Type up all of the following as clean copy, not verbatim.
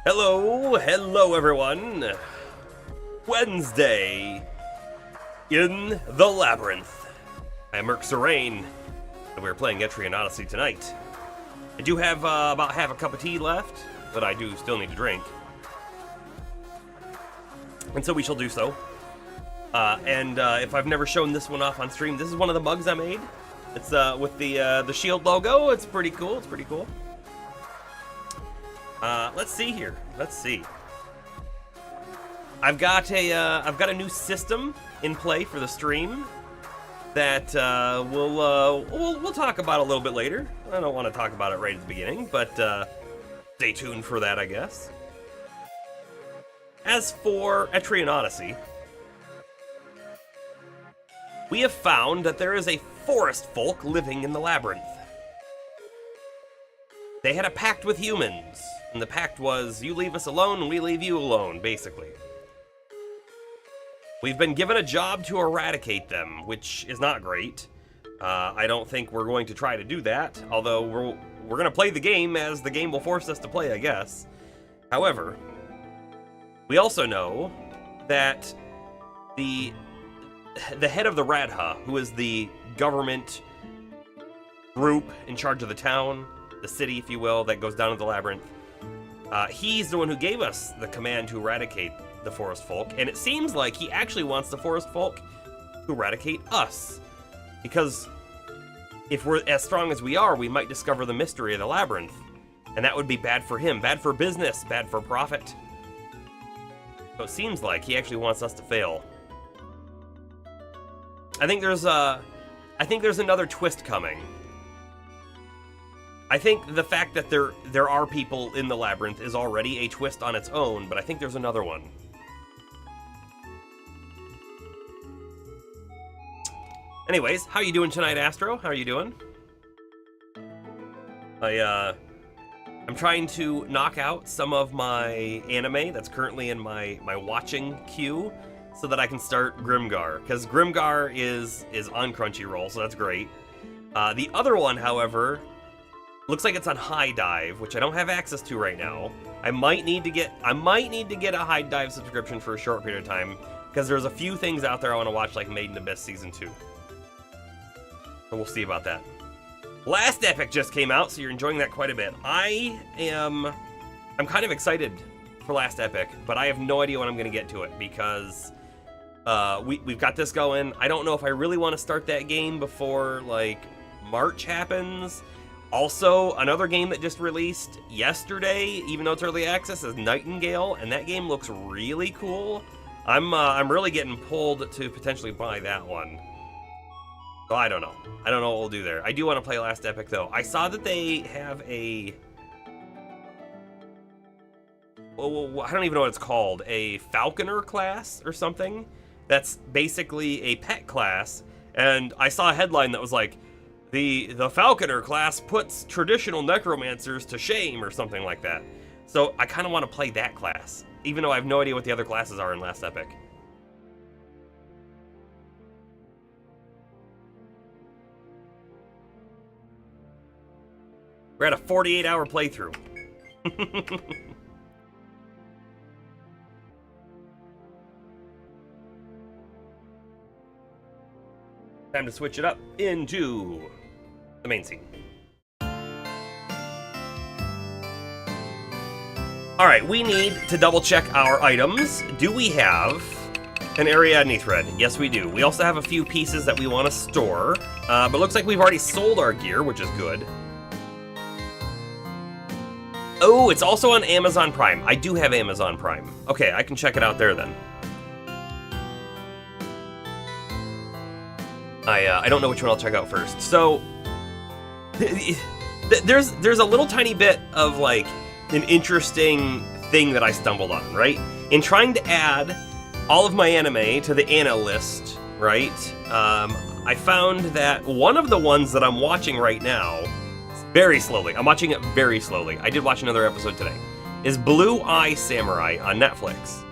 Hello everyone! Wednesday in the Labyrinth. I'm Merc Serene, and we're playing Etrian Odyssey tonight. I do have about half a cup of tea left, but I do still need to drink. And so we shall do so. If I've never shown this one off on stream, this is one of the mugs I made. It's with the shield logo. It's pretty cool. Let's see here. Let's see. I've got a new system in play for the stream that we'll talk about a little bit later. I don't want to talk about it right at the beginning, but stay tuned for that, I guess. As for Etrian Odyssey, we have found that there is a forest folk living in the labyrinth. They had a pact with humans, and the pact was, you leave us alone and we leave you alone, basically. We've been given a job to eradicate them, which is not great. I don't think we're going to try to do that, although we're going to play the game as the game will force us to play, I guess. However, we also know that the head of the Radha, who is the government group in charge of the town, the city, if you will, that goes down to the labyrinth, he's the one who gave us the command to eradicate the forest folk, and it seems like he actually wants the forest folk to eradicate us, because if we're as strong as we are, we might discover the mystery of the labyrinth, and that would be bad for him, bad for business, bad for profit. So it seems like he actually wants us to fail. I think there's another twist coming. I think the fact that there are people in the labyrinth is already a twist on its own, but I think there's another one. Anyways, how you doing tonight, Astro? How are you doing? I'm trying to knock out some of my anime that's currently in my watching queue, so that I can start Grimgar, because Grimgar is on Crunchyroll, so that's great. The other one, however, looks like it's on High Dive, which I don't have access to right now. I might need to get a High Dive subscription for a short period of time, because there's a few things out there I want to watch, like Made in Abyss Season 2. So we'll see about that. Last Epic just came out, so you're enjoying that quite a bit. I'm kind of excited for Last Epic, but I have no idea when I'm going to get to it, because we've got this going. I don't know if I really want to start that game before, like, March happens. Also, another game that just released yesterday, even though it's early access, is Nightingale, and that game looks really cool. I'm really getting pulled to potentially buy that one. So I don't know. I don't know what we'll do there. I do want to play Last Epic, though. I saw that they have a... well, I don't even know what it's called. A Falconer class or something? That's basically a pet class. And I saw a headline that was like, the Falconer class puts traditional necromancers to shame, or something like that. So I kind of want to play that class, even though I have no idea what the other classes are in Last Epic. We're at a 48-hour playthrough. Time to switch it up into the main scene. Alright, we need to double check our items. Do we have an Ariadne thread? Yes, we do. We also have a few pieces that we want to store, but it looks like we've already sold our gear, which is good. Oh, it's also on Amazon Prime. I do have Amazon Prime. Okay, I can check it out there then. I don't know which one I'll check out first. So, there's a little tiny bit of, like, an interesting thing that I stumbled on, right? In trying to add all of my anime to the Ana list, right? I found that one of the ones that I'm watching right now, very slowly, I'm watching it very slowly, I did watch another episode today, is Blue Eye Samurai on Netflix.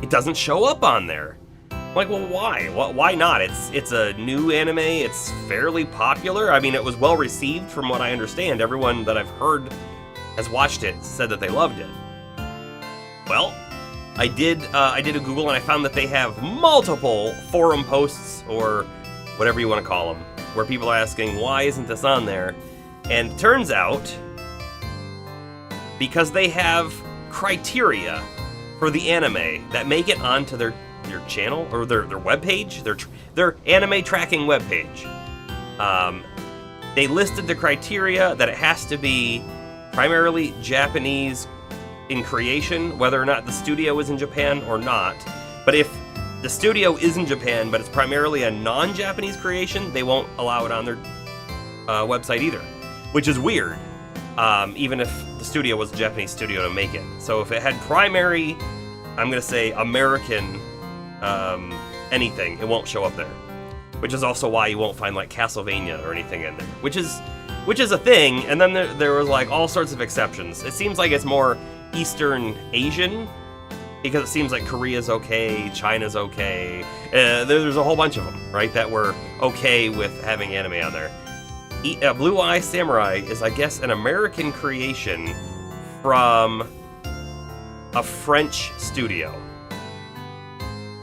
It doesn't show up on there. I'm like, well, why? Why not? It's a new anime, it's fairly popular. I mean, it was well received from what I understand. Everyone that I've heard has watched it said that they loved it. Well, I did a Google and I found that they have multiple forum posts, or whatever you want to call them, where people are asking, why isn't this on there? And it turns out, because they have criteria for the anime that make it onto their channel, or their webpage, their anime tracking webpage. They listed the criteria that it has to be primarily Japanese in creation, whether or not the studio is in Japan or not. But if the studio is in Japan, but it's primarily a non-Japanese creation, they won't allow it on their website either, which is weird, even if the studio was a Japanese studio to make it. So if it had primary, I'm going to say American anything, it won't show up there, which is also why you won't find like Castlevania or anything in there, which is a thing. And then there was like all sorts of exceptions. It seems like it's more Eastern Asian, because it seems like Korea's okay, China's okay. There's a whole bunch of them, right, that were okay with having anime on there. Blue Eye Samurai is, I guess, an American creation from a French studio.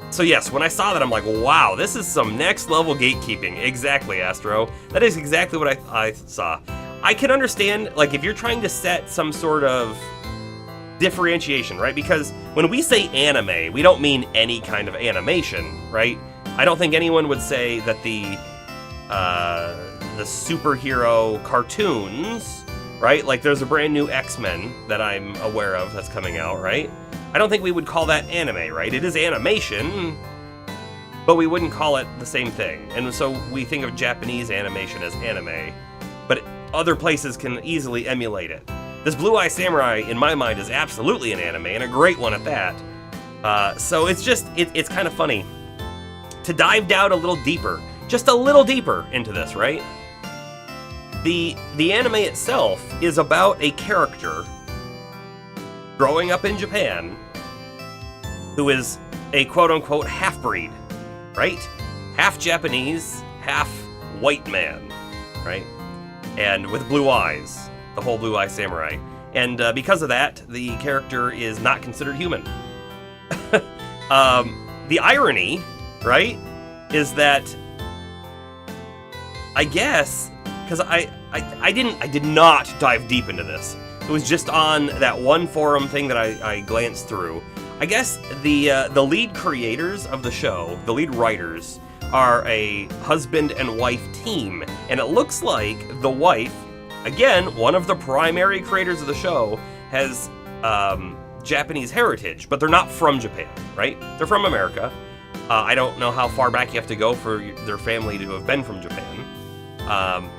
So yes, when I saw that, I'm like, wow, this is some next level gatekeeping. Exactly, Astro. That is exactly what I saw. I can understand, like, if you're trying to set some sort of differentiation, right? Because when we say anime, we don't mean any kind of animation, right? I don't think anyone would say that the superhero cartoons, right? Like there's a brand new X-Men that I'm aware of that's coming out, right? I don't think we would call that anime, right? It is animation, but we wouldn't call it the same thing. And so we think of Japanese animation as anime, but other places can easily emulate it. This Blue Eye Samurai, in my mind, is absolutely an anime, and a great one at that. So it's just, it's kind of funny to dive down a little deeper, just a little deeper into this, right? The anime itself is about a character growing up in Japan who is a quote-unquote half-breed, right? Half Japanese, half white man, right? And with blue eyes, the whole Blue Eye Samurai. And because of that, the character is not considered human. The irony, right, is that I guess, because I did not dive deep into this. It was just on that one forum thing that I glanced through. I guess the lead creators of the show, the lead writers, are a husband and wife team, and it looks like the wife, again, one of the primary creators of the show, has Japanese heritage, but they're not from Japan, right? They're from America. I don't know how far back you have to go for their family to have been from Japan.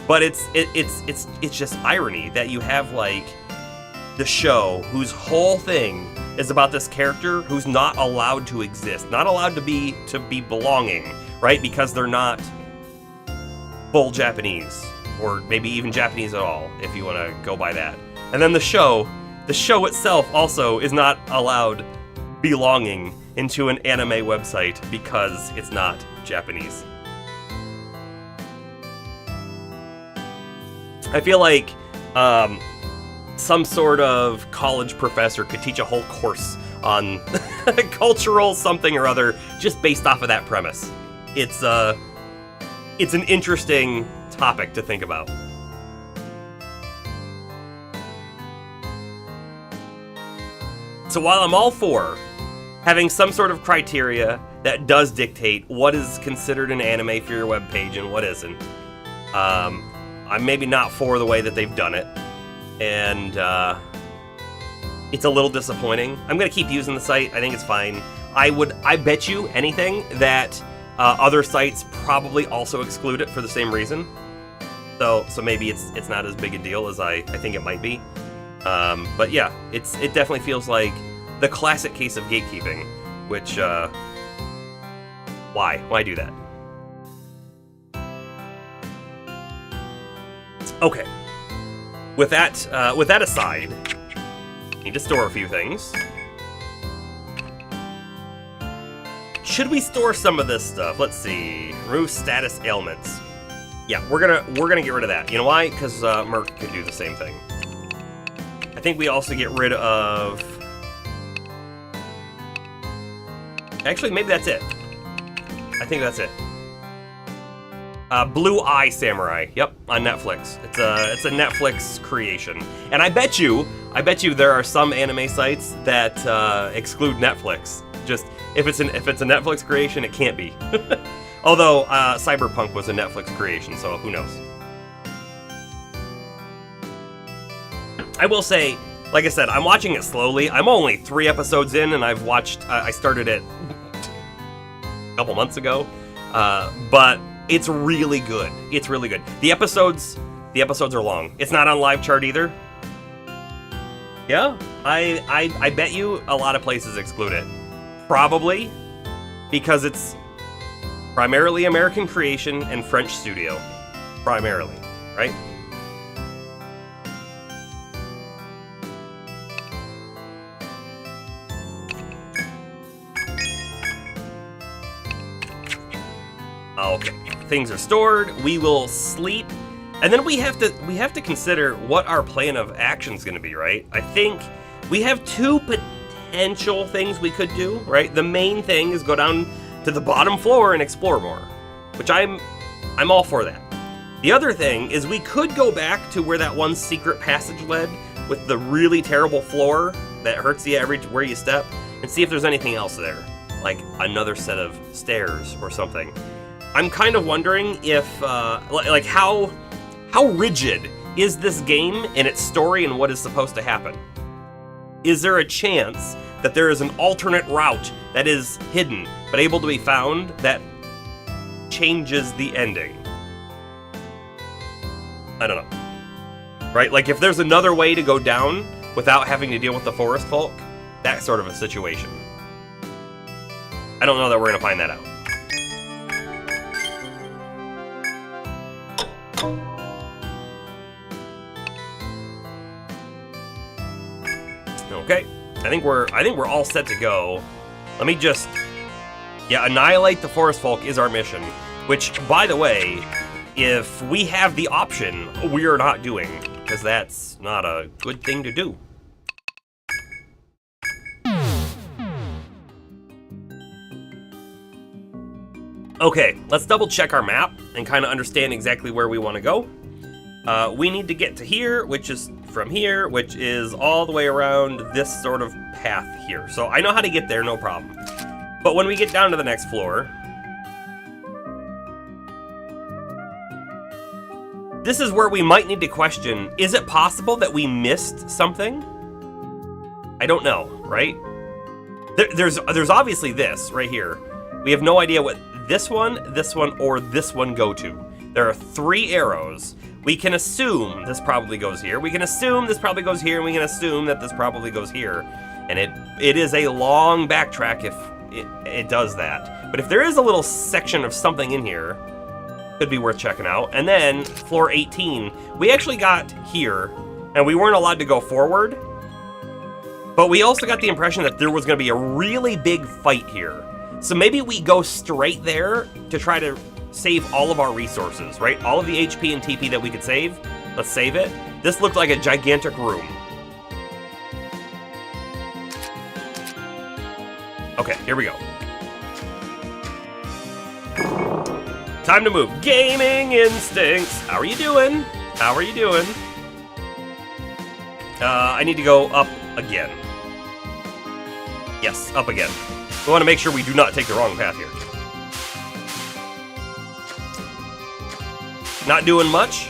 But it's just irony that you have like the show whose whole thing is about this character who's not allowed to exist, not allowed to be belonging, right? Because they're not full Japanese, or maybe even Japanese at all, if you want to go by that. And then the show itself also is not allowed belonging into an anime website because it's not Japanese. I feel like some sort of college professor could teach a whole course on cultural something or other just based off of that premise. It's an interesting topic to think about. So while I'm all for having some sort of criteria that does dictate what is considered an anime for your webpage and what isn't, I'm maybe not for the way that they've done it, and it's a little disappointing. I'm gonna keep using the site. I think it's fine. I bet you anything that other sites probably also exclude it for the same reason. So maybe it's not as big a deal as I think it might be. But yeah, it definitely feels like the classic case of gatekeeping, which why do that? Okay. With that aside, need to store a few things. Should we store some of this stuff? Let's see. Remove status ailments. Yeah, we're gonna get rid of that. You know why? Because Merc can do the same thing. I think we also get rid of Actually, maybe that's it. I think that's it. Blue Eye Samurai. Yep, on Netflix. It's a Netflix creation, and I bet you there are some anime sites that exclude Netflix. Just if it's a Netflix creation, it can't be. Although Cyberpunk was a Netflix creation, so who knows? I will say, like I said, I'm watching it slowly. I'm only 3 episodes in, and I've watched. I started it a couple months ago, but it's really good. It's really good. The episodes are long. It's not on live chart either. Yeah, I bet you a lot of places exclude it. Probably because it's primarily American creation and French studio. Primarily, right? Okay, things are stored. We will sleep, and then we have to consider what our plan of action is going to be, right? I think we have 2 potential things we could do, right? The main thing is go down to the bottom floor and explore more, which I'm all for that. The other thing is we could go back to where that one secret passage led with the really terrible floor that hurts you everywhere you step, and see if there's anything else there, like another set of stairs or something. I'm kind of wondering if, like how rigid is this game in its story and what is supposed to happen? Is there a chance that there is an alternate route that is hidden but able to be found that changes the ending? I don't know. Right? Like if there's another way to go down without having to deal with the forest folk, that sort of a situation. I don't know that we're going to find that out. Okay, I think we're all set to go. Let me just, annihilate the forest folk is our mission. Which, by the way, if we have the option, we are not doing, because that's not a good thing to do. Okay, let's double check our map and kind of understand exactly where we want to go. We need to get to here, which is from here, which is all the way around this sort of path here. So I know how to get there, no problem. But when we get down to the next floor, this is where we might need to question, is it possible that we missed something? I don't know, right? There's obviously this right here. We have no idea what this one, or this one go to. There are 3 arrows. We can assume this probably goes here. We can assume this probably goes here, and we can assume that this probably goes here. And it is a long backtrack if it does that. But if there is a little section of something in here, could be worth checking out. And then floor 18, we actually got here, and we weren't allowed to go forward. But we also got the impression that there was going to be a really big fight here. So maybe we go straight there to try to save all of our resources, right? All of the HP and TP that we could save, let's save it. This looked like a gigantic room. Okay, here we go. Time to move. Gaming instincts. How are you doing? How are you doing? I need to go up again. Yes, up again. We want to make sure we do not take the wrong path here. Not doing much.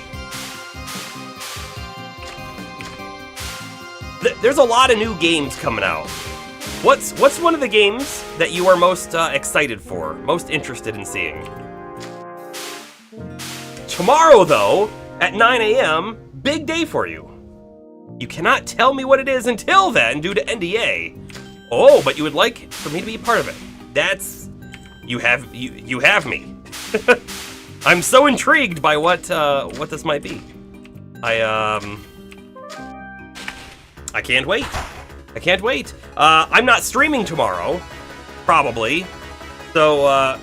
There's a lot of new games coming out. What's one of the games that you are most excited for, most interested in seeing? Tomorrow, though, at 9 a.m., big day for you. You cannot tell me what it is until then due to NDA. Oh, but you would like for me to be a part of it. That's... You have me. I'm so intrigued by what this might be. I can't wait. I can't wait. I'm not streaming tomorrow, probably. So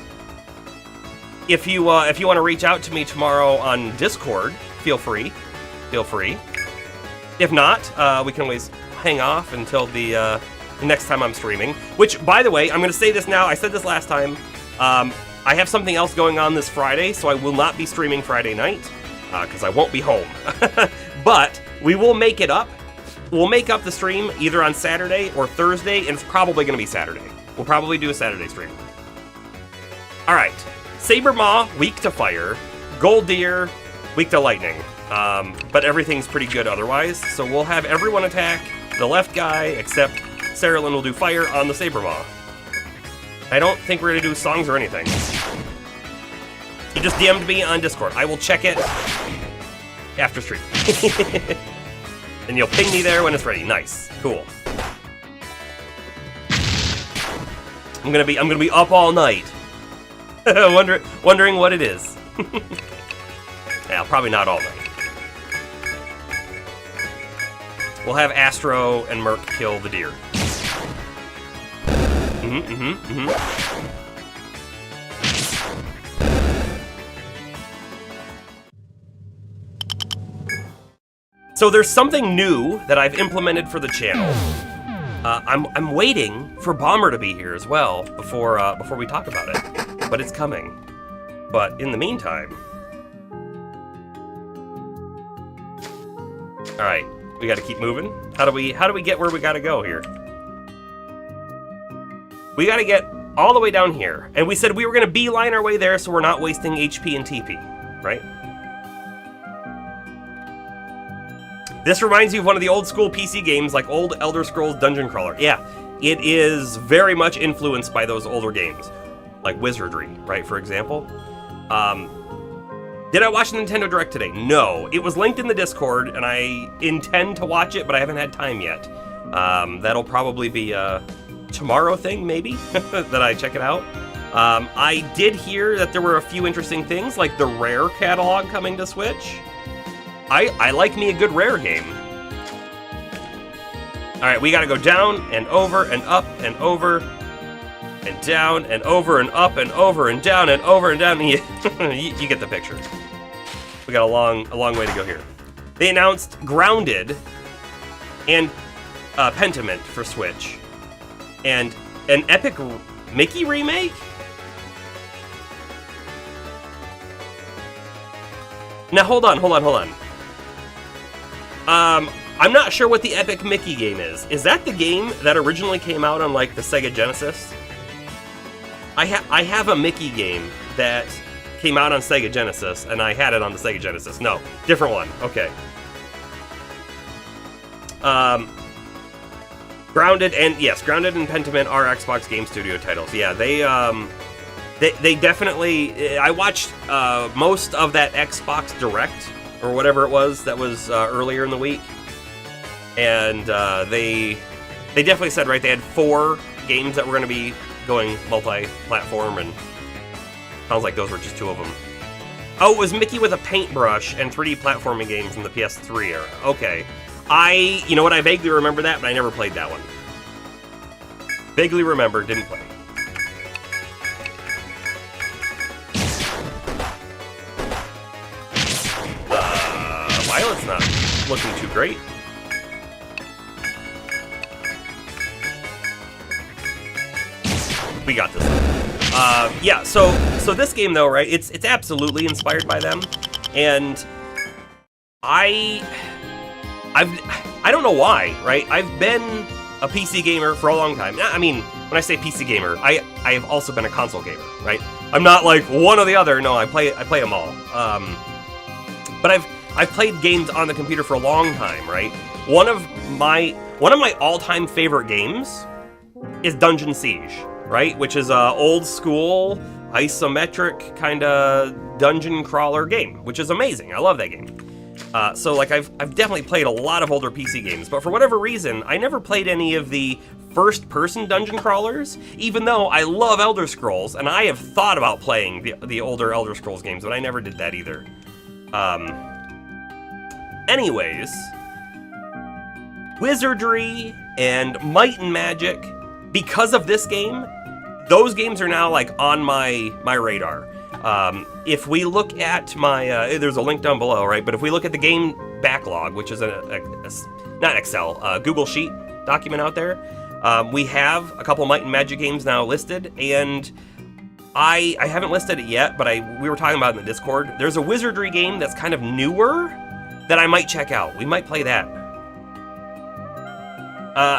if you want to reach out to me tomorrow on Discord, feel free. Feel free. If not, we can always hang off until the next time I'm streaming. Which, by the way, I'm going to say this now. I said this last time. I have something else going on this Friday, so I will not be streaming Friday night, because I won't be home. But we will make it up. We'll make up the stream either on Saturday or Thursday, and it's probably going to be Saturday. We'll probably do a Saturday stream. All right. Saber Maw, weak to fire. Gold Deer, weak to lightning. But everything's pretty good otherwise, so we'll have everyone attack the left guy, except Sarah Lynn will do fire on the Saber Maw. I don't think we're going to do songs or anything. You just DM'd me on Discord. I will check it after stream. And you'll ping me there when it's ready. Nice. Cool. I'm gonna be up all night. wondering what it is. Yeah, probably not all night. We'll have Astro and Merc kill the deer. So there's something new that I've implemented for the channel. I'm waiting for Bomber to be here as well before we talk about it, but it's coming. But in the meantime, all right, we got to keep moving. How do we get where we got to go here? We got to get all the way down here, and we said we were going to beeline our way there, so we're not wasting HP and TP, right? This reminds you of one of the old school PC games, like old Elder Scrolls Dungeon Crawler. Yeah, it is very much influenced by those older games, like Wizardry, right, for example. Did I watch the Nintendo Direct today? No. It was linked in the Discord, and I intend to watch it, but I haven't had time yet. That'll probably be a tomorrow thing, maybe, that I check it out. I did hear that there were a few interesting things, like the Rare catalog coming to Switch. I like me a good Rare game. Alright, we gotta go down and over and up and over and down and over and up and over and down and over and down. You get the picture. We got a long way to go here. They announced Grounded and Pentiment for Switch. And an epic Mickey remake? Now hold on. I'm not sure what the Epic Mickey game is. Is that the game that originally came out on, like, the Sega Genesis? I have a Mickey game that came out on Sega Genesis, and I had it on the Sega Genesis. No, different one. Okay. Grounded and Pentiment are Xbox Game Studio titles. Yeah, they definitely. I watched most of that Xbox Direct or whatever it was that was earlier in the week, and they definitely said, right, they had 4 games that were going to be going multi-platform, and sounds like those were just 2 of them. Oh, it was Mickey with a paintbrush and 3D platforming game from the PS3 era. Okay. You know what, I vaguely remember that, but I never played that one. Vaguely remember, didn't play. Violet's not looking too great. We got this one. Yeah, so this game though, right? It's absolutely inspired by them, and I don't know why, right? I've been a PC gamer for a long time. I mean, when I say PC gamer, I have also been a console gamer, right? I'm not like one or the other. No, I play them all. But I've played games on the computer for a long time, right? One of my all-time favorite games is Dungeon Siege, right? Which is a old school isometric kind of dungeon crawler game, which is amazing. I love that game. So like I've definitely played a lot of older PC games, but for whatever reason, I never played any of the first-person dungeon crawlers, even though I love Elder Scrolls, and I have thought about playing the older Elder Scrolls games, but I never did that either. Anyways, Wizardry and Might and Magic, because of this game, those games are now like on my radar. If we look at my, there's a link down below, right? But if we look at the game backlog, which is not Excel, Google Sheet document out there, We have a couple Might and Magic games now listed, and I haven't listed it yet, but we were talking about it in the Discord. There's a wizardry game that's kind of newer that I might check out. We might play that.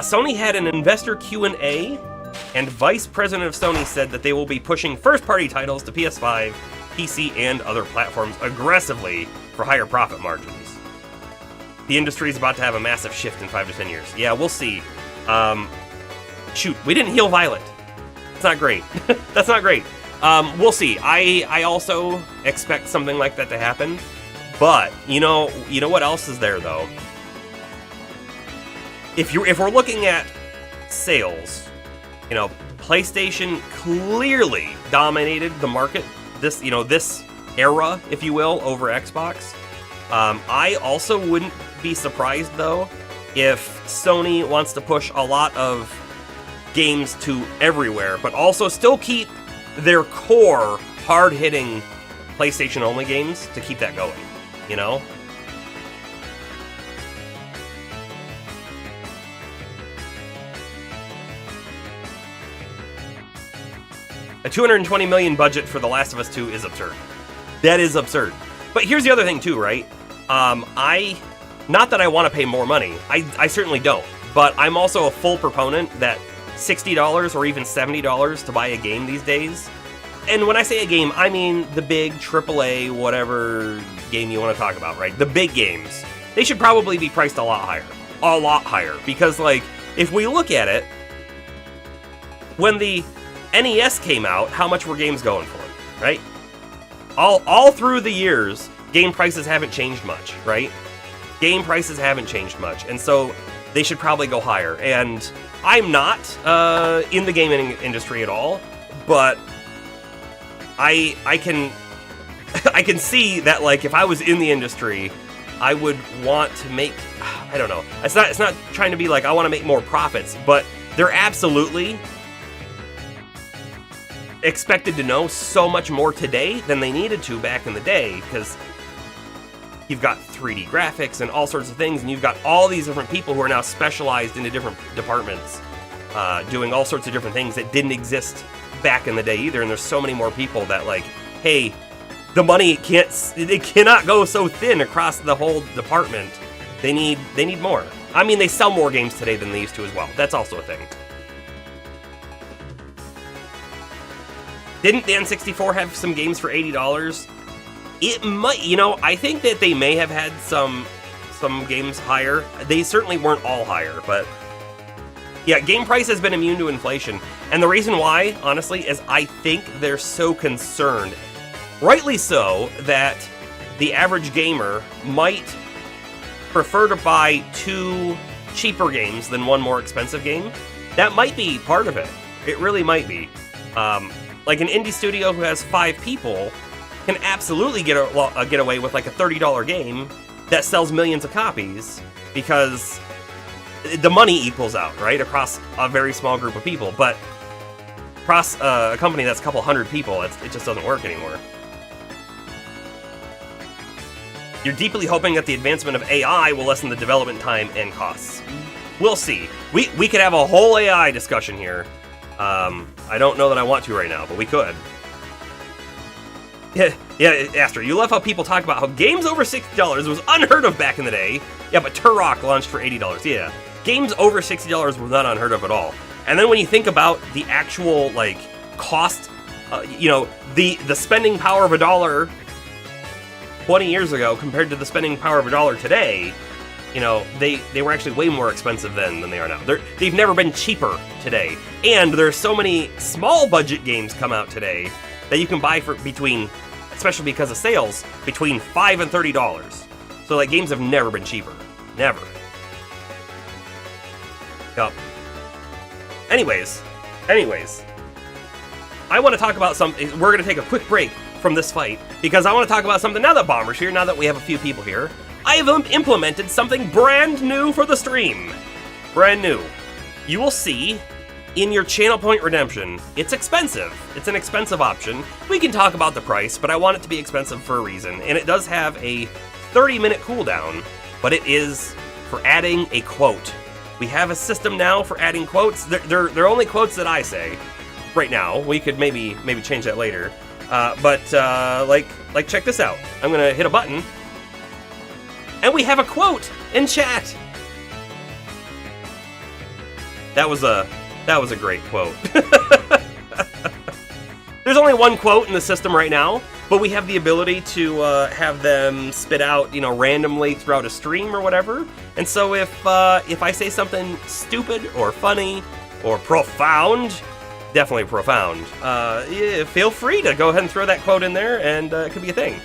Sony had an investor Q&A, and Vice President of Sony said that they will be pushing first-party titles to PS5, PC, and other platforms aggressively for higher profit margins. The industry is about to have a massive shift in 5 to 10 years. Yeah, we'll see. Shoot, we didn't heal Violet. That's not great. That's not great. We'll see. I also expect something like that to happen. But you know what else is there though? If we're looking at sales, PlayStation clearly dominated the market this era, if you will, over Xbox. I also wouldn't be surprised though if Sony wants to push a lot of games to everywhere, but also still keep their core hard-hitting PlayStation-only games to keep that going, A $220 million budget for The Last of Us 2 is absurd. That is absurd. But here's the other thing too, right? Not that I want to pay more money. I certainly don't. But I'm also a full proponent that $60 or even $70 to buy a game these days. And when I say a game, I mean the big AAA, whatever game you want to talk about, right? The big games. They should probably be priced a lot higher. A lot higher. Because, if we look at it, when the NES came out, how much were games going for, right? All through the years, game prices haven't changed much, right? Game prices haven't changed much. And so they should probably go higher. And I'm not in the gaming industry at all, but I can I can see that if I was in the industry, I would want to make, I don't know. It's not trying to be I want to make more profits, but they're absolutely expected to know so much more today than they needed to back in the day, because you've got 3D graphics and all sorts of things, and you've got all these different people who are now specialized into different departments, doing all sorts of different things that didn't exist back in the day either. And there's so many more people that hey, the money cannot go so thin across the whole department. They need more. I mean, they sell more games today than they used to as well. That's also a thing. Didn't the N64 have some games for $80? It might, I think that they may have had some games higher. They certainly weren't all higher, but yeah, game price has been immune to inflation. And the reason why, honestly, is I think they're so concerned, rightly so, that the average gamer might prefer to buy 2 cheaper games than 1 more expensive game. That might be part of it. It really might be. An indie studio who has 5 people can absolutely get away with a $30 game that sells millions of copies, because the money equals out, right, across a very small group of people. But across a company that's a couple hundred people, it just doesn't work anymore. You're deeply hoping that the advancement of AI will lessen the development time and costs. We'll see. We could have a whole AI discussion here. I don't know that I want to right now, but we could. Yeah, Astra, you love how people talk about how games over $60 was unheard of back in the day. Yeah, but Turok launched for $80. Yeah, games over $60 was not unheard of at all. And then when you think about the actual cost, the spending power of $1 20 years ago compared to the spending power of $1 today, they were actually way more expensive then than they are now. They've never been cheaper today. And there's so many small budget games come out today that you can buy for between, especially because of sales, between $5 and $30. So games have never been cheaper. Never. Yup. Anyways. I want to talk about something. We're going to take a quick break from this fight, because I want to talk about something now that Bomber's here, now that we have a few people here. I have implemented something brand new for the stream. Brand new. You will see in your channel point redemption, it's expensive. It's an expensive option. We can talk about the price, but I want it to be expensive for a reason. And it does have a 30-minute cooldown, but it is for adding a quote. We have a system now for adding quotes. They're only quotes that I say right now. We could maybe change that later. But check this out. I'm gonna hit a button, and we have a quote in chat. That was a great quote. There's only one quote in the system right now, but we have the ability to have them spit out, randomly throughout a stream or whatever. And so if I say something stupid or funny or profound, definitely profound, feel free to go ahead and throw that quote in there, and it could be a thing.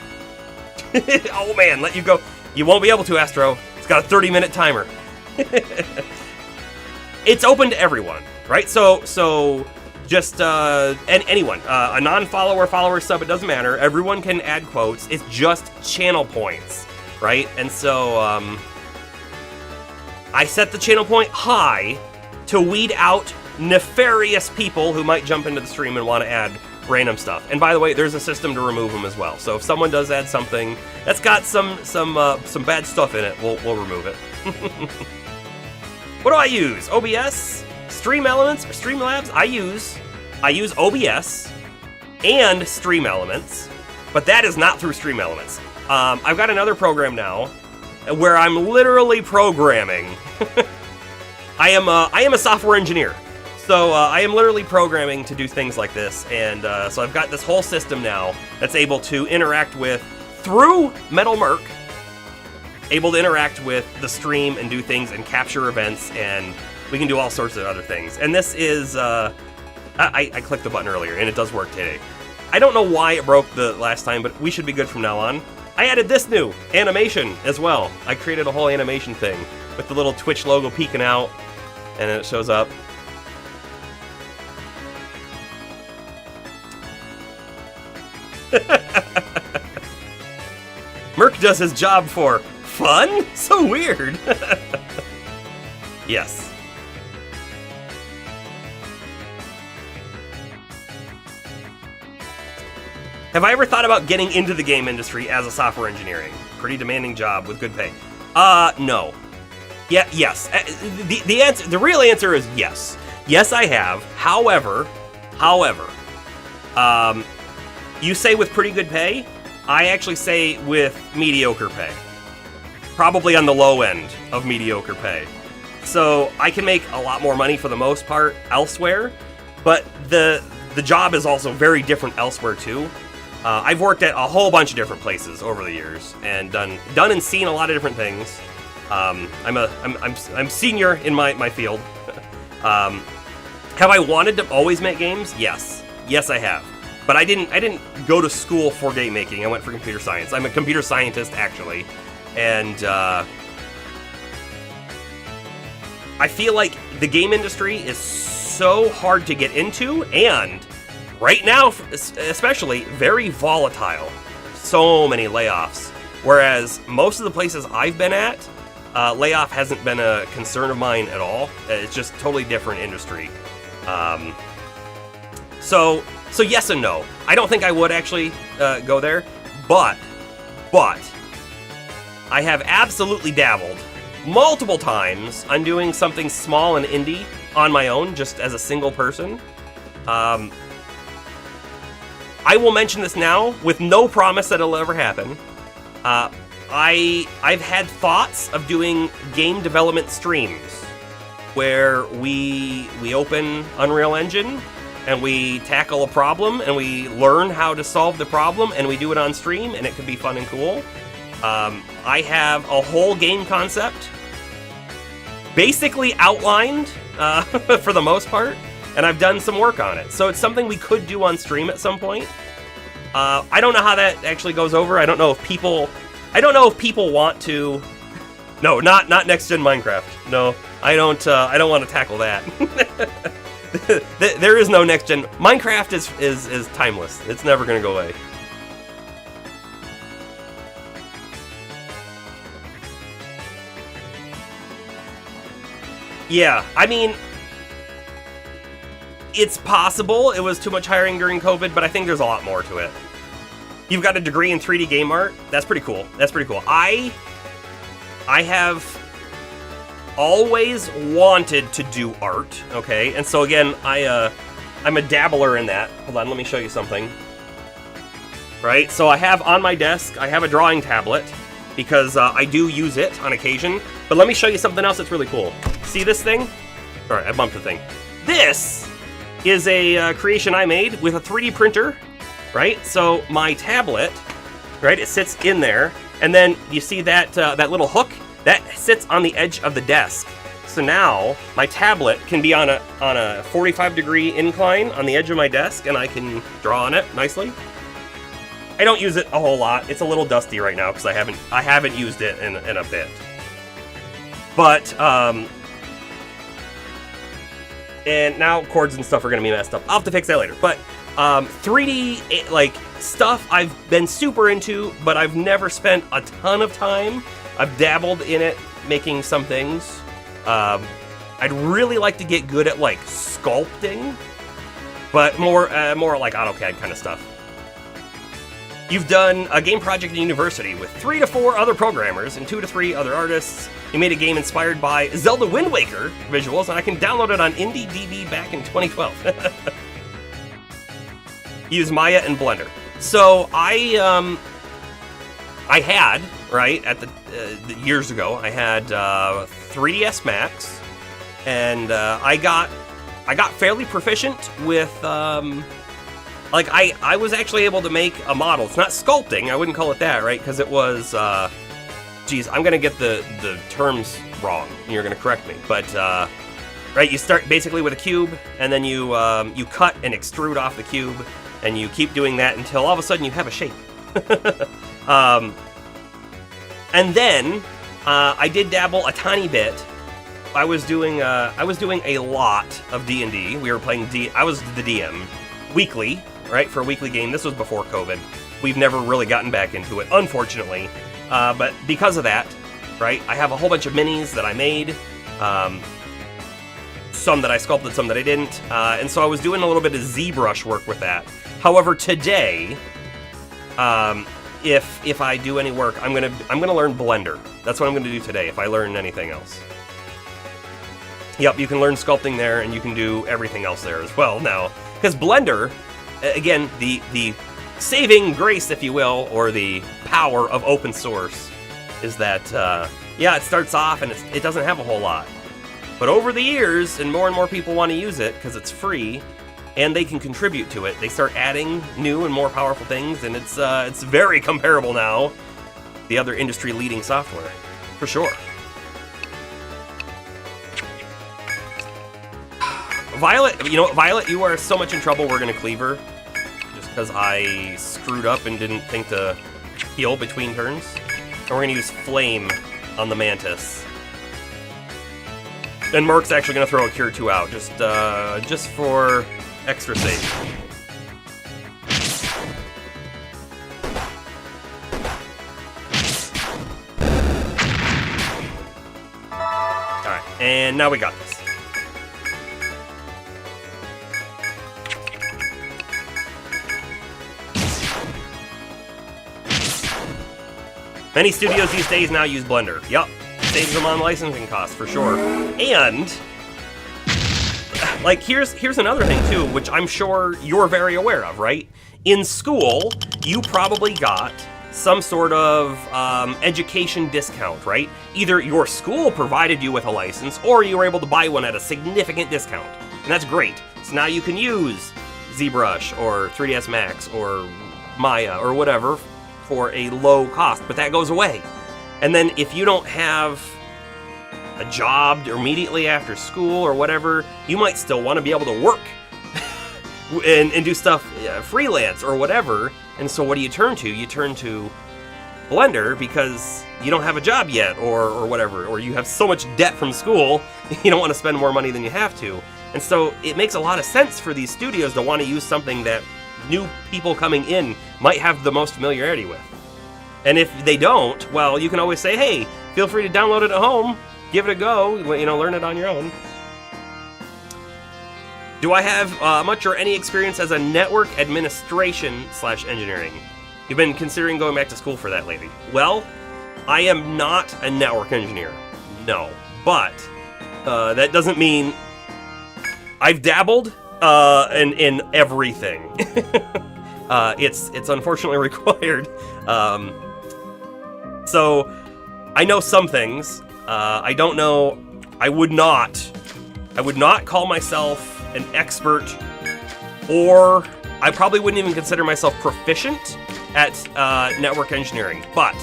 Oh man, let you go. You won't be able to, Astro. It's got a 30-minute timer. It's open to everyone, right? So just anyone, a non-follower, follower, sub, it doesn't matter. Everyone can add quotes. It's just channel points, right? And so I set the channel point high to weed out nefarious people who might jump into the stream and want to add random stuff. And by the way, there's a system to remove them as well. So if someone does add something that's got some bad stuff in it, we'll remove it. What do I use? OBS, Stream Elements, or Streamlabs? I use OBS and Stream Elements, but that is not through Stream Elements. I've got another program now where I'm literally programming. I am a software engineer, so I am literally programming to do things like this, and so I've got this whole system now that's able to interact with, through Metal Merc, able to interact with the stream and do things and capture events, and we can do all sorts of other things. And this is, I clicked the button earlier, and it does work today. I don't know why it broke the last time, but we should be good from now on. I added this new animation as well. I created a whole animation thing with the little Twitch logo peeking out, and then it shows up. Merc does his job for fun? So weird. Yes. Have I ever thought about getting into the game industry as a software engineering? Pretty demanding job with good pay. No. Yeah, yes. The real answer is yes. Yes, I have. However, you say with pretty good pay? I actually say with mediocre pay. Probably on the low end of mediocre pay. So I can make a lot more money for the most part elsewhere, but the job is also very different elsewhere too. I've worked at a whole bunch of different places over the years and done and seen a lot of different things. I'm senior in my field. Have I wanted to always make games? Yes, I have. But I didn't go to school for game making. I went for computer science. I'm a computer scientist actually, and I feel like the game industry is so hard to get into, and right now, especially, very volatile. So many layoffs. Whereas most of the places I've been at, layoff hasn't been a concern of mine at all. It's just totally different industry. So yes and no. I don't think I would actually go there, but I have absolutely dabbled multiple times on doing something small and indie on my own, just as a single person. I will mention this now with no promise that it'll ever happen. I've had thoughts of doing game development streams where we open Unreal Engine and we tackle a problem and we learn how to solve the problem and we do it on stream, and it could be fun and cool. I have a whole game concept basically outlined for the most part, and I've done some work on it. So it's something we could do on stream at some point. I don't know how that actually goes over. I don't know if people want to. No, not next gen Minecraft. No, I don't want to tackle that. There is no next gen. Minecraft is timeless. It's never going to go away. Yeah, I mean, it's possible it was too much hiring during COVID, but I think there's a lot more to it. You've got a degree in 3D game art. That's pretty cool. I have always wanted to do art, okay? And so again, I'm a dabbler in that. Hold on, let me show you something. Right, so I have on my desk, I have a drawing tablet, because I do use it on occasion. But let me show you something else that's really cool. See this thing? Sorry, I bumped the thing. This is a creation I made with a 3D printer, right? So my tablet, right, it sits in there, and then you see that that little hook? That sits on the edge of the desk. So now my tablet can be on a 45-degree incline on the edge of my desk, and I can draw on it nicely. I don't use it a whole lot. It's a little dusty right now because I haven't used it in a bit. But and now cords and stuff are gonna be messed up. I'll have to fix that later. But 3D like stuff I've been super into, but I've never spent a ton of time. I've dabbled in it, making some things. I'd really like to get good at like sculpting, but more like AutoCAD kind of stuff. You've done a game project in university with 3 to 4 other programmers and 2 to 3 other artists. You made a game inspired by Zelda Wind Waker visuals, and I can download it on IndieDB back in 2012. Use Maya and Blender. So I had, right, at the years ago, I had 3DS Max, and I got fairly proficient with like, I was actually able to make a model. It's not sculpting, I wouldn't call it that, right? Because it was, geez, I'm gonna get the terms wrong, and you're gonna correct me. But, right, you start basically with a cube, and then you cut and extrude off the cube, and you keep doing that until all of a sudden you have a shape. And then, I did dabble a tiny bit. I was doing a lot of D&D. We were playing I was the DM weekly, right, for a weekly game. This was before COVID. We've never really gotten back into it, unfortunately. But because of that, right, I have a whole bunch of minis that I made. Some that I sculpted, some that I didn't. And so I was doing a little bit of ZBrush work with that. However, today, if I do any work, I'm gonna learn Blender. That's what I'm gonna do today, if I learn anything else. Yep, you can learn sculpting there, and you can do everything else there as well now. Because Blender, again, the saving grace, if you will, or the power of open source, is that, yeah, it starts off and it doesn't have a whole lot. But over the years, and more people want to use it because it's free, and they can contribute to it, they start adding new and more powerful things, and it's very comparable now to the other industry-leading software, for sure. Violet, you know what, Violet, you are so much in trouble, we're gonna cleaver. Just because I screwed up and didn't think to heal between turns. And we're gonna use Flame on the Mantis. Then Merc's actually gonna throw a Cure 2 out, just for extra safe. Alright, and now we got this. Many studios these days now use Blender. Yup, saves them on licensing costs for sure. And like here's another thing too, which I'm sure you're very aware of, right? In school, you probably got some sort of education discount, right? Either your school provided you with a license, or you were able to buy one at a significant discount, and that's great. So now you can use ZBrush or 3ds Max or Maya or whatever for a low cost, but that goes away. And then if you don't have a job immediately after school or whatever, you might still want to be able to work and do stuff freelance or whatever. And so what do you turn to? You turn to Blender because you don't have a job yet or whatever, or you have so much debt from school, you don't want to spend more money than you have to. And so it makes a lot of sense for these studios to want to use something that new people coming in might have the most familiarity with. And if they don't, well, you can always say, hey, feel free to download it at home, give it a go, you know, learn it on your own. Do I have much or any experience as a network administration / engineering? You've been considering going back to school for that lately. Well, I am not a network engineer, no. but that doesn't mean I've dabbled in everything. It's unfortunately required. So I know some things. I don't know. I would not call myself an expert, or I probably wouldn't even consider myself proficient at network engineering, but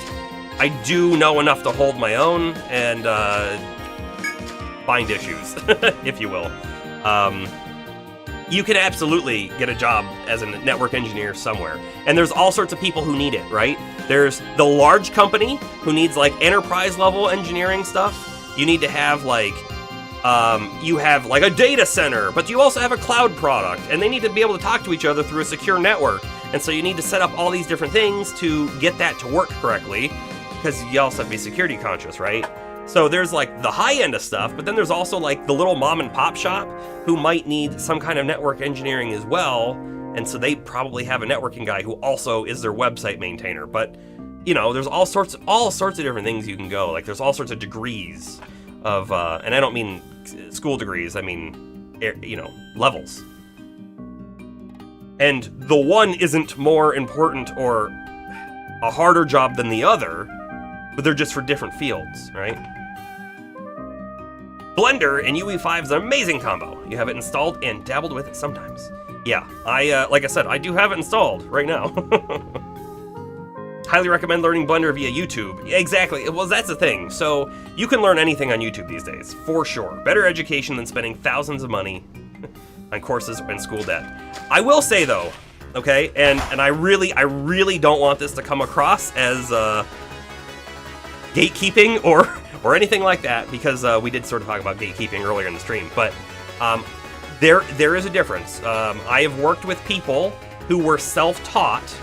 I do know enough to hold my own and find issues, if you will. You can absolutely get a job as a network engineer somewhere. And there's all sorts of people who need it, right? There's the large company who needs like enterprise level engineering stuff. You need to have like, you have like a data center, but you also have a cloud product, and they need to be able to talk to each other through a secure network. And so you need to set up all these different things to get that to work correctly, because you also have to be security conscious, right? So there's like the high end of stuff, but then there's also like the little mom and pop shop who might need some kind of network engineering as well. And so they probably have a networking guy who also is their website maintainer. But you know, there's all sorts of different things you can go. Like there's all sorts of degrees of, and I don't mean school degrees, I mean, you know, levels. And the one isn't more important or a harder job than the other, but they're just for different fields, right? Blender and UE5 is an amazing combo. You have it installed and dabbled with it sometimes. Yeah, like I said, I do have it installed right now. Highly recommend learning Blender via YouTube. Exactly, well, that's the thing. So you can learn anything on YouTube these days, for sure. Better education than spending thousands of money on courses and school debt. I will say though, okay, and I really don't want this to come across as gatekeeping or anything like that, because we did sort of talk about gatekeeping earlier in the stream, but there is a difference. I have worked with people who were self-taught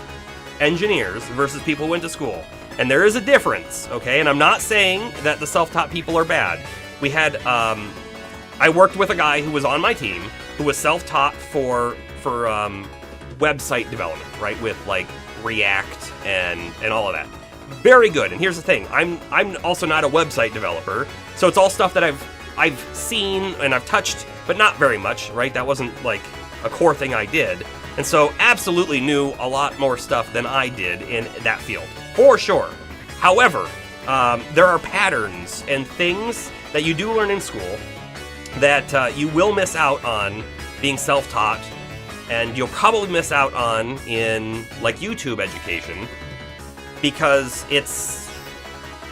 engineers versus people who went to school, and there is a difference, okay? And I'm not saying that the self-taught people are bad. We had I worked with a guy who was on my team who was self-taught for website development, right, with like React and all of that. Very good. And here's the thing, I'm also not a website developer, so it's all stuff that I've seen and I've touched, but not very much, right? That wasn't like a core thing I did. And so absolutely knew a lot more stuff than I did in that field, for sure. However, there are patterns and things that you do learn in school that you will miss out on being self-taught, and you'll probably miss out on in like YouTube education, because it's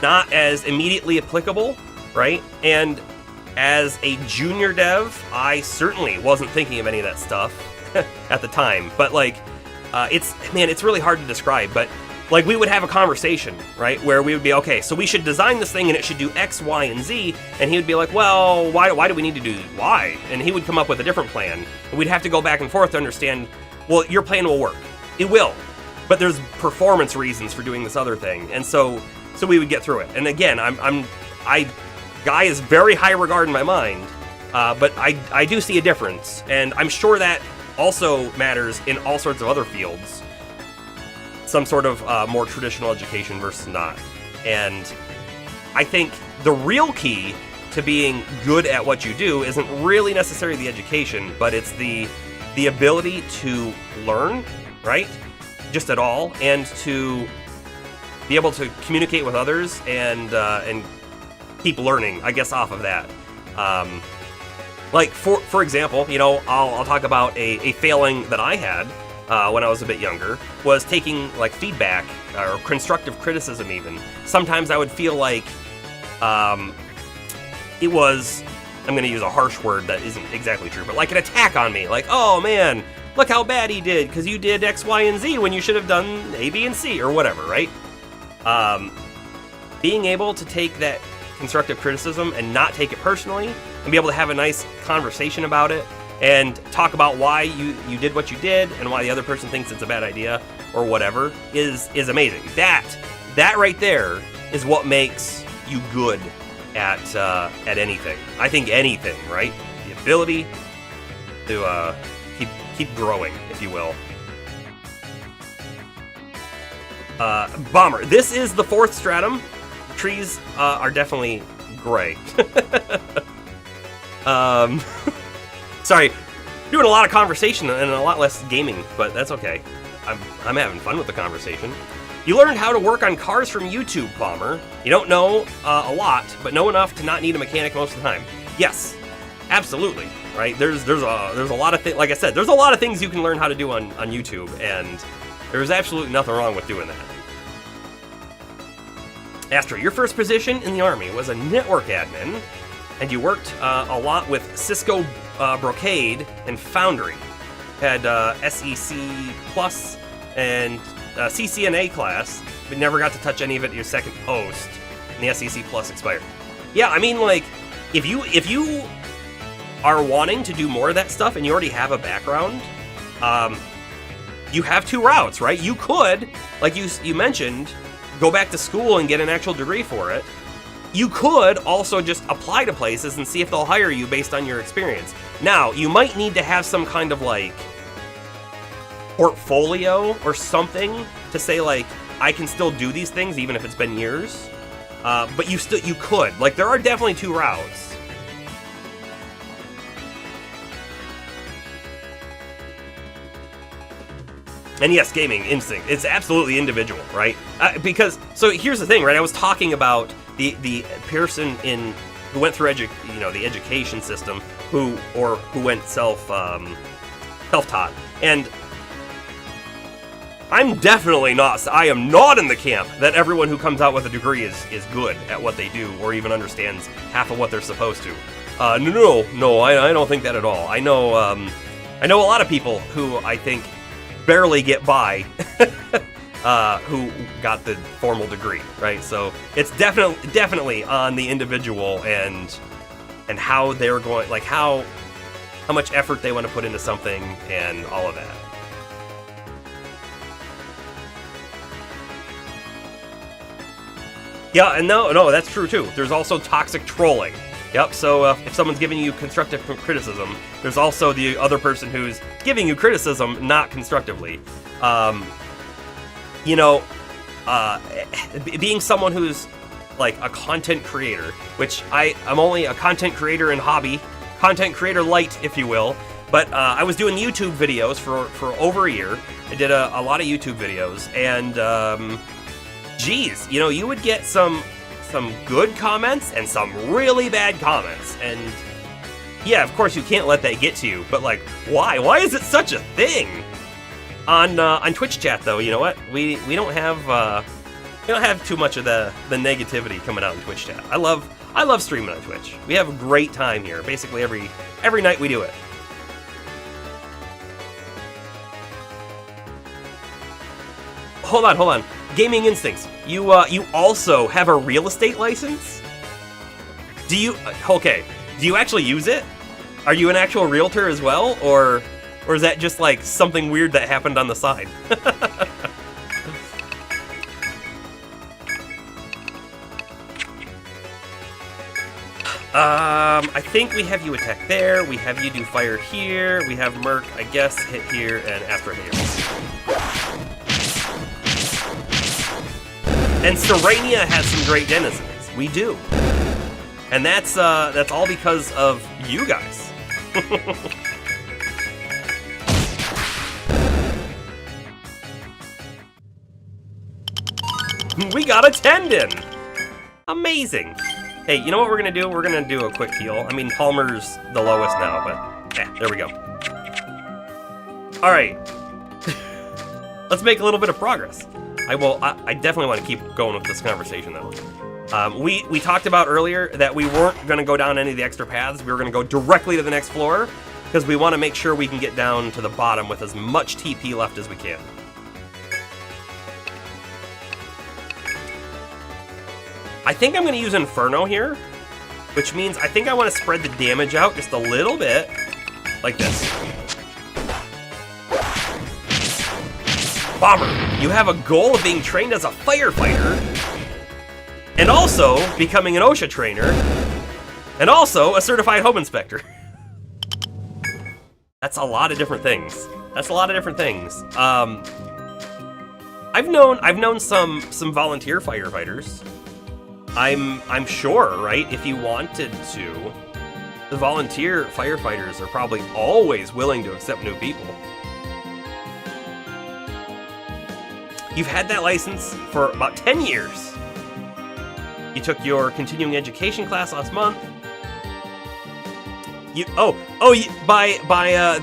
not as immediately applicable, right? And as a junior dev, I certainly wasn't thinking of any of that stuff at the time. But like, it's really hard to describe, but like we would have a conversation, right? Where we would be, okay, so we should design this thing and it should do X, Y, and Z. And he would be like, well, why do we need to do Y? And he would come up with a different plan. And we'd have to go back and forth to understand, well, your plan will work. It will. But there's performance reasons for doing this other thing. And so we would get through it. And again, Guy is very high regard in my mind, but I do see a difference. And I'm sure that also matters in all sorts of other fields. Some sort of more traditional education versus not. And I think the real key to being good at what you do isn't really necessarily the education, but it's the ability to learn, right? Just at all, and to be able to communicate with others and keep learning, I guess, off of that. Like for example, you know, I'll talk about a failing that I had when I was a bit younger, was taking like feedback or constructive criticism even. Sometimes I would feel like it was, I'm going to use a harsh word that isn't exactly true, but like an attack on me. Like, oh man, look how bad he did because you did X, Y, and Z when you should have done A, B, and C or whatever, right? Being able to take that constructive criticism and not take it personally and be able to have a nice conversation about it and talk about why you did what you did and why the other person thinks it's a bad idea or whatever is amazing. That right there is what makes you good at anything. I think anything, right? The ability to keep growing, if you will. Bomber. This is the fourth stratum. Trees are definitely gray. Sorry, doing a lot of conversation and a lot less gaming, but that's okay. I'm having fun with the conversation. You learned how to work on cars from YouTube, Palmer. You don't know a lot, but know enough to not need a mechanic most of the time. Yes, absolutely. Right? There's a lot of things. Like I said, there's a lot of things you can learn how to do on YouTube, and there's absolutely nothing wrong with doing that. Astra, your first position in the Army was a network admin, and you worked a lot with Cisco Brocade and Foundry. Had SEC Plus and CCNA class, but never got to touch any of it at your second post, and the SEC Plus expired. Yeah, I mean, like, if you are wanting to do more of that stuff and you already have a background, you have two routes, right? You could, like you mentioned, go back to school and get an actual degree for it. You could also just apply to places and see if they'll hire you based on your experience. Now, you might need to have some kind of, like, portfolio or something to say, like, I can still do these things even if it's been years. But you could. Like, there are definitely two routes. And yes, gaming instinct. It's absolutely individual, right? Because, so here's the thing, right? I was talking about the person who went through the education system who went self-taught, and I am not in the camp that everyone who comes out with a degree is good at what they do or even understands half of what they're supposed to. No, I don't think that at all. I know a lot of people who I think barely get by who got the formal degree, right? So it's definitely on the individual and how they're going, like how much effort they want to put into something and all of that. Yeah, and no, that's true too. There's also toxic trolling. Yep, so if someone's giving you constructive criticism, there's also the other person who's giving you criticism not constructively. Being someone who's like a content creator, which I'm only a content creator in hobby, content creator light, if you will, but I was doing YouTube videos for over a year. I did a lot of YouTube videos, and geez, you would get some good comments and some really bad comments, and yeah, of course you can't let that get to you, but like, why is it such a thing? On Twitch chat though, you know what, we don't have too much of the negativity coming out in Twitch chat. I love streaming on Twitch. We have a great time here. Basically every night we do it. Hold on. Gaming instincts. You also have a real estate license? Do you actually use it? Are you an actual realtor as well, or is that just like something weird that happened on the side? I think we have you attack there, we have you do fire here, we have Merc, I guess, hit here, and Astra here. And Serenia has some great denizens. We do. And that's all because of you guys. We got a tendon! Amazing. Hey, you know what we're gonna do? We're gonna do a quick heal. I mean, Palmer's the lowest now, but yeah, there we go. Alright. Let's make a little bit of progress. I definitely want to keep going with this conversation, though. We talked about earlier that we weren't going to go down any of the extra paths. We were going to go directly to the next floor, because we want to make sure we can get down to the bottom with as much TP left as we can. I think I'm going to use Inferno here, which means I think I want to spread the damage out just a little bit, like this. Bomber, you have a goal of being trained as a firefighter, and also becoming an OSHA trainer, and also a certified home inspector. That's a lot of different things. I've known some volunteer firefighters. I'm sure, right? If you wanted to, the volunteer firefighters are probably always willing to accept new people. You've had that license for about 10 years. You took your continuing education class last month. By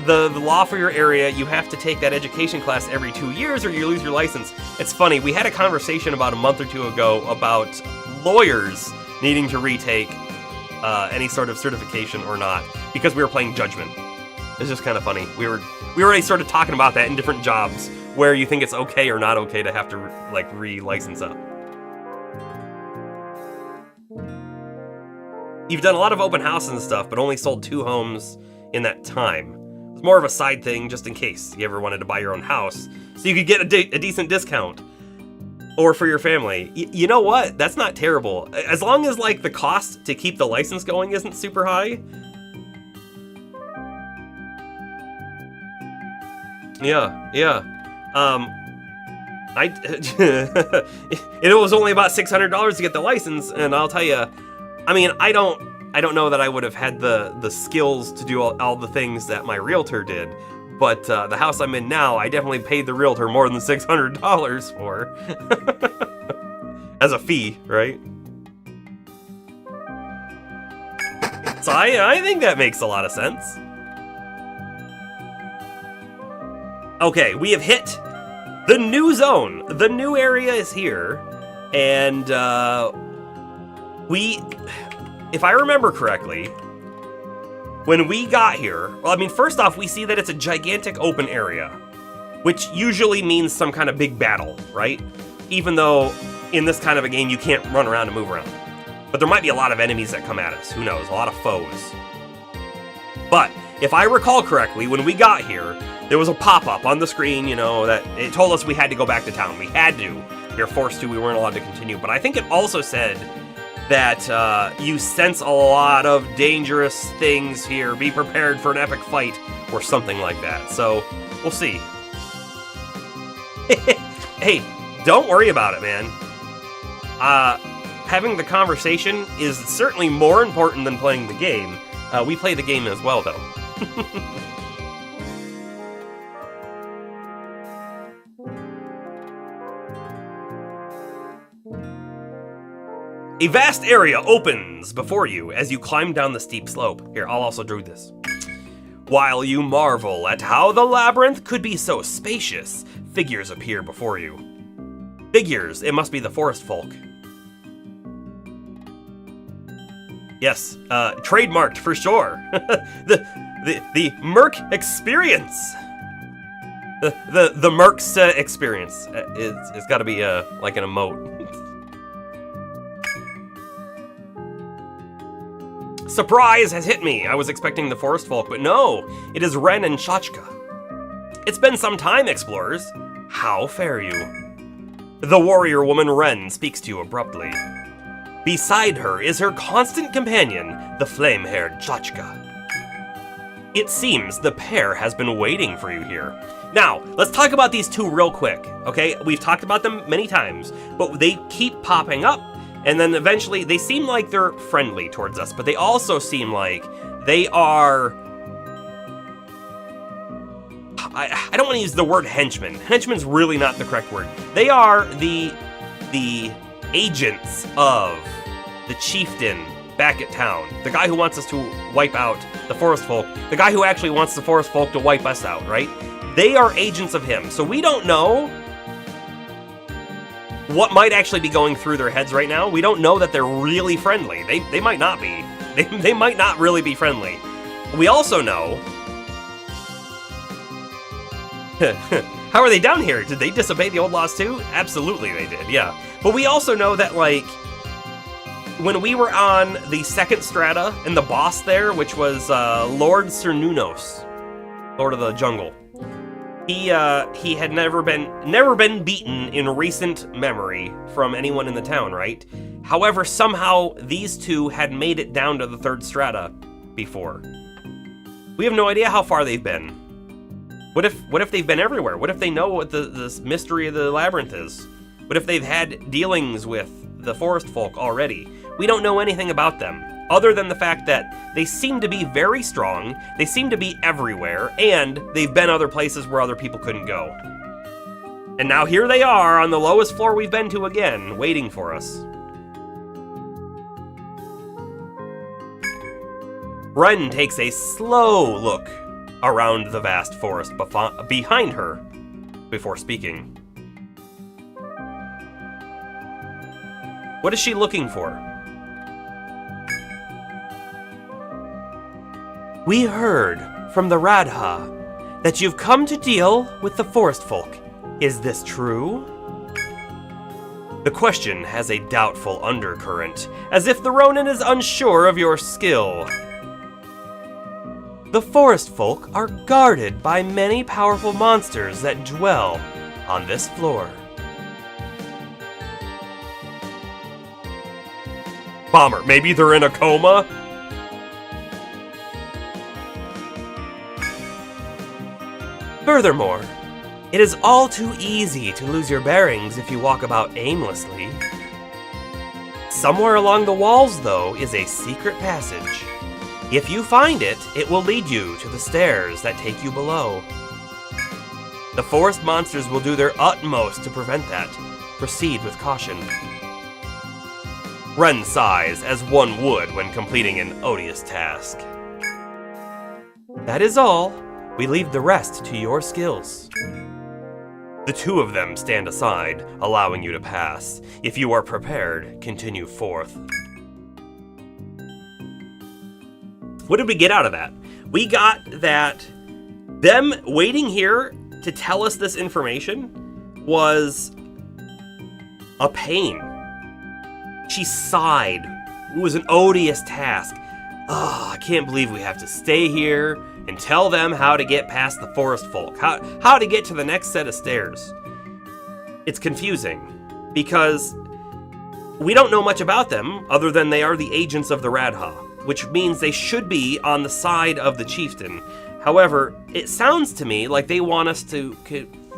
the law for your area, you have to take that education class every 2 years or you lose your license. It's funny, we had a conversation about a month or two ago about lawyers needing to retake any sort of certification or not, because we were playing Judgment. It's just kind of funny. We were already sort of talking about that in different jobs, where you think it's okay or not okay to have to re-license up. You've done a lot of open houses and stuff, but only sold 2 homes in that time. It's more of a side thing, just in case you ever wanted to buy your own house, so you could get a decent discount. Or for your family. You know what? That's not terrible. As long as, like, the cost to keep the license going isn't super high. Yeah. It was only about $600 to get the license, and I'll tell you, I mean, I don't know that I would have had the skills to do all the things that my realtor did, but the house I'm in now, I definitely paid the realtor more than $600 for. As a fee, right? So I think that makes a lot of sense. Okay, we have hit the new zone. The new area is here, and if I remember correctly, when we got here, well, I mean, first off, we see that it's a gigantic open area, which usually means some kind of big battle, right? Even though in this kind of a game, you can't run around and move around. But there might be a lot of enemies that come at us. Who knows? A lot of foes. But if I recall correctly, when we got here, there was a pop-up on the screen, you know, that it told us we had to go back to town. We had to. We were forced to. We weren't allowed to continue. But I think it also said that you sense a lot of dangerous things here. Be prepared for an epic fight or something like that. So we'll see. Hey, don't worry about it, man. Having the conversation is certainly more important than playing the game. We play the game as well, though. A vast area opens before you as you climb down the steep slope. Here, I'll also draw this. While you marvel at how the labyrinth could be so spacious, figures appear before you. Figures, it must be the forest folk. Yes, trademarked for sure. the Merc experience. The Merc's experience. It's got to be like an emote. Surprise has hit me. I was expecting the forest folk, but no, it is Ren and Shachka. It's been some time, explorers. How fare you? The warrior woman Ren speaks to you abruptly. Beside her is her constant companion, the flame-haired Shachka. It seems the pair has been waiting for you here. Now, let's talk about these two real quick, okay? We've talked about them many times, but they keep popping up. And then eventually, they seem like they're friendly towards us, but they also seem like they are... I don't want to use the word henchmen. Henchman's really not the correct word. They are the agents of the chieftain back at town. The guy who wants us to wipe out the forest folk. The guy who actually wants the forest folk to wipe us out, right? They are agents of him. So we don't know what might actually be going through their heads right now. We don't know that they're really friendly. They might not be. They might not really be friendly. We also know... How are they down here? Did they disobey the old laws too? Absolutely they did, yeah. But we also know that, like, when we were on the second strata and the boss there, which was Lord Cernunos, Lord of the Jungle, he had never been beaten in recent memory from anyone in the town, right? However, somehow these two had made it down to the third strata before. We have no idea how far they've been. What if they've been everywhere? What if they know what this mystery of the labyrinth is? What if they've had dealings with the forest folk already. We don't know anything about them, other than the fact that they seem to be very strong, they seem to be everywhere, and they've been other places where other people couldn't go. And now here they are on the lowest floor we've been to again, waiting for us. Ren takes a slow look around the vast forest behind her before speaking. What is she looking for? We heard from the Radha that you've come to deal with the forest folk. Is this true? The question has a doubtful undercurrent, as if the Ronin is unsure of your skill. The forest folk are guarded by many powerful monsters that dwell on this floor. Bomber, maybe they're in a coma? Furthermore, it is all too easy to lose your bearings if you walk about aimlessly. Somewhere along the walls, though, is a secret passage. If you find it, it will lead you to the stairs that take you below. The forest monsters will do their utmost to prevent that. Proceed with caution. Ren sighs, as one would when completing an odious task. That is all. We leave the rest to your skills. The two of them stand aside, allowing you to pass. If you are prepared, continue forth. What did we get out of that? We got that them waiting here to tell us this information was a pain. She sighed. It was an odious task. I can't believe we have to stay here and tell them how to get past the forest folk, how to get to the next set of stairs. It's confusing because we don't know much about them other than they are the agents of the Radha, which means they should be on the side of the chieftain. However, it sounds to me like they want us to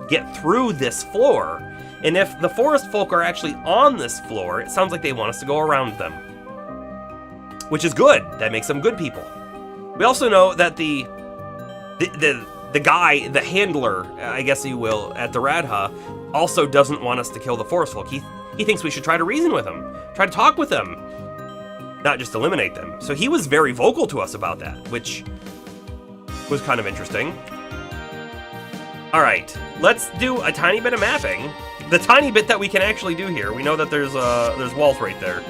get through this floor. And if the forest folk are actually on this floor, it sounds like they want us to go around them. Which is good. That makes them good people. We also know that the guy, the handler, I guess you will, at the Radha, also doesn't want us to kill the forest folk. He thinks we should try to reason with them, try to talk with them, not just eliminate them. So he was very vocal to us about that, which was kind of interesting. All right, let's do a tiny bit of mapping. The tiny bit that we can actually do here. We know that there's walls right there.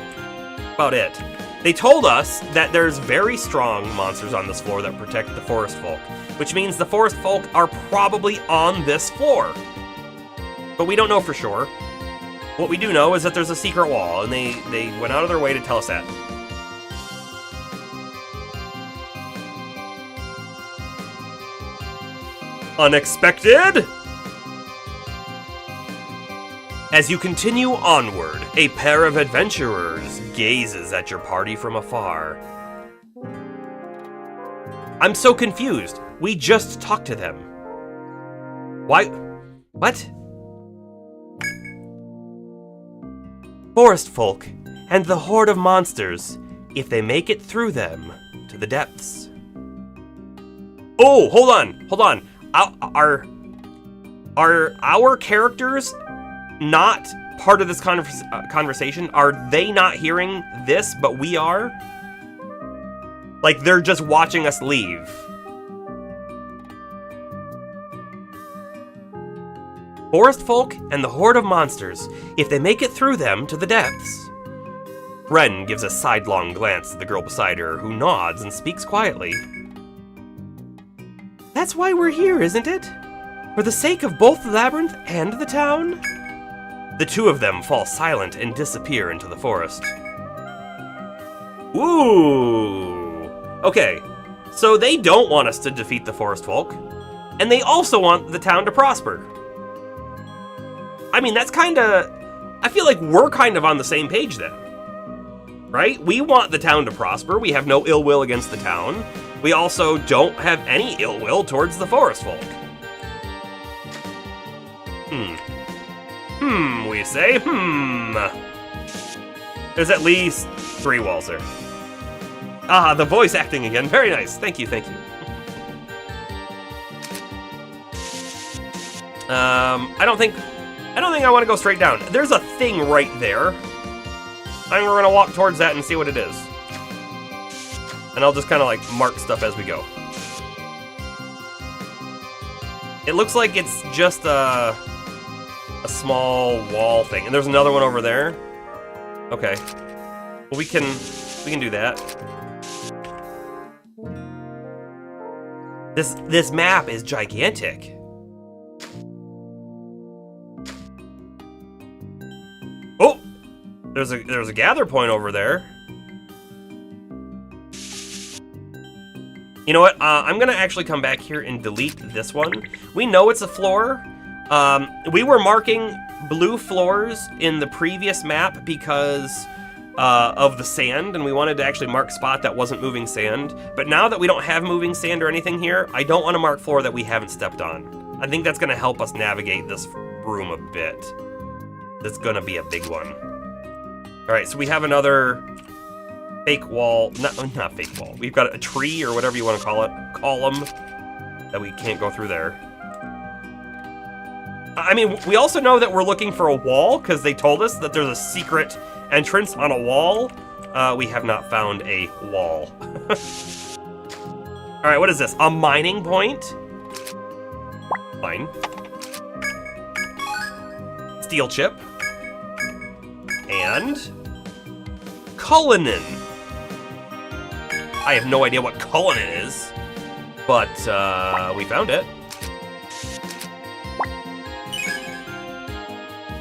About it. They told us that there's very strong monsters on this floor that protect the forest folk, which means the forest folk are probably on this floor. But we don't know for sure. What we do know is that there's a secret wall, and they went out of their way to tell us that. Unexpected? As you continue onward, a pair of adventurers gazes at your party from afar. I'm so confused. We just talked to them. Why? What? Forest folk and the horde of monsters, if they make it through them to the depths. Oh, hold on. Are our characters not part of this conversation? Are they not hearing this, but we are? Like, they're just watching us leave. Forest folk and the horde of monsters, if they make it through them to the depths. Ren gives a sidelong glance at the girl beside her, who nods and speaks quietly. That's why we're here, isn't it? For the sake of both the labyrinth and the town? The two of them fall silent and disappear into the forest. Ooh! Okay, so they don't want us to defeat the forest folk, and they also want the town to prosper. I mean, that's kinda... I feel like we're kind of on the same page then. Right? We want the town to prosper, we have no ill will against the town. We also don't have any ill will towards the forest folk. We say, There's at least 3 walls there. Ah, the voice acting again. Very nice. Thank you, thank you. I don't think I want to go straight down. There's a thing right there. I think we're gonna walk towards that and see what it is. And I'll just kind of like mark stuff as we go. It looks like it's just a small wall thing. And there's another one over there. Okay. Well, we can do that. This map is gigantic. Oh! There's a gather point over there. You know what? I'm gonna actually come back here and delete this one. We know it's a floor. We were marking blue floors in the previous map because of the sand, and we wanted to actually mark spot that wasn't moving sand. But now that we don't have moving sand or anything here, I don't want to mark floor that we haven't stepped on. I think that's gonna help us navigate this room a bit. That's gonna be a big one. All right, so we have another fake wall, not fake wall. We've got a tree or whatever you want to call it, column that we can't go through there. I mean, we also know that we're looking for a wall because they told us that there's a secret entrance on a wall. We have not found a wall. All right, what is this? A mining point? Fine. Steel chip. And cullinan. I have no idea what cullinan is, but we found it.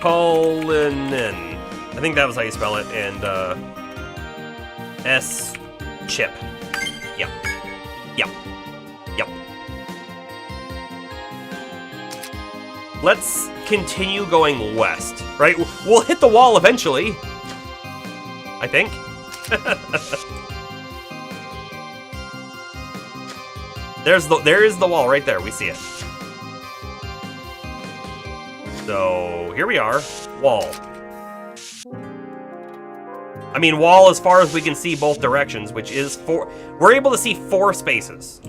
Cullinan. I think that was how you spell it, and S chip. Yep. Yep. Yep. Let's continue going west, right? We'll hit the wall eventually, I think. There is the wall right there. We see it. So here we are, wall. I mean, wall as far as we can see both directions, which is 4. We're able to see 4 spaces.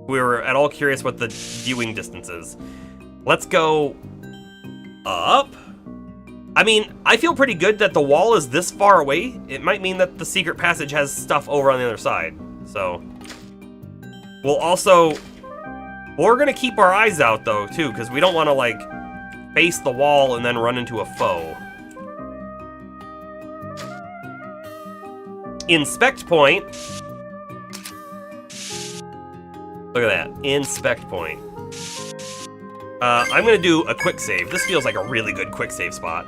We were at all curious what the viewing distance is. Let's go up. I mean, I feel pretty good that the wall is this far away. It might mean that the secret passage has stuff over on the other side. So we're gonna keep our eyes out though too, because we don't want to like face the wall and then run into a foe. Inspect point. Look at that, inspect point. I'm gonna do a quick save. This feels like a really good quick save spot.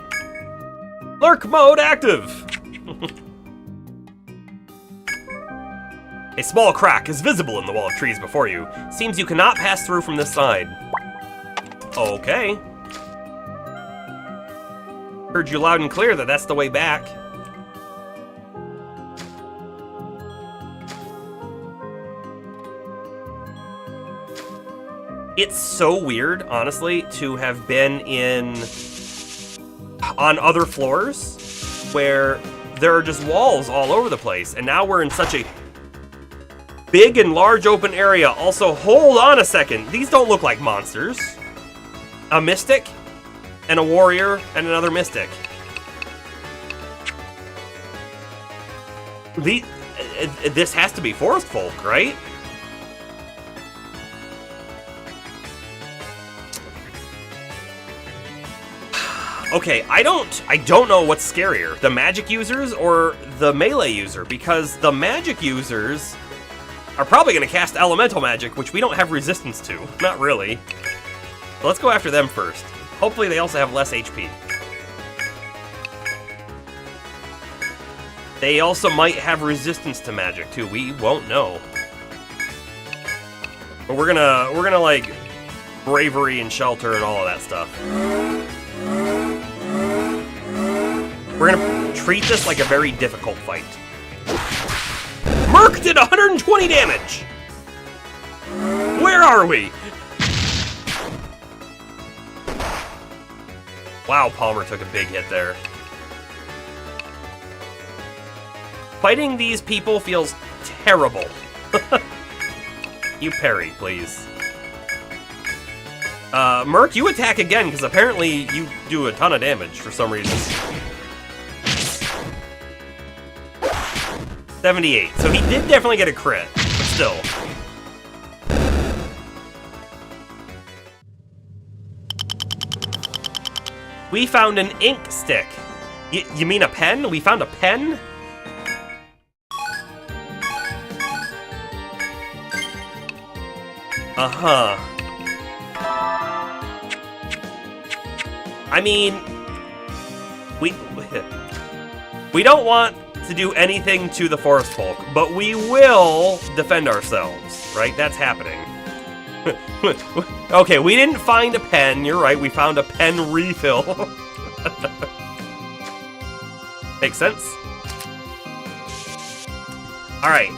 Lurk mode active. A small crack is visible in the wall of trees before you. Seems you cannot pass through from this side. Okay. Heard you loud and clear that that's the way back. It's so weird, honestly, to have been on other floors where there are just walls all over the place, and now we're in such a big and large open area. Also, hold on a second. These don't look like monsters. A mystic and a warrior and another mystic. This has to be forest folk, right? Okay, I don't know what's scarier, the magic users or the melee user, because the magic users are probably going to cast elemental magic, which we don't have resistance to. Not really. But let's go after them first. Hopefully they also have less HP. They also might have resistance to magic too. We won't know. But we're gonna like bravery and shelter and all of that stuff. We're gonna treat this like a very difficult fight. Merc did 120 damage! Where are we? Wow, Palmer took a big hit there. Fighting these people feels terrible. You parry, please. Merc, you attack again, because apparently you do a ton of damage for some reason. 78. So he did definitely get a crit, but still. We found an ink stick. You mean a pen? We found a pen? Uh-huh. I mean, we don't want to do anything to the forest folk, but we will defend ourselves, right? That's happening. Okay, we didn't find a pen. You're right, we found a pen refill. Makes sense. Alright.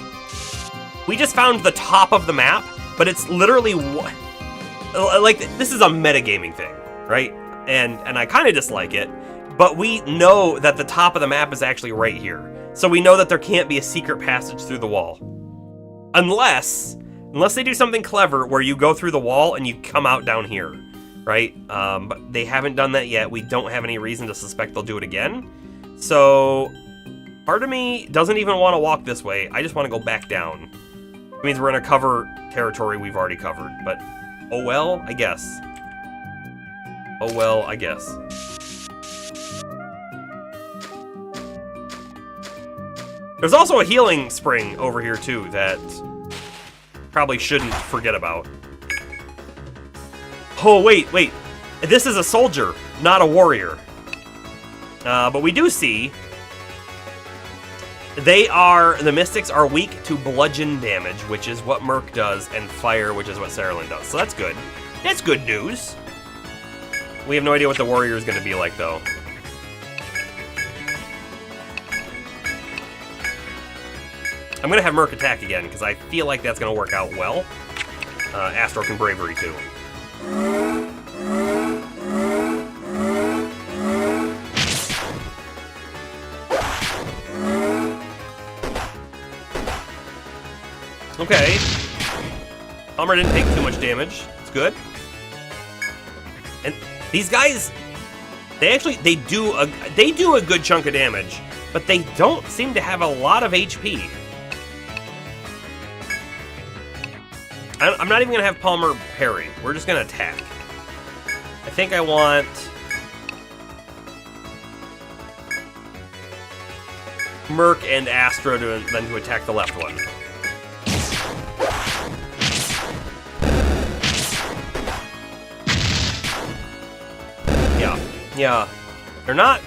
We just found the top of the map, but it's literally... Like, this is a metagaming thing, right? And I kind of dislike it, but we know that the top of the map is actually right here. So we know that there can't be a secret passage through the wall. Unless they do something clever where you go through the wall and you come out down here, right? But they haven't done that yet. We don't have any reason to suspect they'll do it again. So part of me doesn't even want to walk this way. I just want to go back down. It means we're going to cover territory we've already covered, but oh well, I guess. Oh well, I guess. There's also a healing spring over here too that probably shouldn't forget about. Oh, wait. This is a soldier, not a warrior. But we do see the Mystics are weak to bludgeon damage, which is what Merc does, and fire, which is what Saralyn does. So that's good. That's good news. We have no idea what the warrior is going to be like, though. I'm going to have Merc attack again, because I feel like that's going to work out well. Astro can bravery, too. Okay. Hummer didn't take too much damage. It's good. And these guys, they do a good chunk of damage, but they don't seem to have a lot of HP. I'm not even going to have Palmer parry. We're just going to attack. I think I want... Merc and Astro then to attack the left one. Yeah. They're not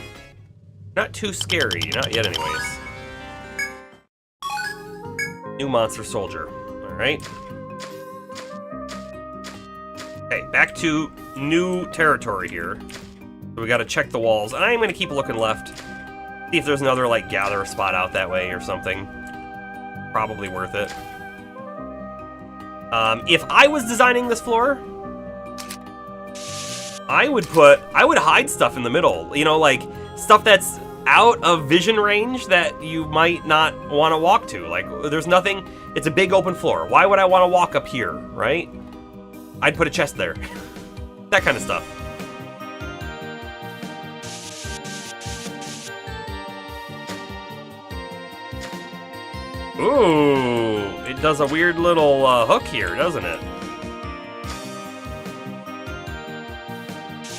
too scary. Not yet, anyways. New monster soldier. Alright. Okay, back to new territory here. So we gotta check the walls. And I'm gonna keep looking left. See if there's another, like, gather spot out that way or something. Probably worth it. If I was designing this floor, I would hide stuff in the middle. You know, like, stuff that's out of vision range that you might not want to walk to. Like, there's nothing, it's a big open floor. Why would I want to walk up here, right? I'd put a chest there. That kind of stuff. Ooh, it does a weird little hook here, doesn't it?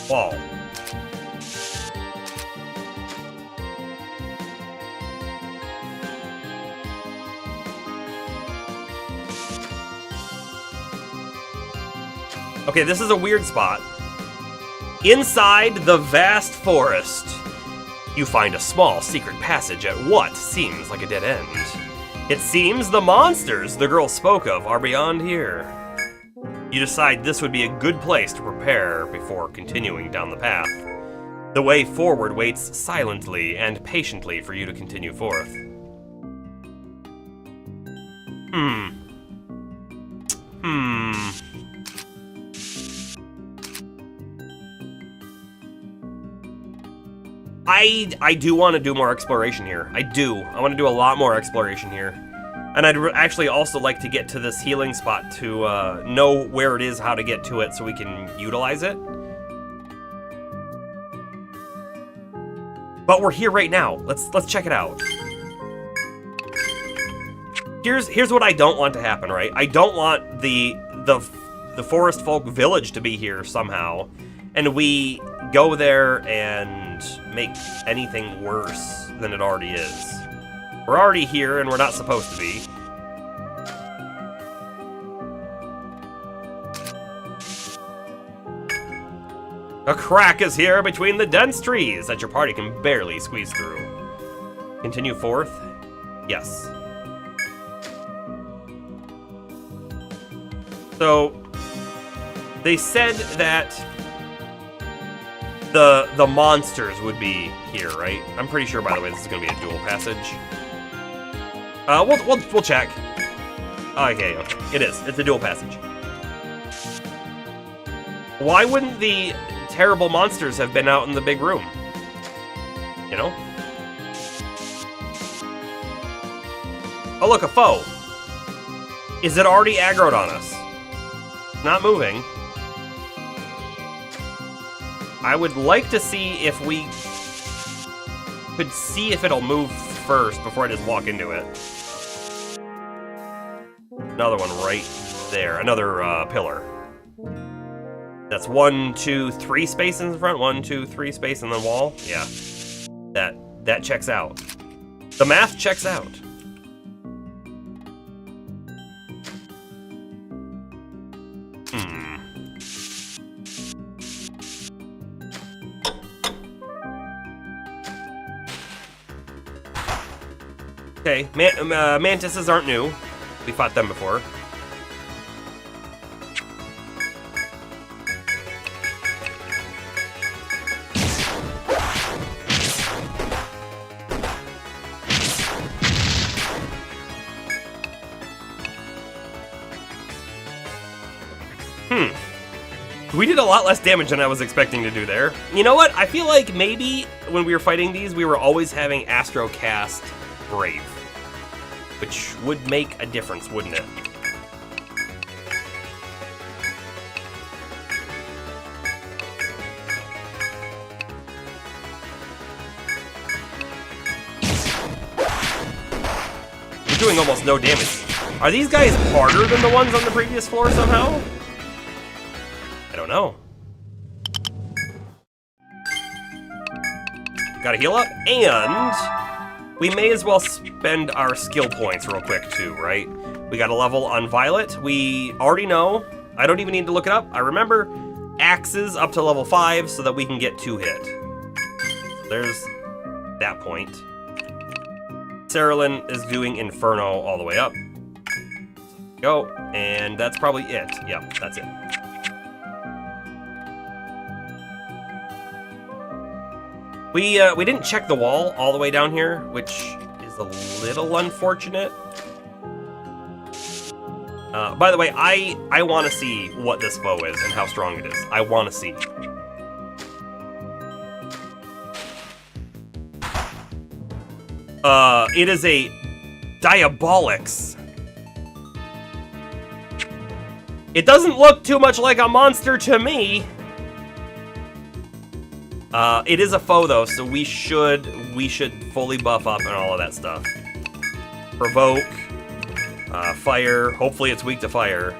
Wall. Okay, this is a weird spot. Inside the vast forest, you find a small secret passage at what seems like a dead end. It seems the monsters the girl spoke of are beyond here. You decide this would be a good place to prepare before continuing down the path. The way forward waits silently and patiently for you to continue forth. I do want to do more exploration here. I do. I want to do a lot more exploration here. And I'd actually also like to get to this healing spot to know where it is, how to get to it, so we can utilize it. But we're here right now. Let's check it out. Here's what I don't want to happen, right? I don't want the forest folk village to be here somehow, and we go there and make anything worse than it already is. We're already here, and we're not supposed to be. A crack is here between the dense trees that your party can barely squeeze through. Continue forth? Yes. So, they said that the monsters would be here, right? I'm pretty sure, by the way, this is going to be a dual passage. We'll check. Okay, it is. It's a dual passage. Why wouldn't the terrible monsters have been out in the big room? You know? Oh, look, a foe. Is it already aggroed on us? Not moving. I would like to see if we could see if it'll move first before I just walk into it. Another one right there. Another pillar. That's 1, 2, 3 space in the front. 1, 2, 3 space in the wall. Yeah. That checks out. The math checks out. Okay, mantises aren't new. We fought them before. We did a lot less damage than I was expecting to do there. You know what? I feel like maybe when we were fighting these, we were always having Astro cast Brave, which would make a difference, wouldn't it? We're doing almost no damage. Are these guys harder than the ones on the previous floor somehow? I don't know. Gotta heal up, and we may as well spend our skill points real quick too, right? We got a level on Violet. We already know. I don't even need to look it up. I remember axes up to level 5 so that we can get 2 hit. There's that point. Cerulean is doing Inferno all the way up. Go, and that's probably it. Yep, that's it. We didn't check the wall all the way down here, which is a little unfortunate. By the way, I want to see what this foe is and how strong it is. I want to see. It is a Diabolix. It doesn't look too much like a monster to me. It is a foe though, so we should fully buff up and all of that stuff. Provoke, fire. Hopefully it's weak to fire.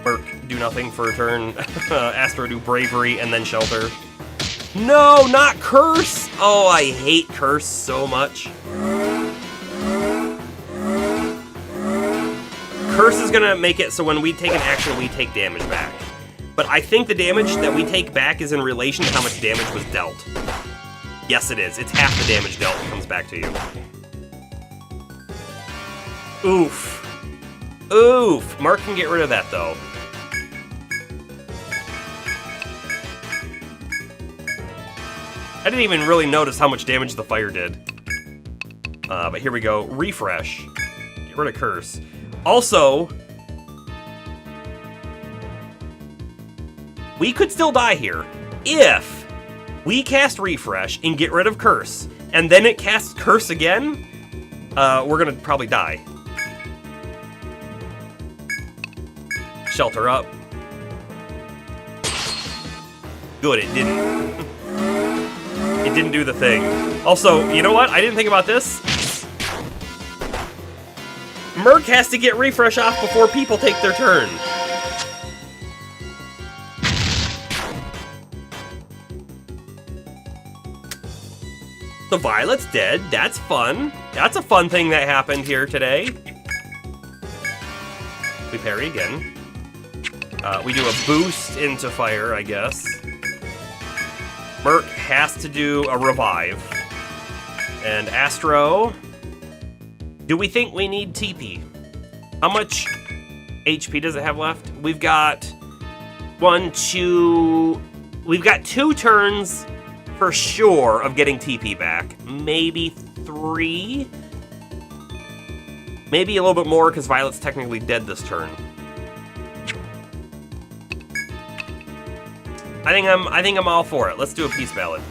Merc, do nothing for a turn. Astro, do bravery and then shelter. No, not curse. Oh, I hate curse so much. Curse is gonna make it so when we take an action, we take damage back. But I think the damage that we take back is in relation to how much damage was dealt. Yes, it is. It's half the damage dealt comes back to you. Oof. Oof. Mark can get rid of that, though. I didn't even really notice how much damage the fire did. But here we go. Refresh. Get rid of curse. Also, we could still die here if we cast Refresh and get rid of Curse, and then it casts Curse again, we're gonna probably die. Shelter up. Good, it didn't. It didn't do the thing. Also, you know what? I didn't think about this. Merc has to get Refresh off before people take their turn. The Violet's dead. That's fun. That's a fun thing that happened here today. We parry again. We do a boost into fire, I guess. Merc has to do a revive. And Astro... Do we think we need TP? How much HP does it have left? We've got 1, 2... We've got 2 turns for sure of getting TP back. Maybe 3? Maybe a little bit more because Violet's technically dead this turn. I think I'm all for it. Let's do a Peace Ballad.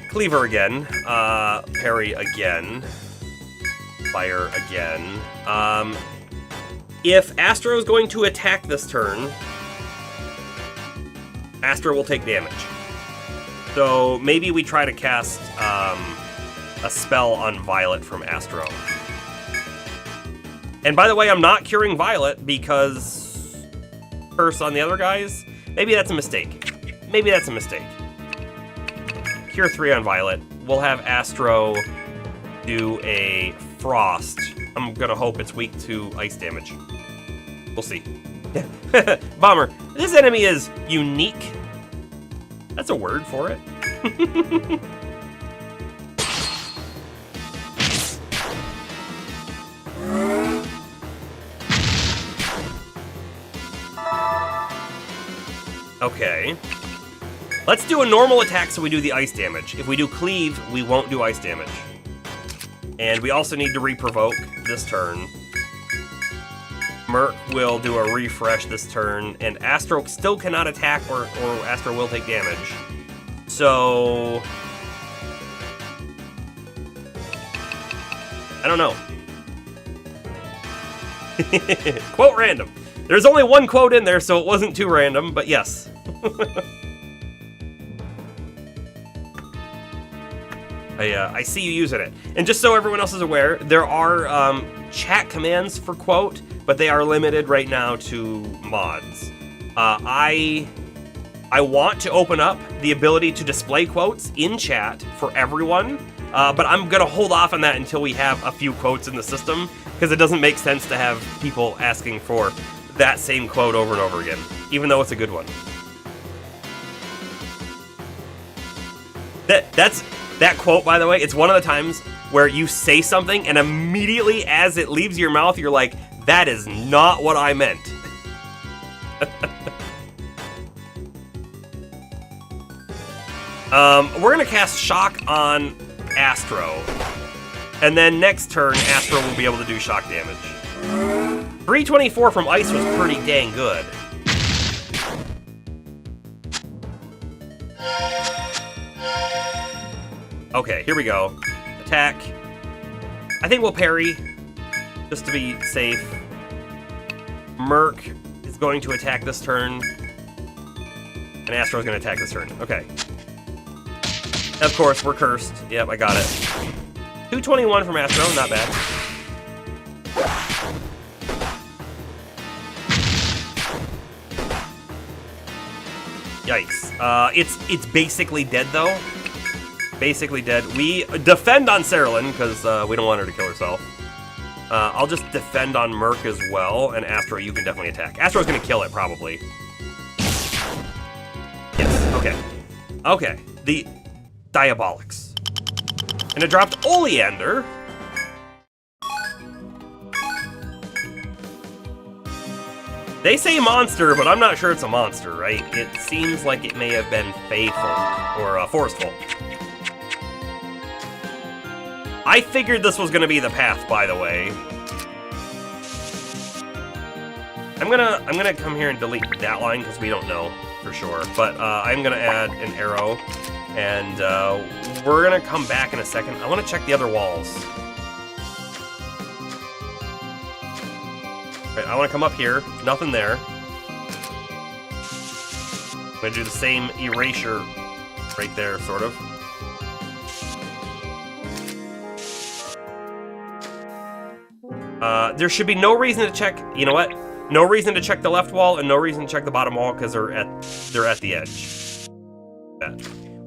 Cleaver again. Parry again. Fire again. If Astro is going to attack this turn, Astro will take damage. So maybe we try to cast a spell on Violet from Astro. And by the way, I'm not curing Violet because Curse on the other guys. Maybe that's a mistake. Maybe that's a mistake. Cure 3 on Violet. We'll have Astro do a Frost. I'm gonna hope it's weak to ice damage. We'll see. Bomber. This enemy is unique. That's a word for it. Okay. Let's do a normal attack so we do the ice damage. If we do cleave, we won't do ice damage. And we also need to re-provoke this turn. Merc will do a refresh this turn, and Astro still cannot attack, or Astro will take damage. So... I don't know. Quote random. There's only one quote in there, so it wasn't too random, but yes. I see you using it. And just so everyone else is aware, there are chat commands for quote, but they are limited right now to mods. I want to open up the ability to display quotes in chat for everyone, but I'm gonna hold off on that until we have a few quotes in the system, because it doesn't make sense to have people asking for that same quote over and over again, even though it's a good one. That quote, by the way, it's one of the times where you say something and immediately as it leaves your mouth, you're like, that is not what I meant. We're gonna cast Shock on Astro. And then next turn, Astro will be able to do shock damage. 324 from Ice was pretty dang good. Okay, here we go. Attack. I think we'll parry, just to be safe. Merc is going to attack this turn. And Astro's going to attack this turn. Okay. Of course, we're cursed. Yep, I got it. 221 from Astro, not bad. Yikes. It's basically dead, though. Basically dead. We defend on Cerulean, because we don't want her to kill herself. I'll just defend on Merc as well, and Astro, you can definitely attack. Astro's gonna kill it, probably. Yes, okay. Okay, the Diabolics. And it dropped Oleander. They say monster, but I'm not sure it's a monster, right? It seems like it may have been Fae Folk, or Forest Folk. I figured this was gonna be the path, by the way. I'm gonna come here and delete that line because we don't know for sure. But I'm gonna add an arrow, and we're gonna come back in a second. I want to check the other walls. Right, I want to come up here. Nothing there. I'm gonna do the same erasure right there, sort of. There should be no reason to check. You know what? No reason to check the left wall and no reason to check the bottom wall because they're at the edge.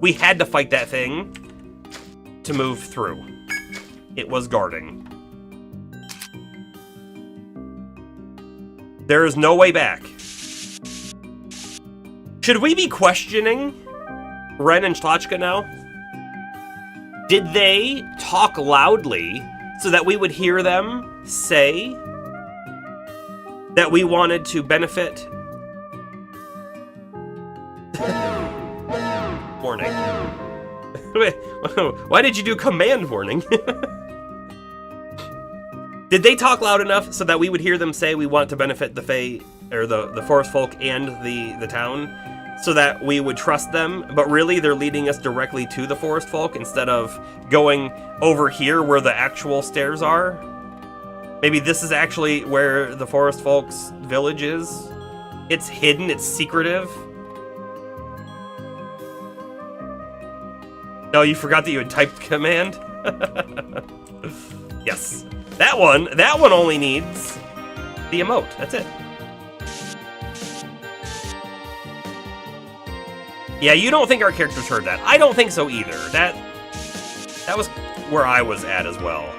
We had to fight that thing to move through. It was guarding. There is no way back. Should we be questioning Ren and Shlachka now? Did they talk loudly so that we would hear them say that we wanted to benefit? Warning. Why did you do command warning? Did they talk loud enough so that we would hear them say we want to benefit the Fae, or the forest folk and the town, so that we would trust them, but really they're leading us directly to the forest folk instead of going over here where the actual stairs are? Maybe this is actually where the forest folks' village is? It's hidden, it's secretive. No, you forgot that you had typed command? Yes. That one only needs the emote. That's it. Yeah, you don't think our characters heard that. I don't think so either. That was where I was at as well.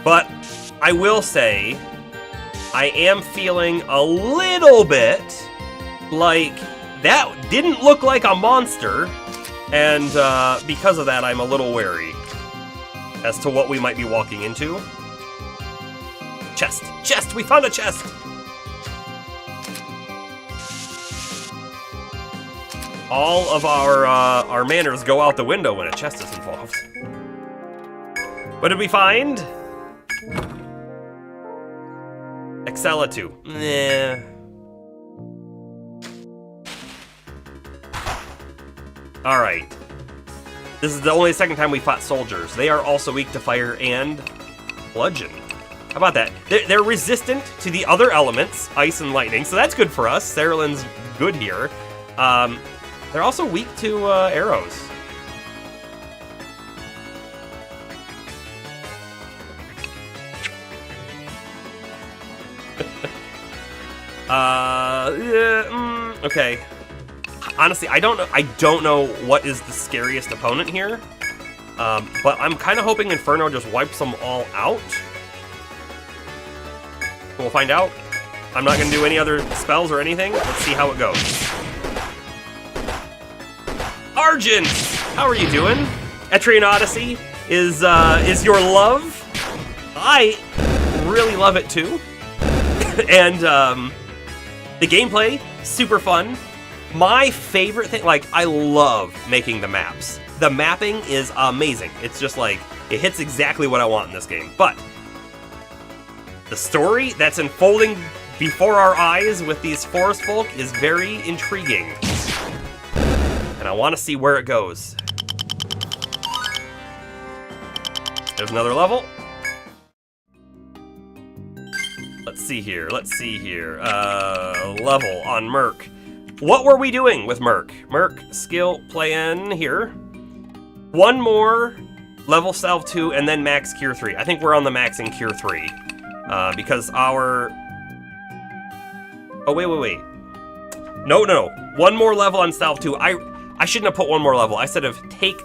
But I will say, I am feeling a little bit like that didn't look like a monster, and because of that, I'm a little wary as to what we might be walking into. Chest! Chest! We found a chest! All of our manners go out the window when a chest is involved. What did we find? Excella 2. Nah. Alright. This is the only second time we fought soldiers. They are also weak to fire and bludgeon. How about that? They're resistant to the other elements, ice and lightning, so that's good for us. Saralin's good here. They're also weak to arrows. Okay. Honestly, I don't know what is the scariest opponent here. But I'm kind of hoping Inferno just wipes them all out. We'll find out. I'm not going to do any other spells or anything. Let's see how it goes. Argent! How are you doing? Etrian Odyssey is your love. I really love it too. And the gameplay, super fun. My favorite thing, like, I love making the maps. The mapping is amazing. It's just like, it hits exactly what I want in this game. But the story that's unfolding before our eyes with these forest folk is very intriguing. And I want to see where it goes. There's another level. Let's see here. Level on Merc. What were we doing with Merc? Merc skill plan here. One more level salve 2 and then max cure 3. I think we're on the max in cure 3. Because our... Oh, wait. No. One more level on salve 2. I shouldn't have put one more level. I said of take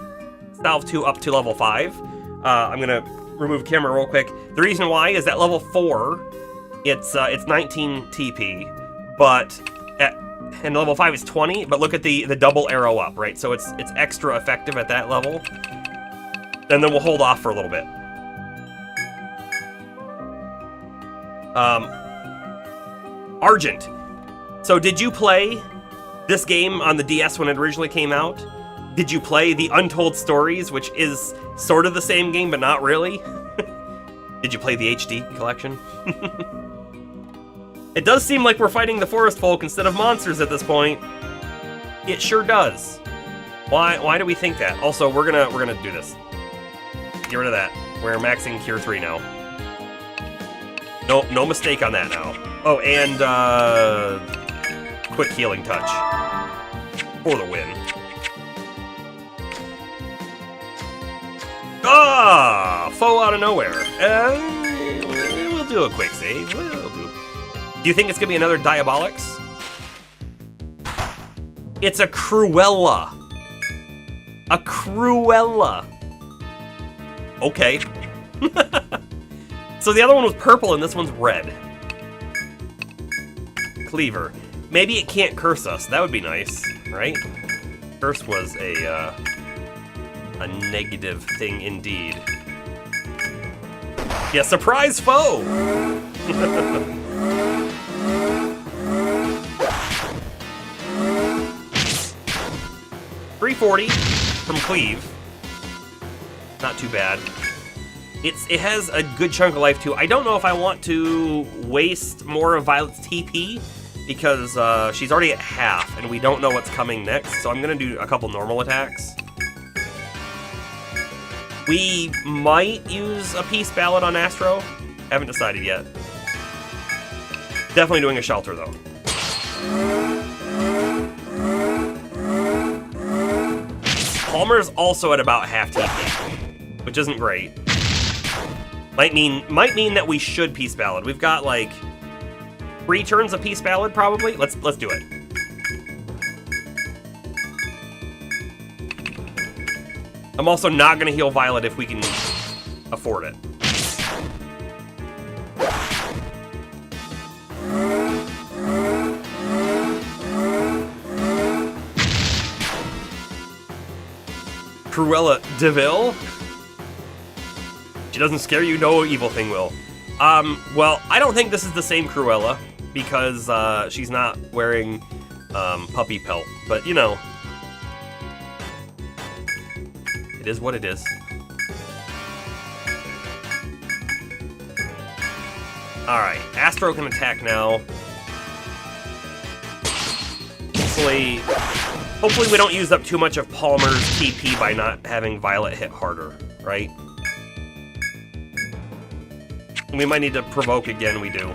salve 2 up to level 5. I'm gonna remove camera real quick. The reason why is that level 4, it's 19 TP, but and level 5 is 20, but look at the double arrow up, right? So it's extra effective at that level. And then we'll hold off for a little bit. Argent. So did you play this game on the DS when it originally came out? Did you play The Untold Stories, which is sort of the same game, but not really? Did you play the HD collection? It does seem like we're fighting the forest folk instead of monsters at this point. It sure does. Why do we think that? Also, we're gonna do this. Get rid of that. We're maxing Cure 3 now. No mistake on that now. Oh, and quick healing touch for the win. Ah, F.O.E out of nowhere. We'll do a quick save. We'll do. Do you think it's gonna be another Diabolics? It's a Cruella. A Cruella. Okay. So the other one was purple and this one's red. Cleaver. Maybe it can't curse us. That would be nice, right? Curse was a negative thing indeed. Yeah, surprise foe! 340 from Cleave. Not too bad. It has a good chunk of life too. I don't know if I want to waste more of Violet's TP because she's already at half and we don't know what's coming next, so I'm gonna do a couple normal attacks. We might use a Peace Ballad on Astro. Haven't decided yet. Definitely doing a Shelter though. Palmer's also at about half TP, which isn't great. Might mean that we should Peace Ballad. We've got like 3 turns of Peace Ballad probably. Let's do it. I'm also not gonna heal Violet if we can afford it. Cruella DeVille? She doesn't scare you, no evil thing will. Well, I don't think this is the same Cruella, because she's not wearing puppy pelt, but you know. It is what it is. Alright, Astro can attack now. Hopefully we don't use up too much of Palmer's TP by not having Violet hit harder, right? We might need to provoke again, we do.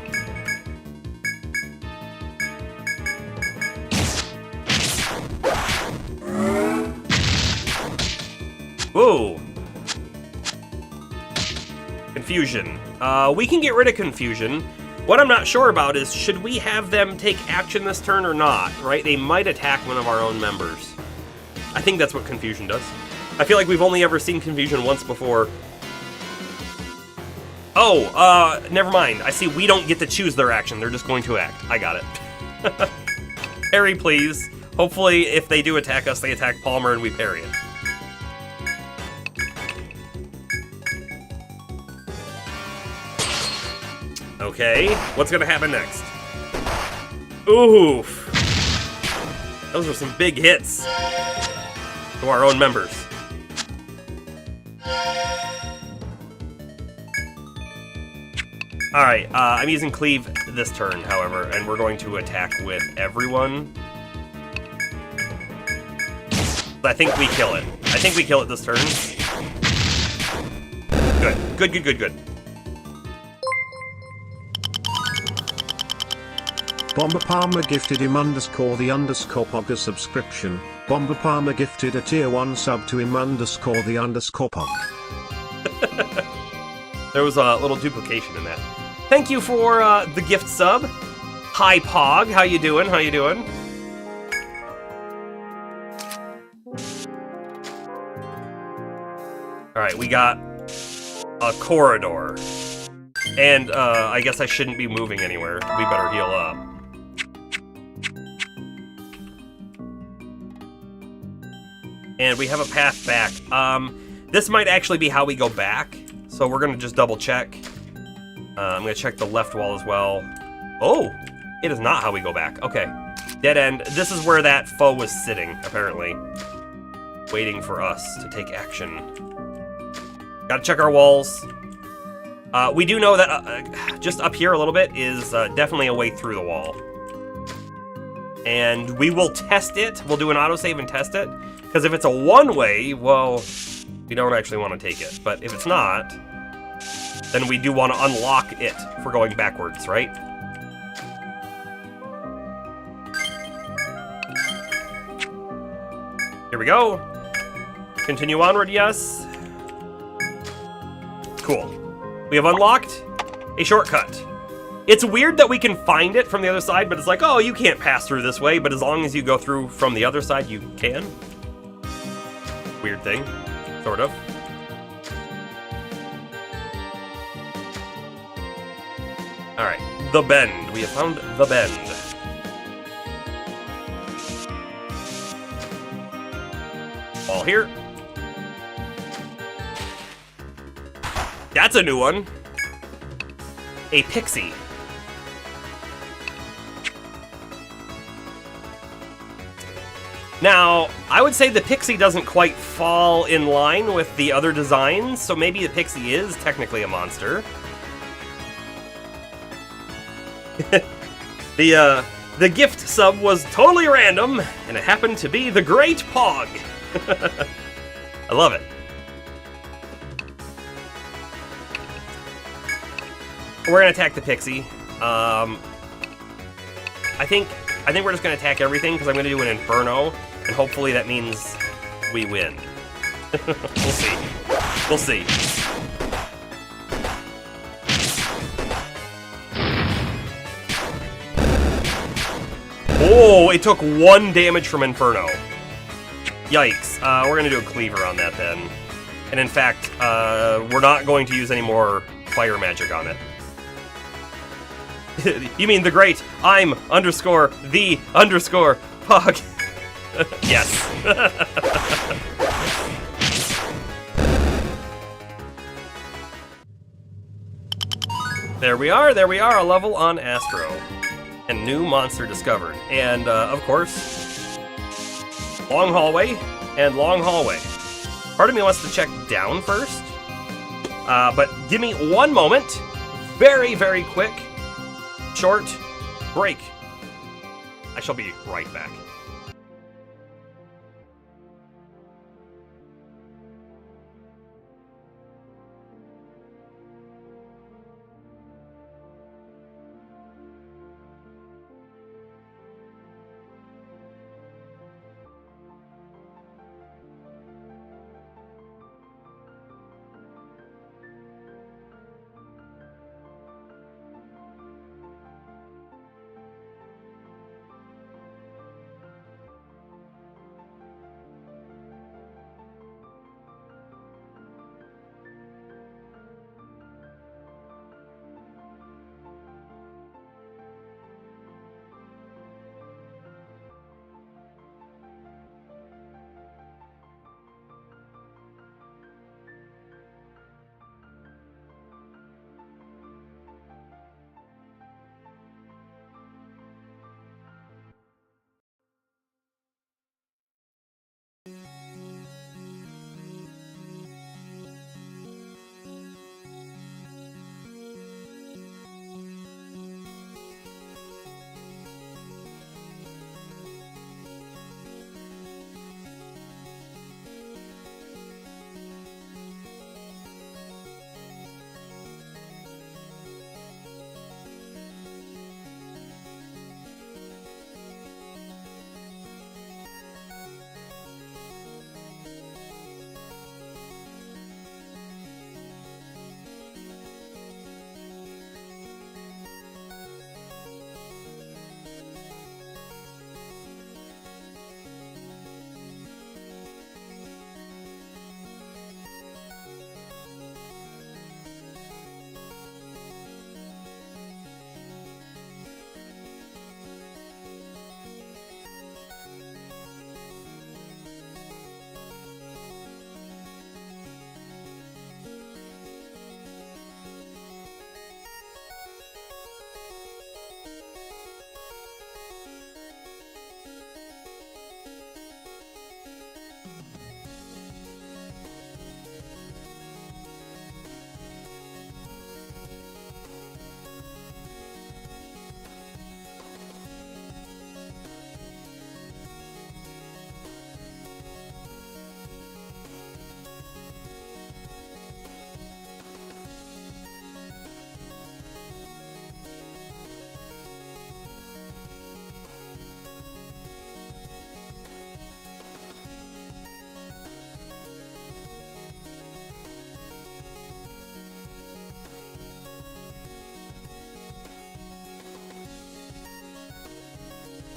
Ooh. Confusion. We can get rid of Confusion. What I'm not sure about is, should we have them take action this turn or not, right? They might attack one of our own members. I think that's what Confusion does. I feel like we've only ever seen Confusion once before. Oh, never mind. I see we don't get to choose their action. They're just going to act. I got it. Parry, please. Hopefully, if they do attack us, they attack Palmer and we parry it. Okay, what's gonna happen next? Oof. Those are some big hits to our own members. Alright, I'm using Cleave this turn, however, and we're going to attack with everyone. I think we kill it. I think we kill it this turn. Good. Bomber Palmer gifted him _the_pog a subscription. Bomber Palmer gifted a tier 1 sub to him _the_pog. There was a little duplication in that. Thank you for the gift sub. Hi Pog, how you doing? Alright, we got a corridor. And I guess I shouldn't be moving anywhere. We better heal up. And we have a path back. This might actually be how we go back. So we're gonna just double check. I'm gonna check the left wall as well. Oh, it is not how we go back. Okay, dead end. This is where that foe was sitting, apparently. waiting for us to take action. Gotta check our walls. We do know that just up here a little bit is definitely a way through the wall. And we will test it. We'll do an autosave and test it. Because if it's a one-way, well, we don't actually want to take it. But if it's not, then we do want to unlock it for going backwards, right? Here we go. Continue onward, yes. Cool. We have unlocked a shortcut. It's weird that we can find it from the other side, but it's like, oh, you can't pass through this way, but as long as you go through from the other side, you can. Weird thing, sort of. All right, the bend. We have found the bend. All here. That's a new one. A pixie. Now, I would say the pixie doesn't quite fall in line with the other designs, so maybe the pixie is technically a monster. The gift sub was totally random, and it happened to be the Great Pog. I love it. We're gonna attack the pixie. I think we're just gonna attack everything because I'm gonna do an inferno, and hopefully that means we win. We'll see. We'll see. Oh, it took 1 damage from inferno. Yikes. We're gonna do a cleaver on that then. And in fact, we're not going to use any more fire magic on it. You mean the great I'm underscore the underscore pog. Yes. There we are, a level on Astro. And new monster discovered. And, of course, long hallway and long hallway. Part of me wants to check down first. But give me 1 moment. Very, very quick. Short break. I shall be right back.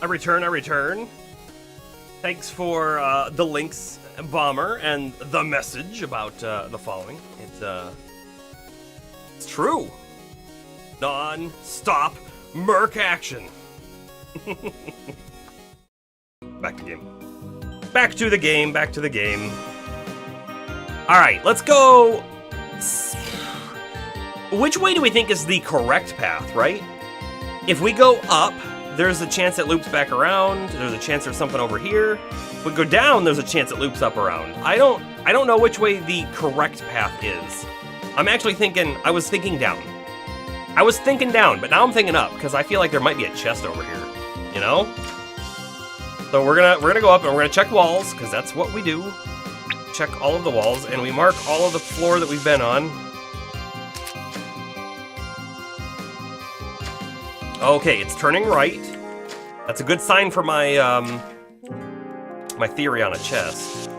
I return. Thanks for the links, Bomber, and the message about the following. It's true. Non-stop Merc action. Back to the game. Back to the game. All right, let's go. Which way do we think is the correct path, right? If we go up, there's a chance it loops back around. There's a chance there's something over here. If we go down, there's a chance it loops up around. I don't know which way the correct path is. I'm actually thinking, I was thinking down, but now I'm thinking up, because I feel like there might be a chest over here, you know? So we're gonna go up and we're gonna check walls, because that's what we do. Check all of the walls, and we mark all of the floor that we've been on. Okay, it's turning right. That's a good sign for my my theory on a chest.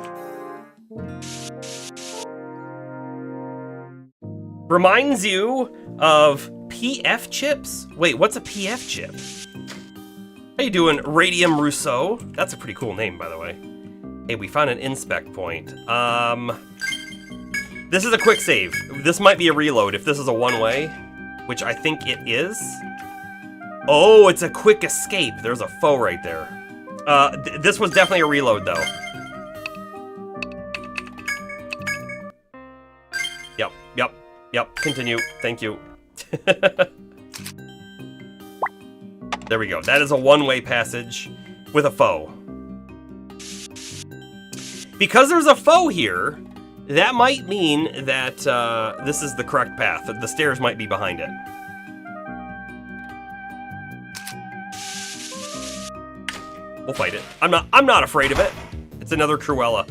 Reminds you of PF chips? Wait, what's a PF chip? How you doing, Radium Rousseau? That's a pretty cool name, by the way. Hey, we found an inspect point. This is a quick save. This might be a reload if this is a one-way, which I think it is. Oh, it's a quick escape. There's a foe right there. This was definitely a reload, though. Yep, continue. Thank you. There we go. That is a one-way passage with a foe. Because there's a foe here, that might mean that this is the correct path. The stairs might be behind it. We'll fight it. I'm not afraid of it. It's another Cruella,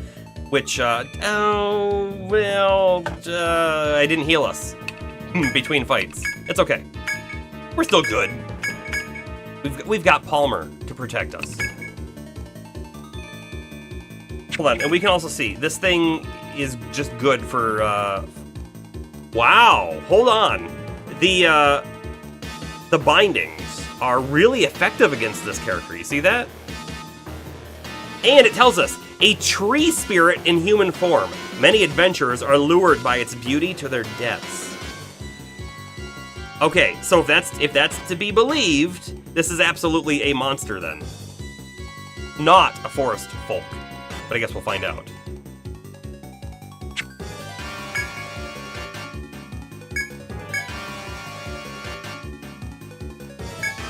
which I didn't heal us between fights. It's okay. We're still good. We've got Palmer to protect us. Hold on, and we can also see this thing is just good for. Wow, hold on. The bindings are really effective against this character. You see that? And it tells us, a tree spirit in human form. Many adventurers are lured by its beauty to their deaths. Okay, so if that's to be believed, this is absolutely a monster then. Not a forest folk. But I guess we'll find out.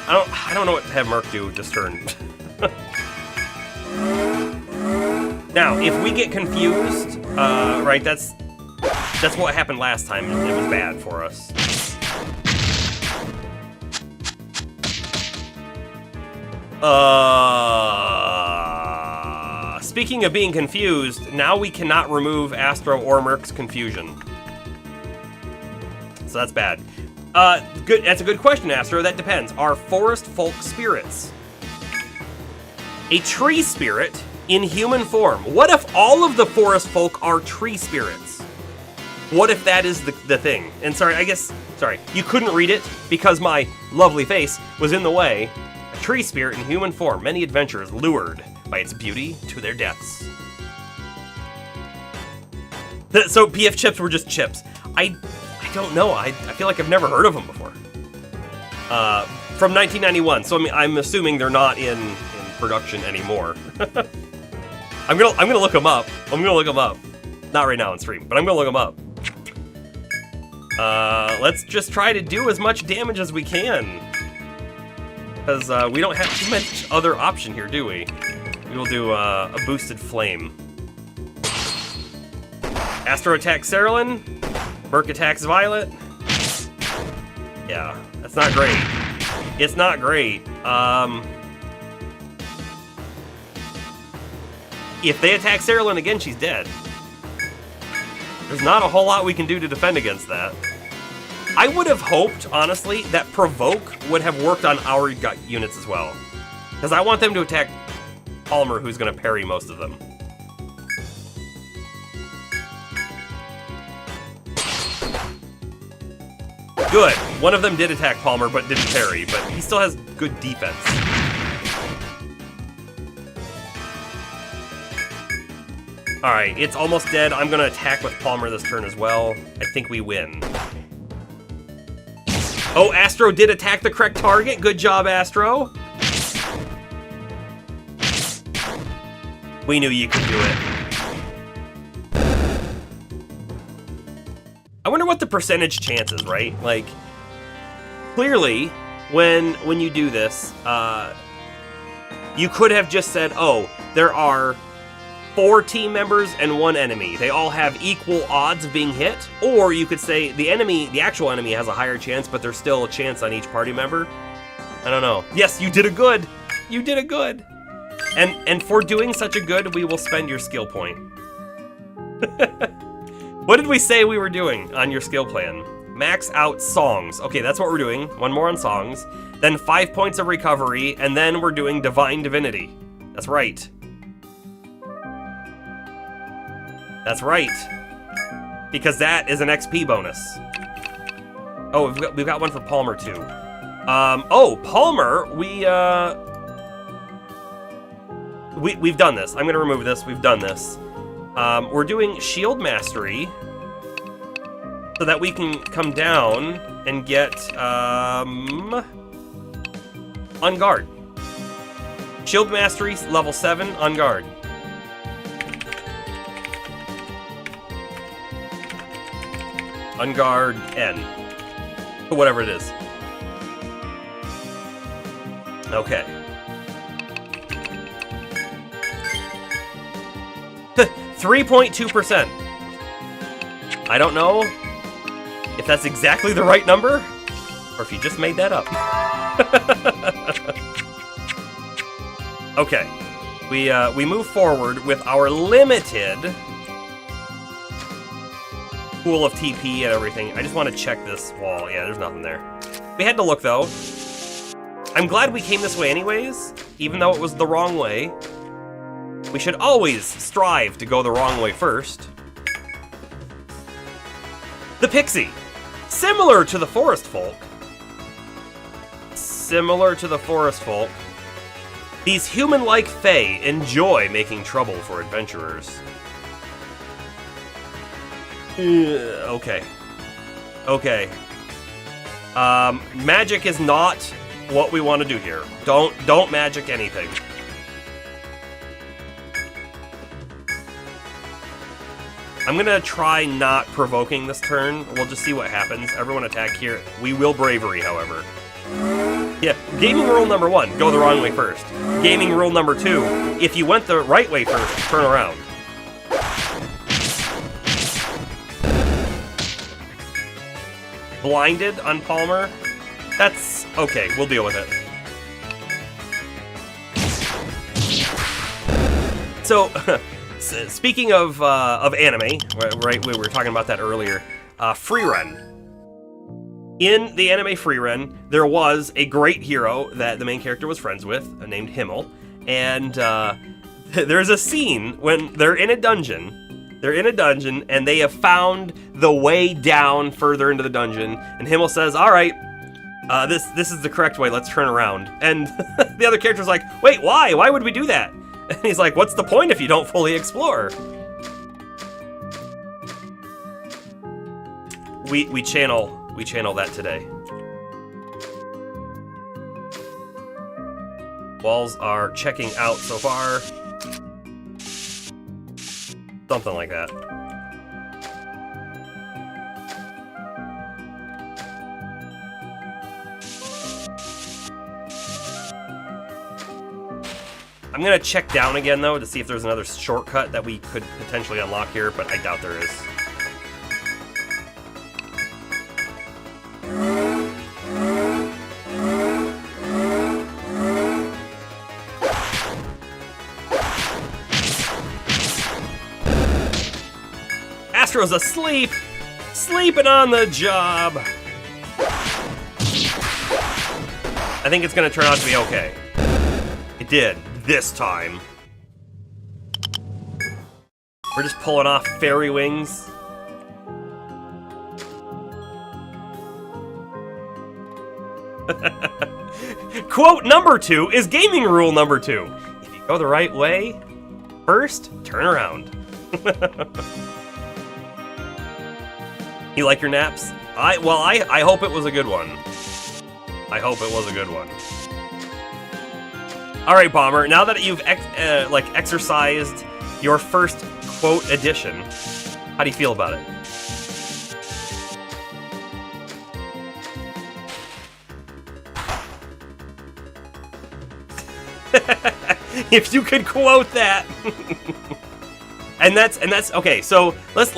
I don't know what to have Merc do this turn. Now, if we get confused, right, that's what happened last time. It was bad for us. Speaking of being confused, now we cannot remove Astro or Merc's confusion. So that's bad. Good. That's a good question, Astro. That depends. Are forest folk spirits? A tree spirit in human form. What if all of the forest folk are tree spirits? What if that is the thing? And sorry, you couldn't read it because my lovely face was in the way. A tree spirit in human form. Many adventurers lured by its beauty to their deaths. So PF chips were just chips. I don't know. I feel like I've never heard of them before. From 1991. So I'm assuming they're not in production anymore. I'm gonna look them up. Not right now on stream, but I'm gonna look them up. Let's just try to do as much damage as we can, because we don't have too much other option here, do we? We will do a boosted flame. Astro attacks Cerulean. Merc attacks Violet. Yeah, that's not great. It's not great. If they attack Cerulean again, she's dead. There's not a whole lot we can do to defend against that. I would have hoped, honestly, that Provoke would have worked on our units as well. Because I want them to attack Palmer, who's going to parry most of them. Good. One of them did attack Palmer, but didn't parry, but he still has good defense. Alright, it's almost dead. I'm gonna attack with Palmer this turn as well. I think we win. Oh, Astro did attack the correct target. Good job, Astro. We knew you could do it. I wonder what the percentage chance is, right? Like, clearly, when you do this, you could have just said, oh, there are 4 team members and 1 enemy. They all have equal odds of being hit. Or you could say the enemy, the actual enemy has a higher chance, but there's still a chance on each party member. I don't know. Yes, you did a good. You did a good. And for doing such a good, we will spend your skill point. What did we say we were doing on your skill plan? Max out songs. Okay, that's what we're doing. 1 more on songs. Then 5 points of recovery, and then we're doing divine divinity. That's right. That's right. Because that is an XP bonus. Oh, we've got one for Palmer too. Oh, Palmer, we've done this. I'm gonna remove this. We've done this. We're doing Shield Mastery so that we can come down and get On Guard. Shield Mastery level 7 on guard. On guard N. Whatever it is. Okay. 3.2%. I don't know if that's exactly the right number or if you just made that up. Okay. We move forward with our limited pool of TP and everything. I just want to check this wall. Yeah, there's nothing there. We had to look though. I'm glad we came this way anyways, even though it was the wrong way. We should always strive to go the wrong way first. The Pixie. Similar to the Forest Folk. These human-like Fae enjoy making trouble for adventurers. Okay. Okay. Magic is not what we want to do here. Don't magic anything. I'm gonna try not provoking this turn. We'll just see what happens. Everyone attack here. We will bravery, however. Yeah, gaming rule number 1, go the wrong way first. Gaming rule number 2, if you went the right way first, turn around. Blinded on Palmer. That's okay, we'll deal with it. So, speaking of anime, right? We were talking about that earlier. Free run. In the anime Free Run, there was a great hero that the main character was friends with, named Himmel, and there's a scene when they're in a dungeon. They're in a dungeon, and they have found the way down further into the dungeon, and Himmel says, all right, this is the correct way, let's turn around. And the other character's like, wait, why? Why would we do that? And he's like, what's the point if you don't fully explore? We channel that today. Walls are checking out so far. Something like that. I'm gonna check down again though to see if there's another shortcut that we could potentially unlock here, but I doubt there is. Astro's asleep! Sleeping on the job! I think it's gonna turn out to be okay. It did, this time. We're just pulling off fairy wings. Quote number 2 is gaming rule number 2. If you go the right way, first, turn around. You like your naps? I hope it was a good one. I hope it was a good one. All right, Bomber. Now that you've exercised your first quote edition, how do you feel about it? If you could quote that. and that's okay. So let's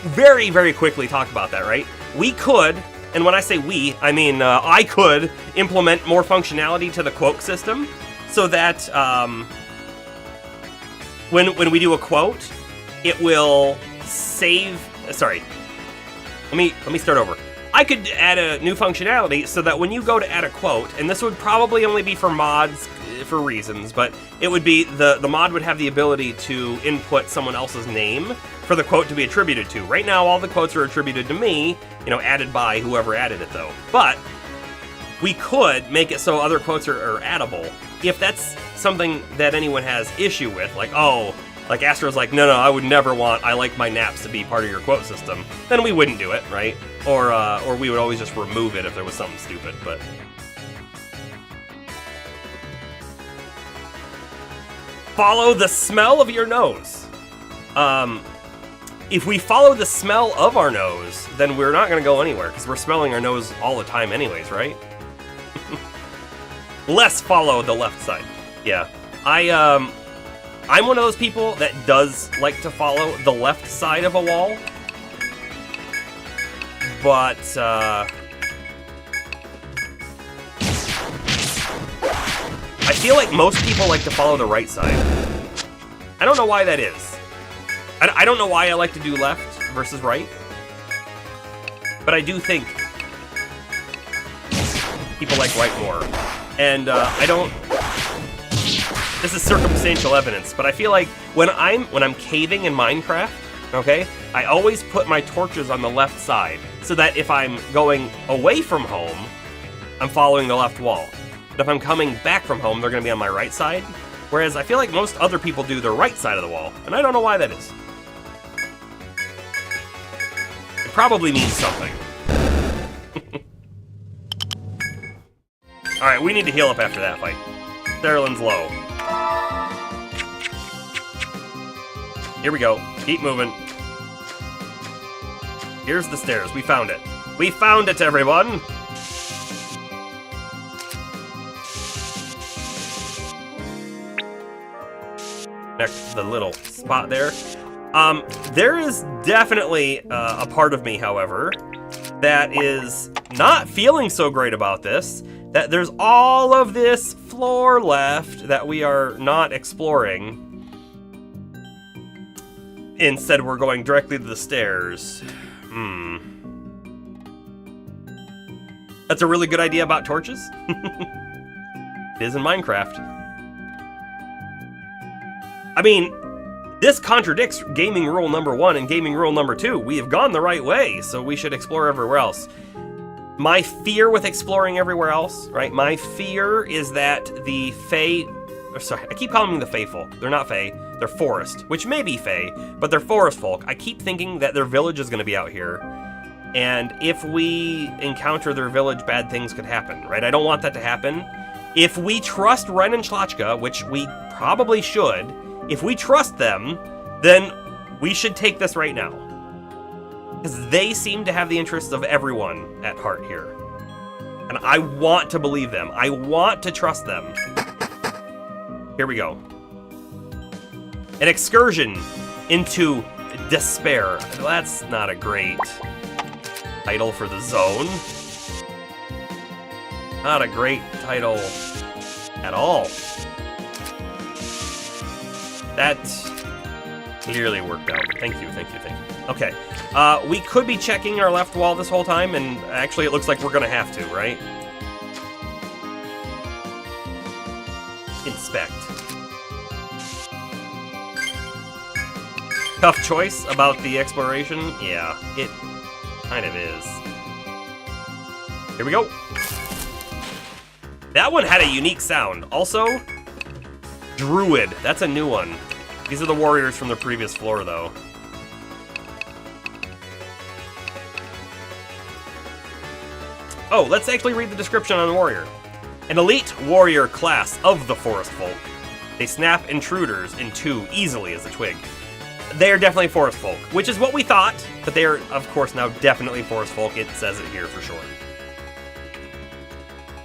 very, very quickly talk about that, right? We could, and when I say we, I mean I could implement more functionality to the quote system so that when we do a quote, it will save. Sorry, let me start over. I could add a new functionality so that when you go to add a quote, and this would probably only be for mods for reasons, but it would be the mod would have the ability to input someone else's name for the quote to be attributed to. Right now, all the quotes are attributed to me, added by whoever added it though. But we could make it so other quotes are addable. If that's something that anyone has issue with, like Astro's like, no, I would never want I like my naps to be part of your quote system, then we wouldn't do it, right? Or we would always just remove it if there was something stupid, but... Follow the smell of your nose. If we follow the smell of our nose, then we're not going to go anywhere, because we're smelling our nose all the time anyways, right? Less follow the left side. Yeah. I'm one of those people that does like to follow the left side of a wall. But, I feel like most people like to follow the right side. I don't know why that is. I don't know why I like to do left versus right. But I do think people like right more. And I don't... This is circumstantial evidence, but I feel like when I'm caving in Minecraft, okay, I always put my torches on the left side so that if I'm going away from home, I'm following the left wall. But if I'm coming back from home, they're going to be on my right side. Whereas I feel like most other people do the right side of the wall, and I don't know why that is. It probably means something. Alright, we need to heal up after that fight. Sterlin's low. Here we go. Keep moving. Here's the stairs. We found it. We found it, everyone! Next, the little spot there. There is definitely a part of me, however, that is not feeling so great about this. That there's all of this floor left that we are not exploring. Instead, we're going directly to the stairs. That's a really good idea about torches. It is in Minecraft. I mean, this contradicts gaming rule number 1 and gaming rule number 2. We have gone the right way, so we should explore everywhere else. My fear with exploring everywhere else, right? My fear is that the Fae... Sorry, I keep calling them the Fae folk. They're not Fae. They're forest, which may be Fae, but they're forest folk. I keep thinking that their village is going to be out here. And if we encounter their village, bad things could happen, right? I don't want that to happen. If we trust Ren and Schlachka, which we probably should, if we trust them, then we should take this right now. Because they seem to have the interests of everyone at heart here. And I want to believe them. I want to trust them. Here we go. An excursion into despair. That's not a great title for the zone. Not a great title at all. That clearly worked out. Thank you. Okay. We could be checking our left wall this whole time, and actually it looks like we're gonna have to, right? Inspect. Tough choice about the exploration? Yeah, it kind of is. Here we go. That one had a unique sound. Also, Druid. That's a new one. These are the warriors from the previous floor, though. Oh, let's actually read the description on the warrior. An elite warrior class of the forest folk. They snap intruders in two easily as a twig. They are definitely forest folk, which is what we thought, but they are, of course, now definitely forest folk. It says it here for sure.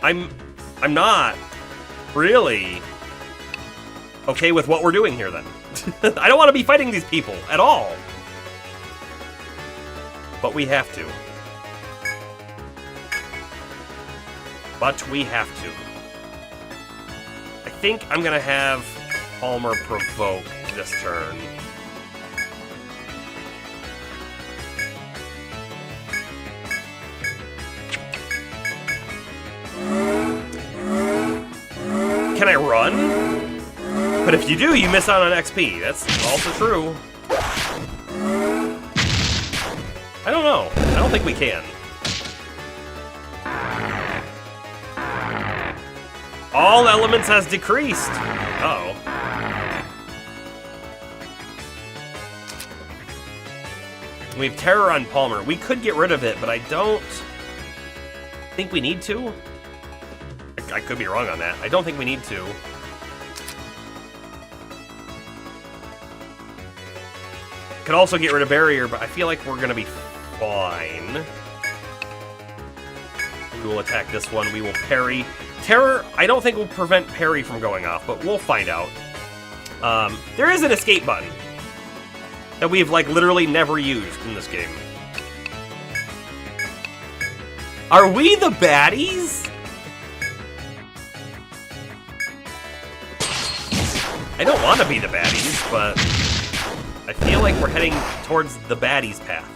I'm not really okay with what we're doing here, then. I don't want to be fighting these people at all. But we have to. But we have to. I think I'm going to have Palmer provoke this turn. Can I run? But if you do, you miss out on XP. That's also true. I don't know. I don't think we can. All elements has decreased. Uh-oh. We have terror on Palmer. We could get rid of it, but I don't think we need to. I could be wrong on that. I don't think we need to. Could also get rid of barrier, but I feel like we're gonna be fine. We will attack this one. We will parry. Terror, I don't think will prevent parry from going off, but we'll find out. There is an escape button that we've, like, literally never used in this game. Are we the baddies? I don't want to be the baddies, but I feel like we're heading towards the baddies path.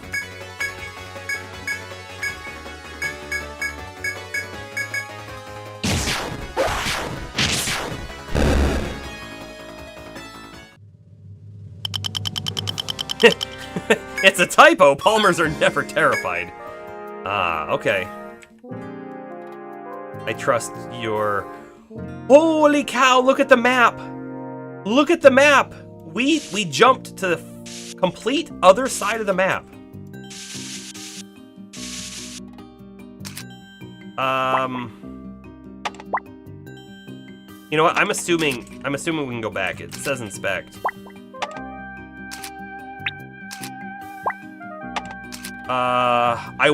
It's a typo. Palmers are never terrified. Ah, okay. I trust your... Holy cow, look at the map! Look at the map! We jumped to the complete other side of the map. You know what? I'm assuming we can go back. It says inspect. I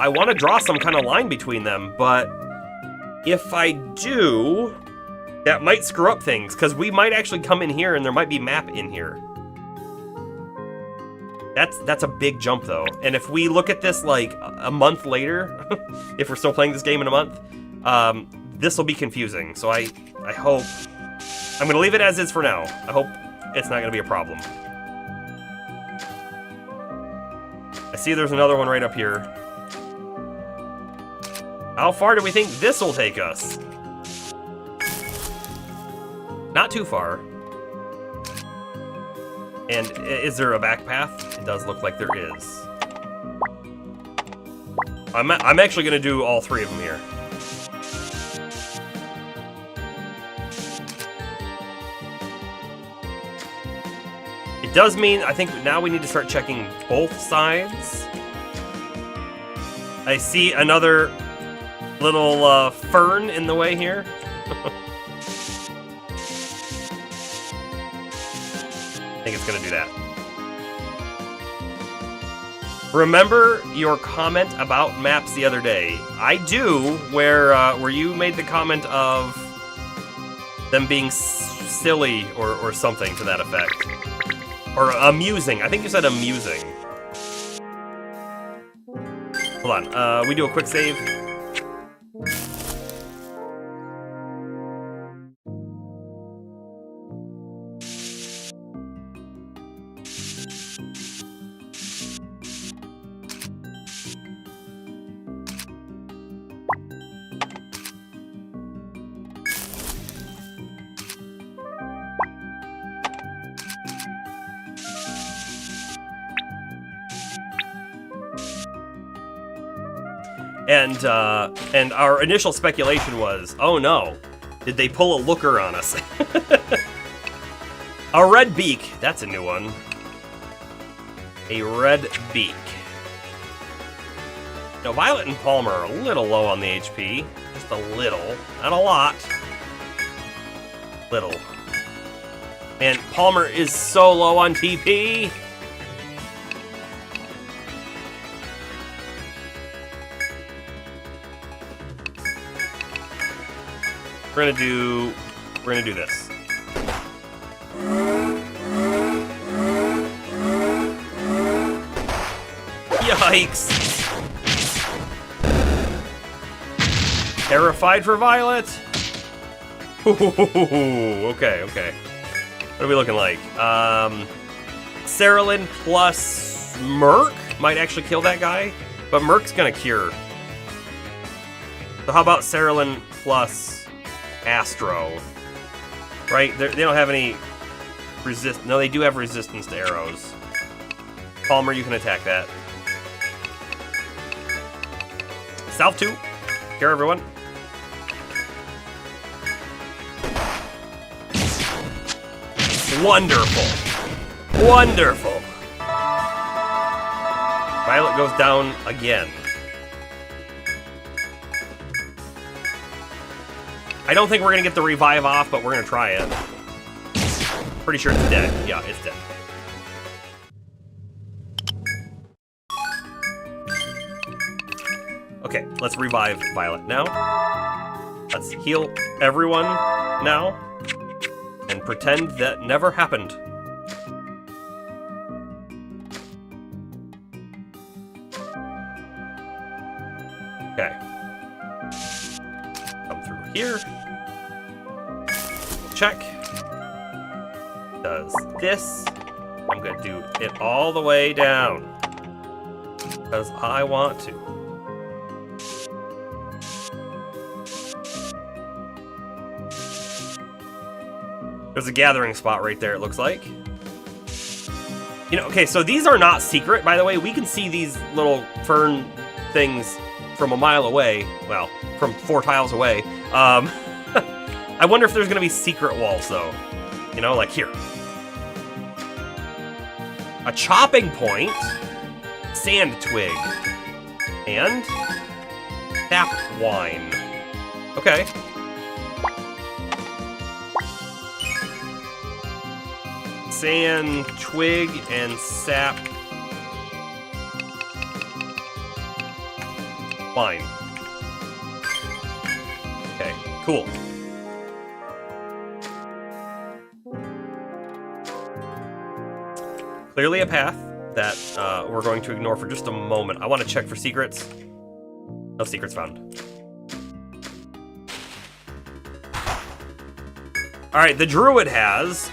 want to draw some kind of line between them, but if I do, that might screw up things, because we might actually come in here and there might be map in here. That's a big jump, though. And if we look at this, like, a month later, if we're still playing this game in a month, this will be confusing. So I hope... I'm going to leave it as is for now. I hope it's not going to be a problem. I see there's another one right up here. How far do we think this will take us? Not too far. And is there a back path? It does look like there is. I'm actually going to do all three of them here. It does mean, I think now we need to start checking both sides. I see another little fern in the way here. I think it's gonna do that. Remember your comment about maps the other day. I do, where you made the comment of them being silly or something to that effect. Or amusing. I think you said amusing. Hold on. We do a quick save. And our initial speculation was, oh no, did they pull a looker on us? A red beak. That's a new one. A red beak. Now, Violet and Palmer are a little low on the HP. Just a little. Not a lot. Little. Man, Palmer is so low on TP. We're gonna do this. Yikes! Terrified for Violet? Okay. What are we looking like? Cerulean plus Merc might actually kill that guy, but Merc's gonna cure. So how about Cerulean plus Astro? Right? They don't have any resist. No, they do have resistance to arrows. Palmer, you can attack that. South 2. Care everyone. Wonderful. Wonderful. Violet goes down again. I don't think we're going to get the revive off, but we're going to try it. Pretty sure it's dead. Yeah, it's dead. Okay, let's revive Violet now. Let's heal everyone now. And pretend that never happened. Okay. Come through here. Check. Does this. I'm gonna do it all the way down. Because I want to. There's a gathering spot right there, it looks like. You know, okay, so these are not secret, by the way. We can see these little fern things from a mile away. Well, from 4 tiles away. I wonder if there's going to be secret walls, though. You know, like here. A chopping point. Sand twig. And sap wine. Okay. Sand, twig, and sap. Fine. Okay, cool. Clearly a path that we're going to ignore for just a moment. I want to check for secrets. No secrets found. Alright, the druid has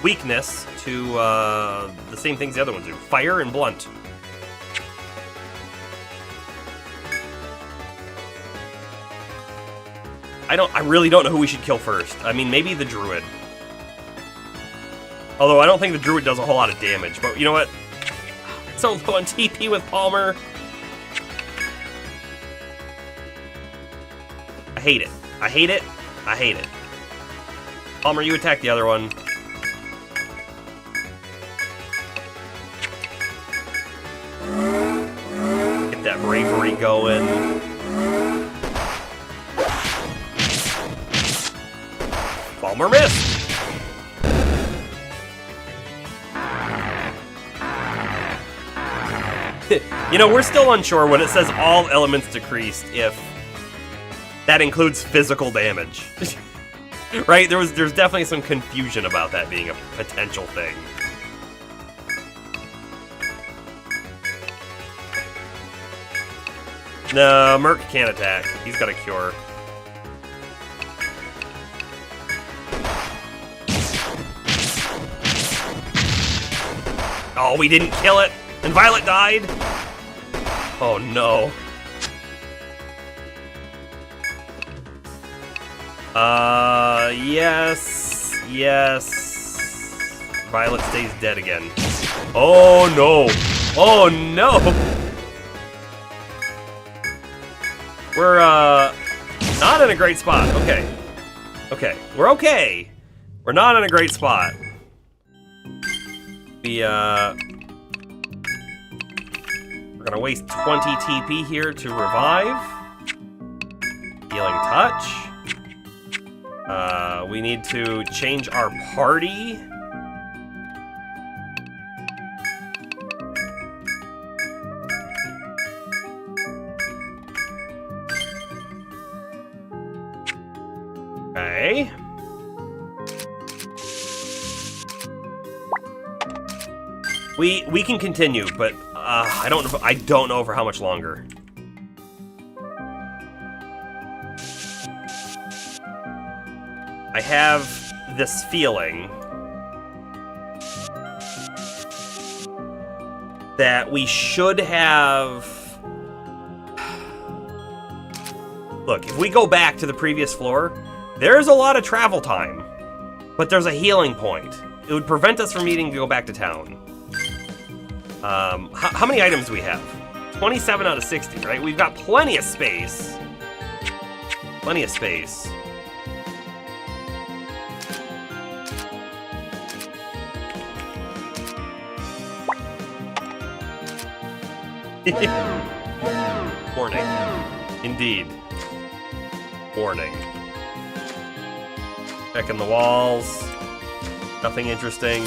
weakness to the same things the other ones do. Fire and blunt. I really don't know who we should kill first. I mean, maybe the druid. Although I don't think the druid does a whole lot of damage. But you know what? So low on TP with Palmer. I hate it. I hate it. I hate it. Palmer, you attack the other one. Get that bravery going. Palmer missed. You know, we're still unsure when it says all elements decreased if that includes physical damage. Right? There's definitely some confusion about that being a potential thing. No, Merc can't attack. He's got a cure. Oh, we didn't kill it, and Violet died. Oh no. Yes. Violet stays dead again. Oh no. Oh no. We're not in a great spot. Okay. Okay. We're okay. We're not in a great spot. We're gonna waste 20 TP here to revive. Healing touch. We need to change our party. Okay. We can continue, but I don't know for how much longer. I have this feeling that we should have... Look, if we go back to the previous floor, there's a lot of travel time, but there's a healing point. It would prevent us from needing to go back to town. How many items do we have? 27 out of 60, right? We've got plenty of space. Plenty of space. Warning. Indeed. Warning. Checking the walls. Nothing interesting.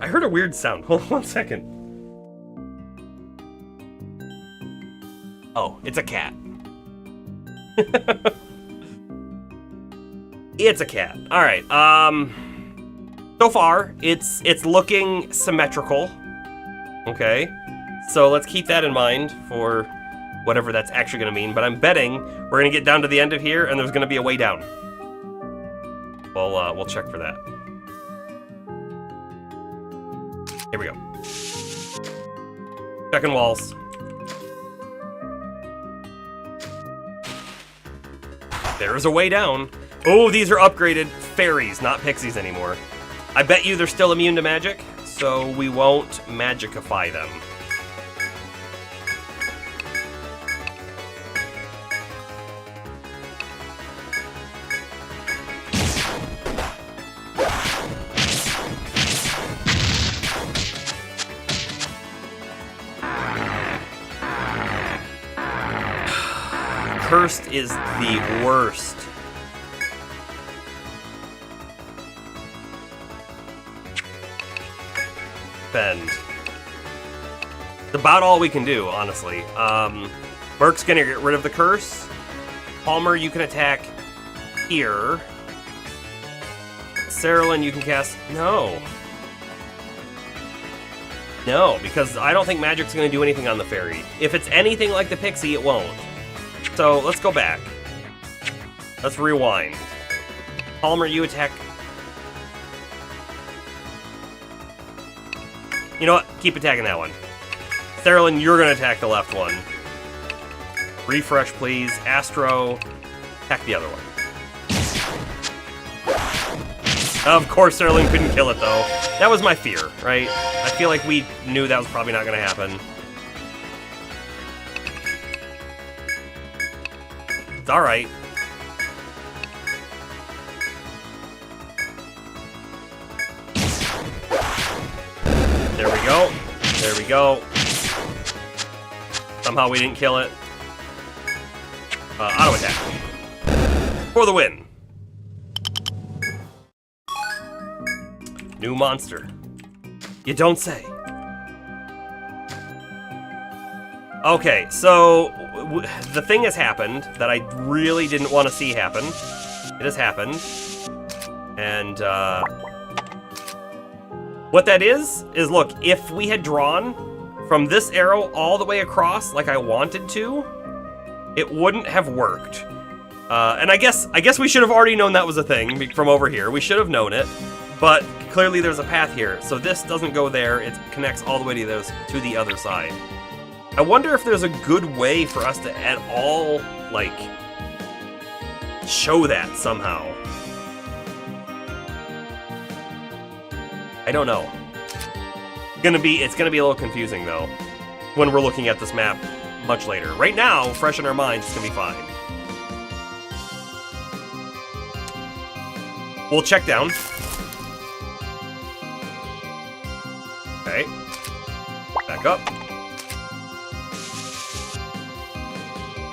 I heard a weird sound. Hold on 1 second. Oh, it's a cat. It's a cat. All right. So far, it's looking symmetrical. Okay. So let's keep that in mind for whatever that's actually going to mean. But I'm betting we're going to get down to the end of here, and there's going to be a way down. We'll check for that. Here we go. Checking walls. There's a way down. Oh, these are upgraded fairies, not pixies anymore. I bet you they're still immune to magic, so we won't magicify them. Cursed is the worst. Bend. It's about all we can do, honestly. Merc's gonna get rid of the curse. Palmer, you can attack here. Saralyn, you can cast... No, because I don't think magic's gonna do anything on the fairy. If it's anything like the pixie, it won't. So, let's go back. Let's rewind. Palmer, you attack... You know what? Keep attacking that one. Saralyn, you're going to attack the left one. Refresh, please. Astro, attack the other one. Of course, Saralyn couldn't kill it, though. That was my fear, right? I feel like we knew that was probably not going to happen. It's alright. There we go. There we go. Somehow we didn't kill it. Auto attack. For the win. New monster. You don't say. Okay, so the thing has happened that I really didn't want to see happen. It has happened. And what that is look, if we had drawn from this arrow all the way across like I wanted to, it wouldn't have worked. And I guess we should have already known that was a thing from over here. We should have known it, but clearly there's a path here. So this doesn't go there, it connects all the way to the other side. I wonder if there's a good way for us to at all, like, show that somehow. I don't know. It's gonna be a little confusing though, when we're looking at this map much later. Right now, fresh in our minds, it's gonna be fine. We'll check down. Okay. Back up.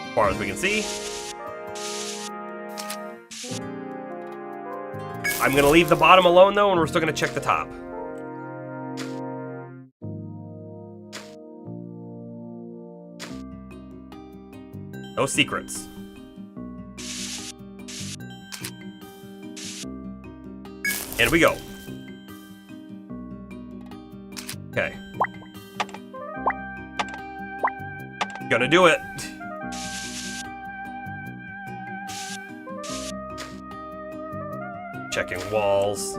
As far as we can see. I'm gonna leave the bottom alone though, and we're still gonna check the top. No secrets. And we go. Okay. Gonna do it. Checking walls.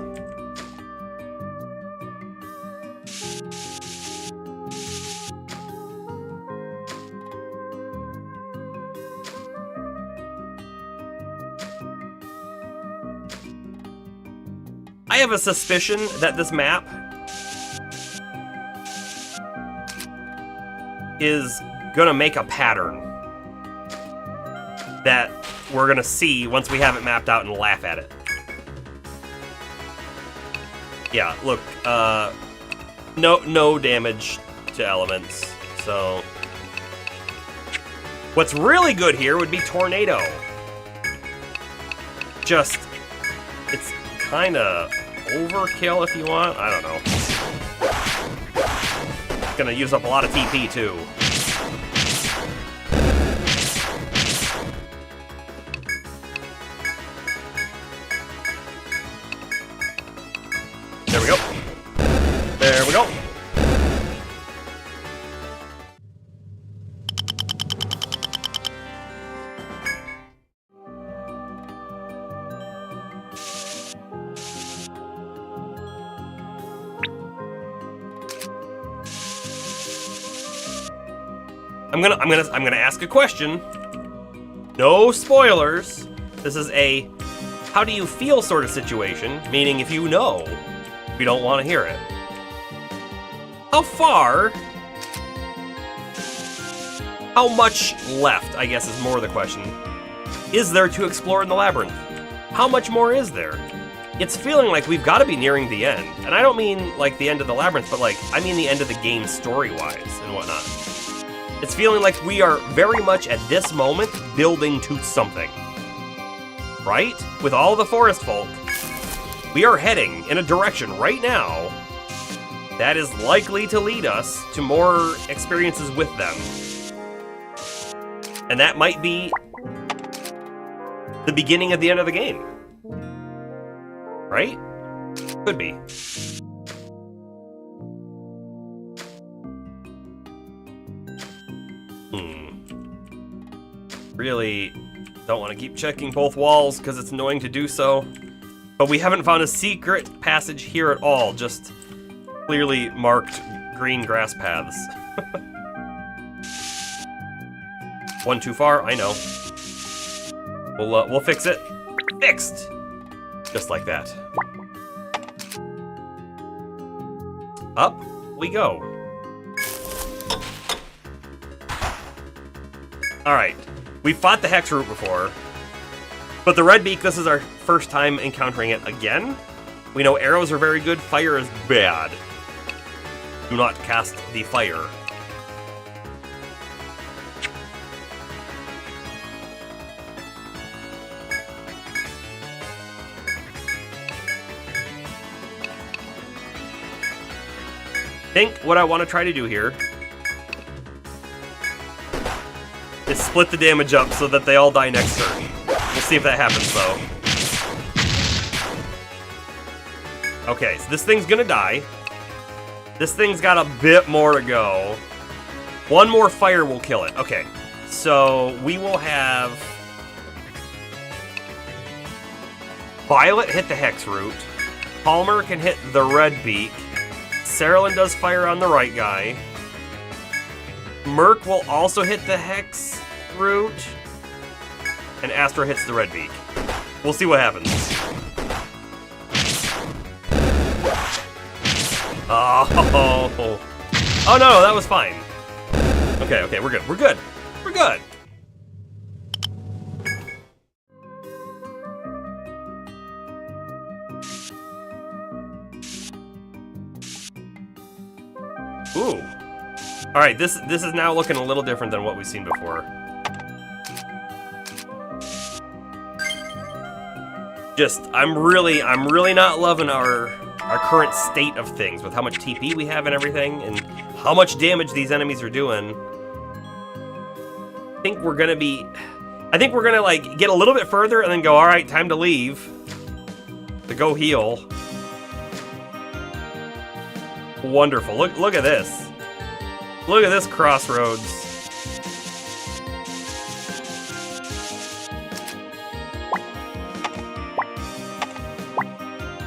I have a suspicion that this map is gonna make a pattern that we're gonna see once we have it mapped out and laugh at it. Yeah, look, no damage to elements, so... What's really good here would be Tornado. Just, it's kinda overkill if you want, I don't know. It's gonna use up a lot of TP too. There we go. There we go. I'm gonna ask a question. No spoilers. This is a how do you feel sort of situation, meaning if you know, we don't want to hear it. How far? How much left, I guess is more the question, is there to explore in the labyrinth? How much more is there? It's feeling like we've got to be nearing the end. And I don't mean like the end of the labyrinth, but like, I mean the end of the game story-wise and whatnot. It's feeling like we are very much at this moment building to something. Right? With all the forest folk, we are heading in a direction right now that is likely to lead us to more experiences with them. And that might be the beginning of the end of the game. Right? Could be. Really don't want to keep checking both walls because it's annoying to do so. But we haven't found a secret passage here at all, just clearly marked green grass paths. One too far, I know. We'll fix it. Fixed! Just like that. Up we go. Alright. We fought the Hex Root before, but the Red Beak, this is our first time encountering it again. We know arrows are very good, fire is bad. Do not cast the fire. I think what I want to try to do here is split the damage up so that they all die next turn. We'll see if that happens, though. Okay, so this thing's gonna die. This thing's got a bit more to go. One more fire will kill it. Okay, so we will have Violet hit the Hex Root. Palmer can hit the Red Beak. Saralyn does fire on the right guy. Merc will also hit the Hex root. And Astro hits the red beak. We'll see what happens. Oh. Oh no, that was fine. Okay, okay, we're good. We're good. We're good. Ooh. All right, this is now looking a little different than what we've seen before. I'm really not loving our current state of things with how much TP we have and everything, and how much damage these enemies are doing. I think we're gonna like get a little bit further and then go, all right, time to leave. To go heal. Wonderful. Look at this. Look at this crossroads.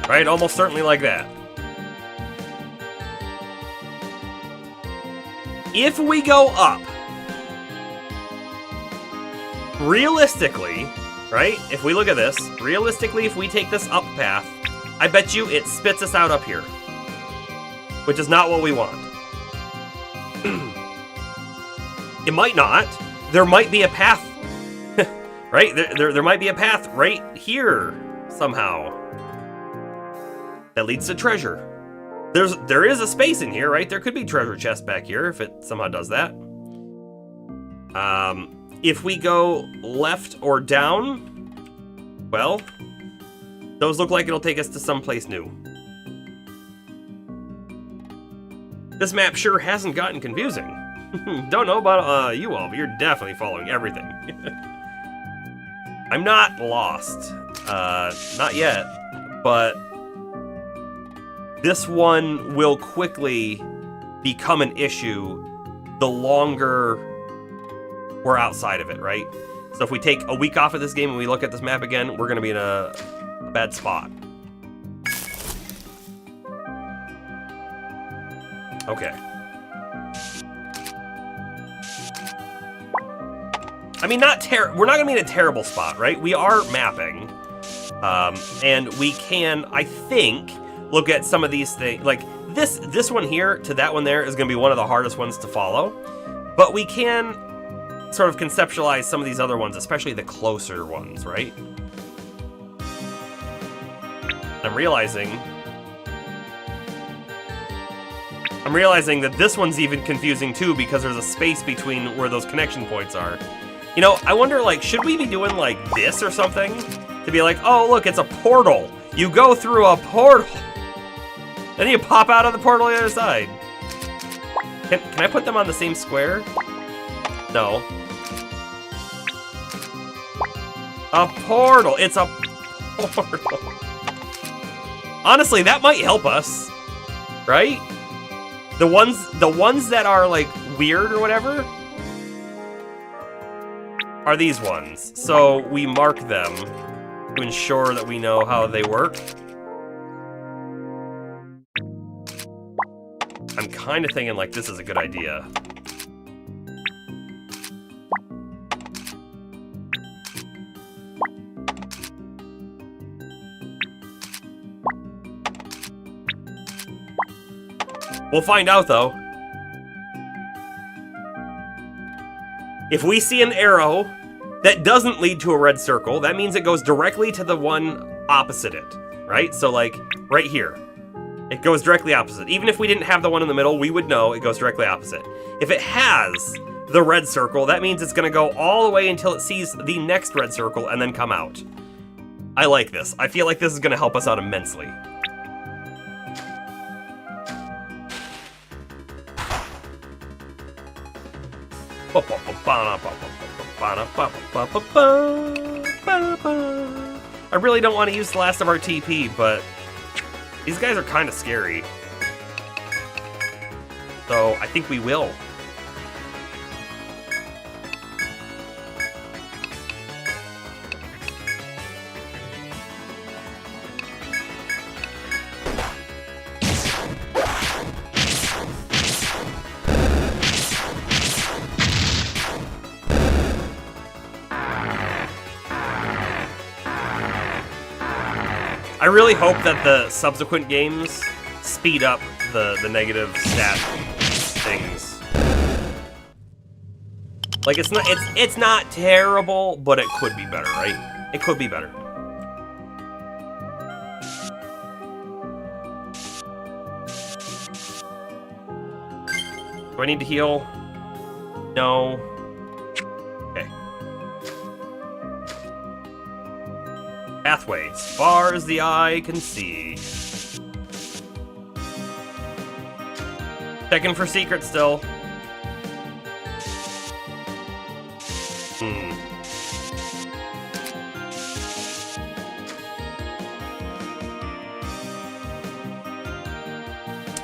Right, almost certainly like that. If we go up, realistically, right, if we look at this, realistically, if we take this up path, I bet you it spits us out up here. Which is not what we want. It might not. There might be a path, right? There might be a path right here, somehow. That leads to treasure. There is a space in here, right? There could be treasure chests back here if it somehow does that. If we go left or down, well, those look like it'll take us to someplace new. This map sure hasn't gotten confusing. Don't know about you all, but you're definitely following everything. I'm not lost. Not yet, but this one will quickly become an issue the longer we're outside of it, right? So if we take a week off of this game and we look at this map again, we're gonna be in a bad spot. Okay. I mean, we're not gonna be in a terrible spot, right? We are mapping. And we can, I think, look at some of these things. Like, this one here to that one there is gonna be one of the hardest ones to follow. But we can sort of conceptualize some of these other ones, especially the closer ones, right? I'm realizing that this one's even confusing too because there's a space between where those connection points are. You know, I wonder, like, should we be doing like this or something? To be like, oh look, it's a portal. You go through a portal. Then you pop out of the portal on the other side. Can I put them on the same square? No. A portal. It's a portal. Honestly, that might help us, right? The ones that are like weird or whatever are these ones. So we mark them to ensure that we know how they work. I'm kind of thinking like this is a good idea. We'll find out, though. If we see an arrow that doesn't lead to a red circle, that means it goes directly to the one opposite it, right? So, like, right here. It goes directly opposite. Even if we didn't have the one in the middle, we would know it goes directly opposite. If it has the red circle, that means it's going to go all the way until it sees the next red circle and then come out. I like this. I feel like this is going to help us out immensely. I really don't want to use the last of our TP, but these guys are kind of scary. So I think we will. I really hope that the subsequent games speed up the negative stat things. Like it's not terrible, but it could be better, right? It could be better. Do I need to heal? No. Okay. Pathway, as far as the eye can see. Checking for secrets still.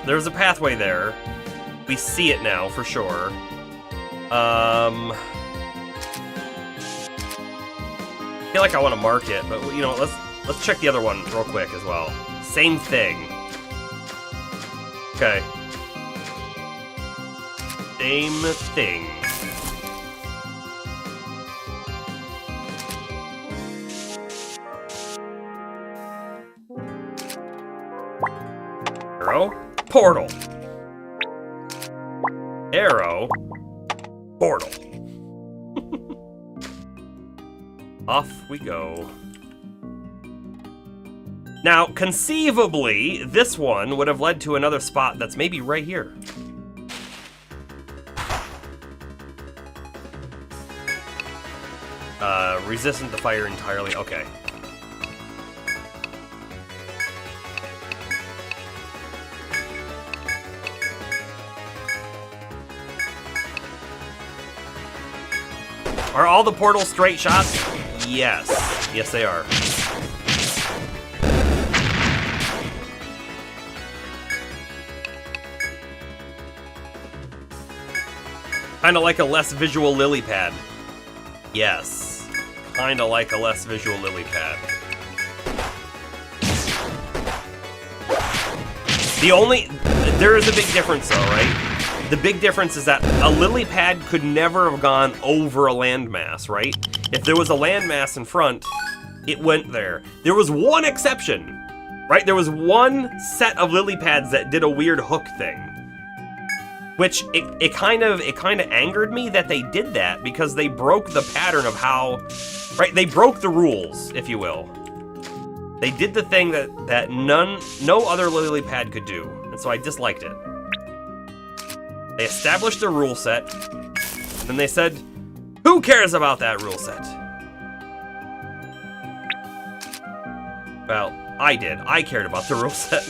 There's a pathway there. We see it now for sure. I feel like I want to mark it, but you know, let's check the other one real quick as well. Same thing. Okay. Same thing. Arrow, portal. Arrow, portal. Off we go. Now, conceivably, this one would have led to another spot that's maybe right here. Resistant to fire entirely. Okay. Are all the portals straight shots? Yes. Yes, they are. Kinda like a less visual lily pad. Yes. Kinda like a less visual lily pad. There is a big difference though, right? The big difference is that a lily pad could never have gone over a landmass, right? If there was a landmass in front, it went there. There was one exception, right? There was one set of lily pads that did a weird hook thing. Which, it kind of angered me that they did that, because they broke the pattern of how, right? They broke the rules, if you will. They did the thing that no other lily pad could do, and so I disliked it. They established a rule set, and then they said, who cares about that rule set? Well, I did. I cared about the rule set.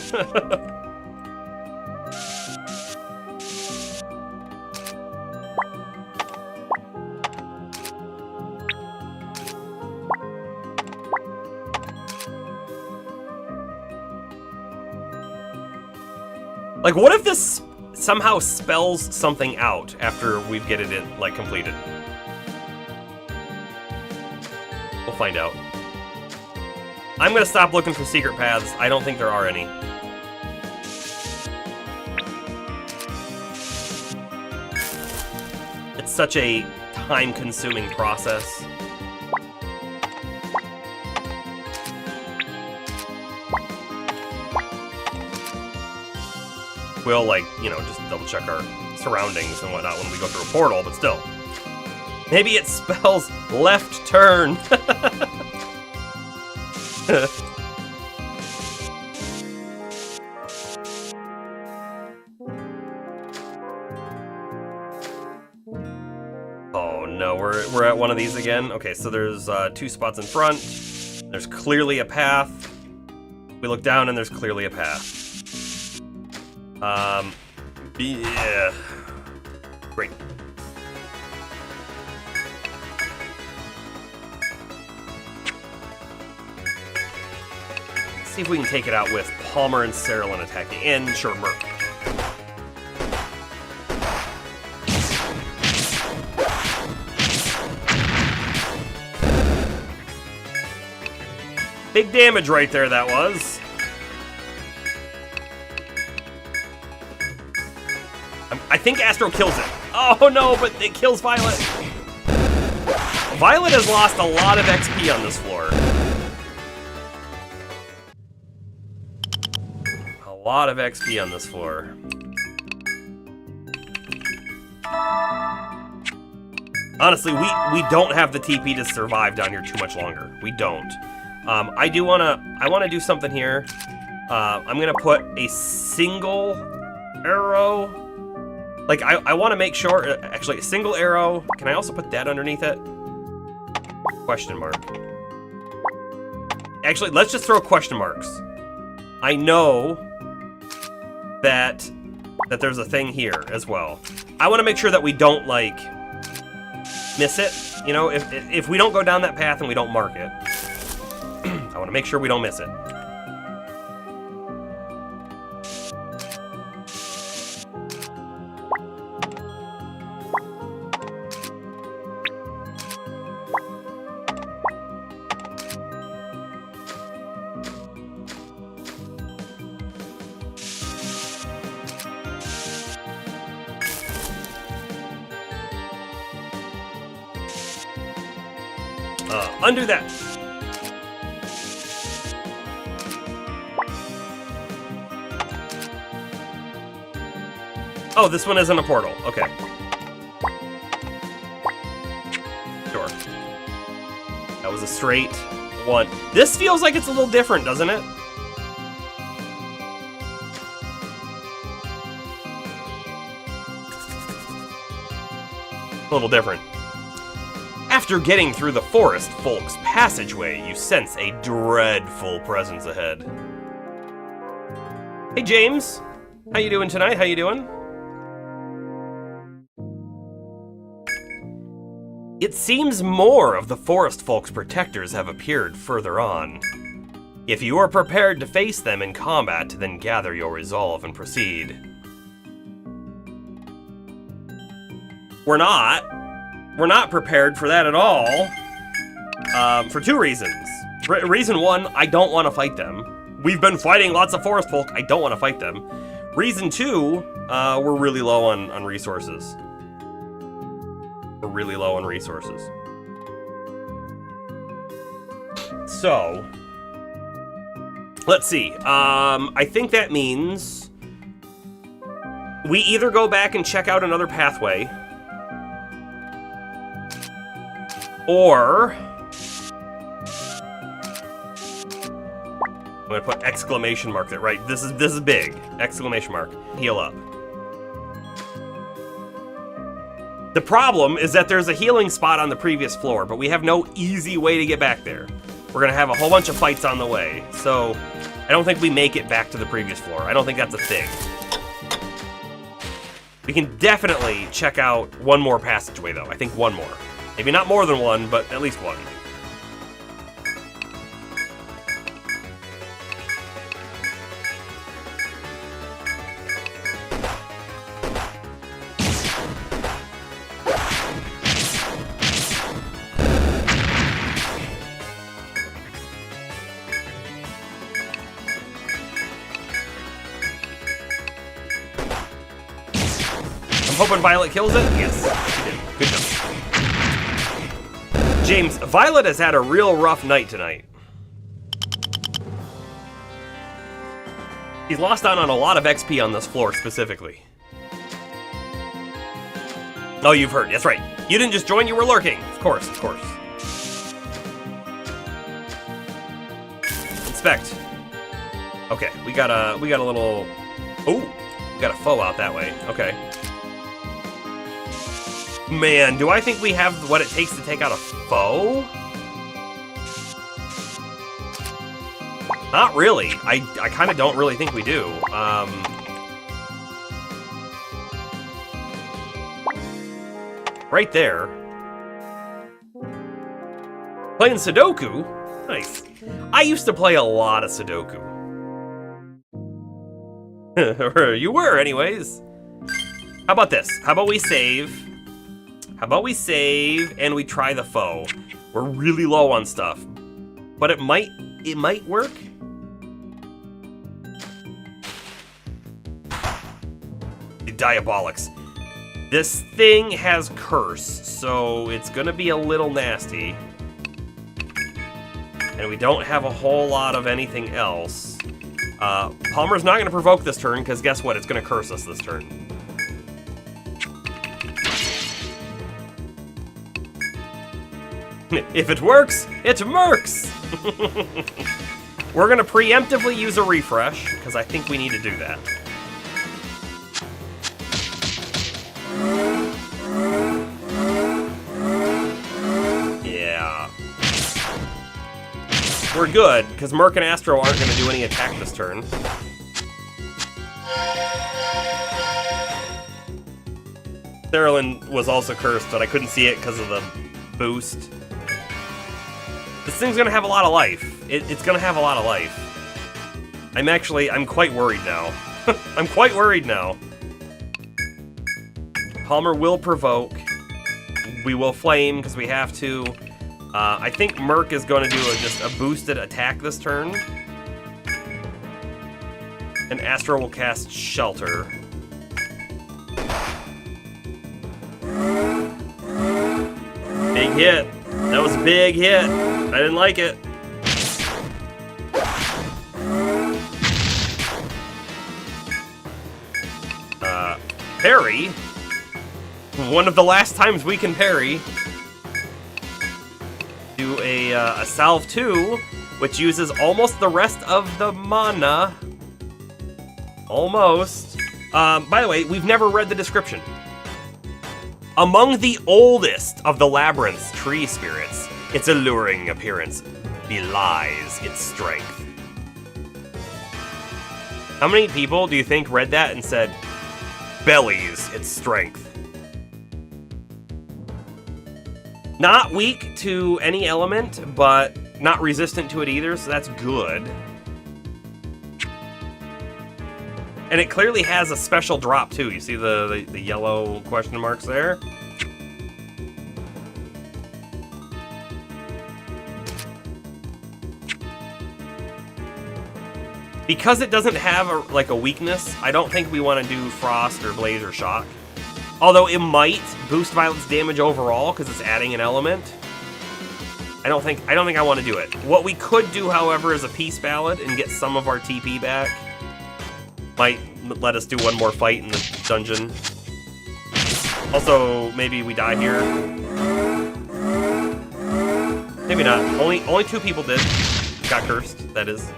Like, what if this somehow spells something out after we get it in, like, completed? We'll find out. I'm gonna stop looking for secret paths. I don't think there are any. It's such a time-consuming process. We'll, like, you know, just double check our surroundings and whatnot when we go through a portal, but still. Maybe it spells left turn. Oh no, we're at one of these again. Okay, so there's 2 spots in front. There's clearly a path. We look down and there's clearly a path. Yeah. Great. Let's see if we can take it out with Palmer and Cerulean attacking, and sure, Merc. Big damage right there, that was. I think Astro kills it. Oh no, but it kills Violet. Violet has lost a lot of XP on this floor. lot of XP on this floor. Honestly, we don't have the TP to survive down here too much longer. We don't. I wanna do something here. I'm gonna put a single arrow. Like, I wanna make sure, actually, a single arrow. Can I also put that underneath it? Question mark. Actually, let's just throw question marks. I know that there's a thing here as well. I wanna make sure that we don't, like, miss it. You know, if we don't go down that path and we don't mark it, I want to make sure we don't miss it. Undo that. Oh, this one isn't a portal. Okay. Sure. That was a straight one. This feels like it's a little different, doesn't it? A little different. After getting through the forest folk's passageway, you sense a dreadful presence ahead. Hey, James. How you doing tonight? How you doing? It seems more of the forest folk's protectors have appeared further on. If you are prepared to face them in combat, then gather your resolve and proceed. We're not prepared for that at all, for two reasons. Reason one, I don't want to fight them. We've been fighting lots of forest folk, I don't want to fight them. Reason two, we're really low on resources. We're really low on resources. So, let's see. I think that means we either go back and check out another pathway, or I'm gonna put exclamation mark there, right? This is big. Exclamation mark. Heal up. The problem is that there's a healing spot on the previous floor, but we have no easy way to get back there. We're gonna have a whole bunch of fights on the way, so I don't think we make it back to the previous floor. I don't think that's a thing. We can definitely check out one more passageway, though. I think one more. Maybe not more than one, but at least one. I'm hoping Violet kills it. Yes, she did. Good job. James, Violet has had a real rough night tonight. He's lost out on a lot of XP on this floor specifically. Oh, you've heard. That's right. You didn't just join, you were lurking. Of course, of course. Inspect. Okay, we got a little... Oh, we got a foe out that way. Okay. Man, do I think we have what it takes to take out a foe? Not really. I kind of don't really think we do. Right there. Playing Sudoku? Nice. I used to play a lot of Sudoku. You were, anyways. How about this? How about we save? How about we save and we try the foe? We're really low on stuff, but it might work. The Diabolics. This thing has curse, so it's gonna be a little nasty. And we don't have a whole lot of anything else. Palmer's not going to provoke this turn, because guess what? It's going to curse us this turn. If it works, it mercs! We're going to preemptively use a refresh, because I think we need to do that. Yeah. We're good, because Merc and Astro aren't going to do any attack this turn. Therilyn was also cursed, but I couldn't see it because of the boost. This thing's gonna have a lot of life. It's gonna have a lot of life. I'm quite worried now. I'm quite worried now. Palmer will provoke. We will flame, because we have to. I think Merc is gonna do just a boosted attack this turn. And Astro will cast Shelter. Big hit. That was a big hit. I didn't like it. Parry. One of the last times we can parry. Do a Salve 2, which uses almost the rest of the mana. Almost. By the way, we've never read the description. Among the oldest of the labyrinth's tree spirits, its alluring appearance belies its strength. How many people do you think read that and said, bellies its strength? Not weak to any element, but not resistant to it either, so that's good. And it clearly has a special drop too. You see the yellow question marks there? Because it doesn't have a weakness, I don't think we want to do Frost or Blaze or Shock. Although it might boost Violet's damage overall because it's adding an element. I don't think I want to do it. What we could do, however, is a Peace Ballad and get some of our TP back. Might let us do one more fight in the dungeon. Also, maybe we die here. Maybe not. Only 2 people did. Got cursed, that is.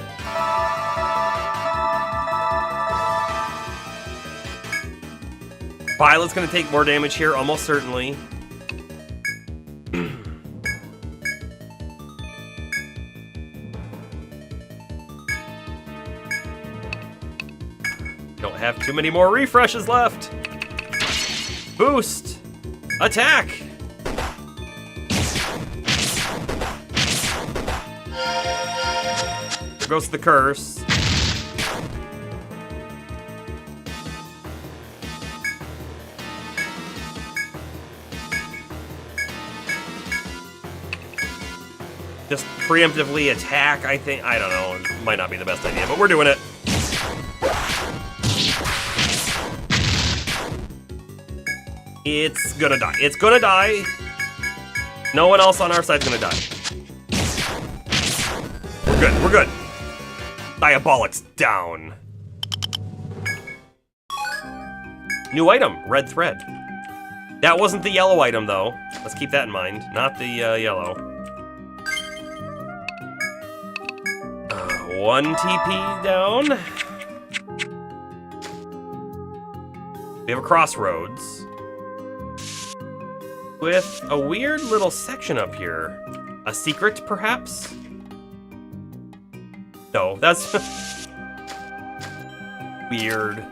Violet's gonna take more damage here, almost certainly. Don't have too many more refreshes left. Boost! Attack! There goes the curse. Just preemptively attack, I think. I don't know. It might not be the best idea, but we're doing it. It's gonna die. It's gonna die. No one else on our side's gonna die. We're good. We're good. Diabolic's down. New item, red thread. That wasn't the yellow item, though. Let's keep that in mind. Not the yellow. 1 TP down. We have a crossroads with a weird little section up here. A secret, perhaps? No, that's weird.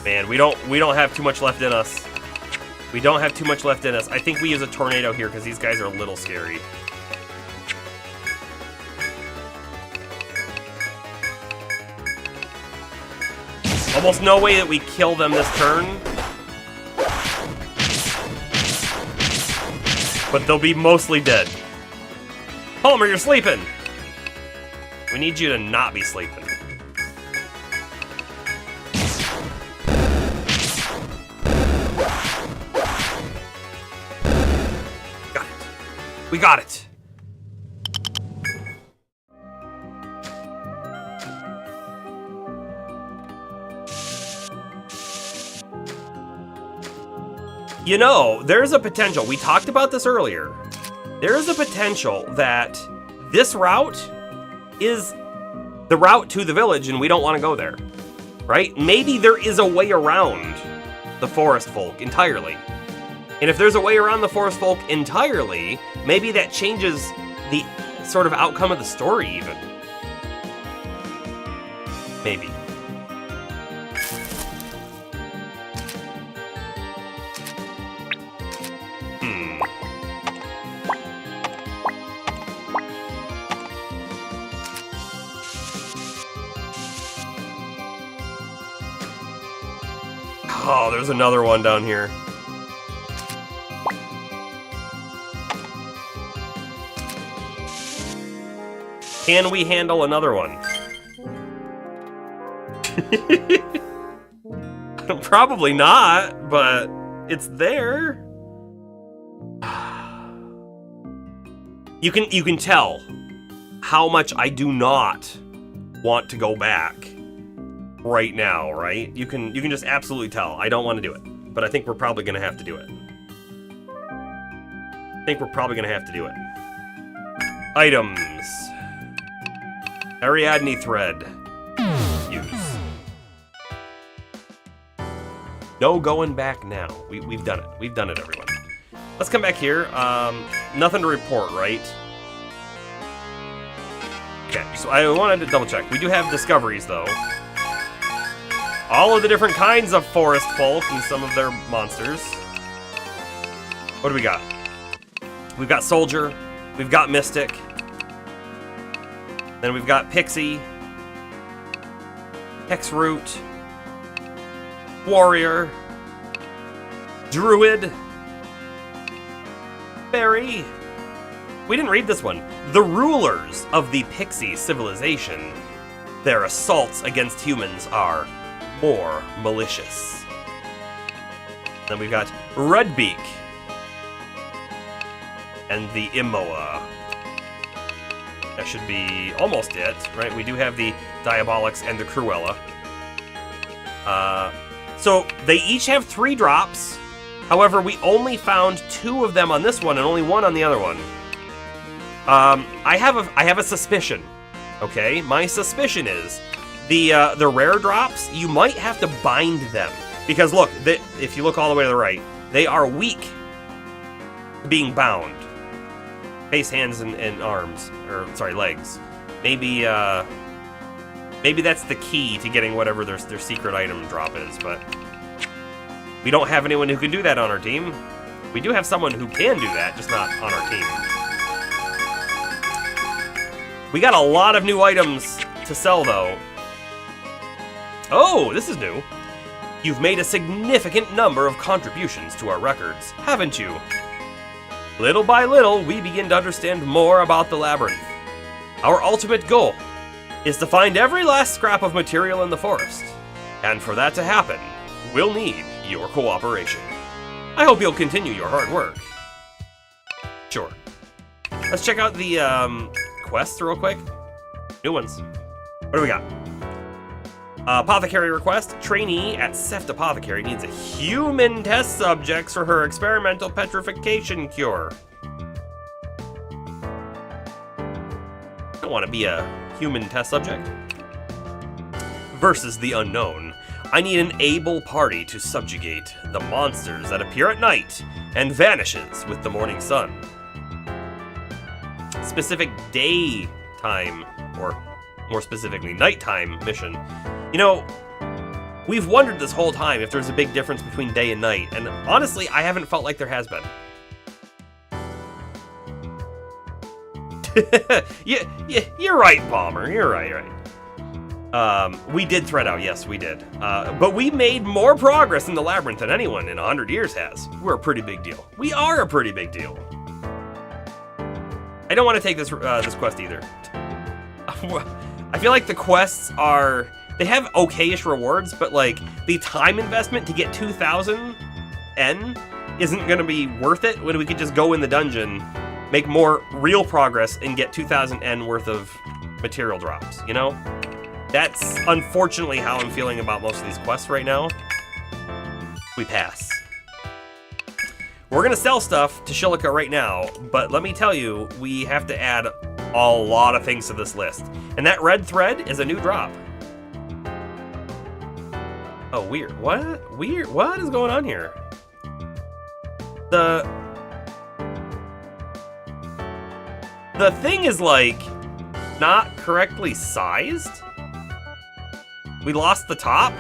Man, we don't have too much left in us. We don't have too much left in us. I think we use a tornado here because these guys are a little scary. Almost no way that we kill them this turn. But they'll be mostly dead. Palmer, you're sleeping! We need you to not be sleeping. We got it. You know, there's a potential. We talked about this earlier. There is a potential that this route is the route to the village and we don't want to go there, right? Maybe there is a way around the forest folk entirely. And if there's a way around the forest folk entirely, maybe that changes the sort of outcome of the story even. Maybe. Oh, there's another one down here. Can we handle another one? Probably not, but it's there. You can tell how much I do not want to go back right now, right? You can just absolutely tell. I don't want to do it, but I think we're probably going to have to do it. Items. Ariadne thread. Use. No going back now. We've done it. We've done it, everyone. Let's come back here. Nothing to report, right? Okay, so I wanted to double check. We do have discoveries, though. All of the different kinds of forest folk and some of their monsters. What do we got? We've got Soldier. We've got Mystic. Then we've got Pixie. Hexroot. Warrior. Druid. Fairy. We didn't read this one. The rulers of the Pixie civilization. Their assaults against humans are more malicious. Then we've got Rudbeak and the Imoa. That should be almost it, right? We do have the Diabolics and the Cruella. So they each have 3 drops. However, we only found 2 of them on this one and only 1 on the other one. I have a suspicion. Okay, my suspicion is the rare drops, you might have to bind them. Because look, if you look all the way to the right, they are weak to being bound. Face, hands, and arms. Or, sorry, legs. Maybe that's the key to getting whatever their secret item drop is, but we don't have anyone who can do that on our team. We do have someone who can do that, just not on our team. We got a lot of new items to sell, though. Oh, this is new. You've made a significant number of contributions to our records, haven't you? Little by little, we begin to understand more about the labyrinth. Our ultimate goal is to find every last scrap of material in the forest. And for that to happen, we'll need your cooperation. I hope you'll continue your hard work. Sure. Let's check out the quests real quick. New ones. What do we got? Apothecary request. Trainee at Seft Apothecary needs a human test subjects for her experimental petrification cure. I don't want to be a human test subject. Versus the unknown. I need an able party to subjugate the monsters that appear at night and vanishes with the morning sun. Specific daytime, or more specifically nighttime mission. You know, we've wondered this whole time if there's a big difference between day and night, and honestly, I haven't felt like there has been. Yeah, you're right, Palmer. You're right. We did thread out, yes, we did. But we made more progress in the labyrinth than anyone in 100 years has. We're a pretty big deal. We are a pretty big deal. I don't want to take this quest either. I feel like the quests they have okayish rewards, but like the time investment to get 2,000 N isn't gonna be worth it when we could just go in the dungeon make more real progress and get 2,000 N worth of material drops, you know? That's unfortunately how I'm feeling about most of these quests right now. We pass. We're gonna sell stuff to Shilika right now, but let me tell you, we have to add a lot of things to this list. And that red thread is a new drop. Oh, weird. What? Weird. What is going on here? The thing is, like, not correctly sized. We lost the top.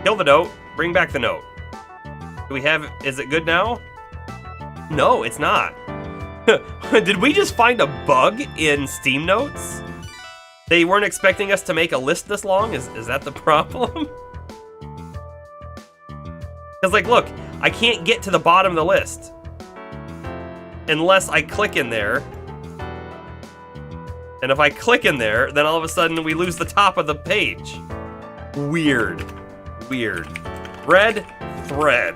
Kill the note. Bring back the note. Do we have... Is it good now? No, it's not. Did we just find a bug in Steam Notes? They weren't expecting us to make a list this long? Is that the problem? Because, like, look, I can't get to the bottom of the list unless I click in there. And if I click in there, then all of a sudden we lose the top of the page. Weird. Weird. Red thread.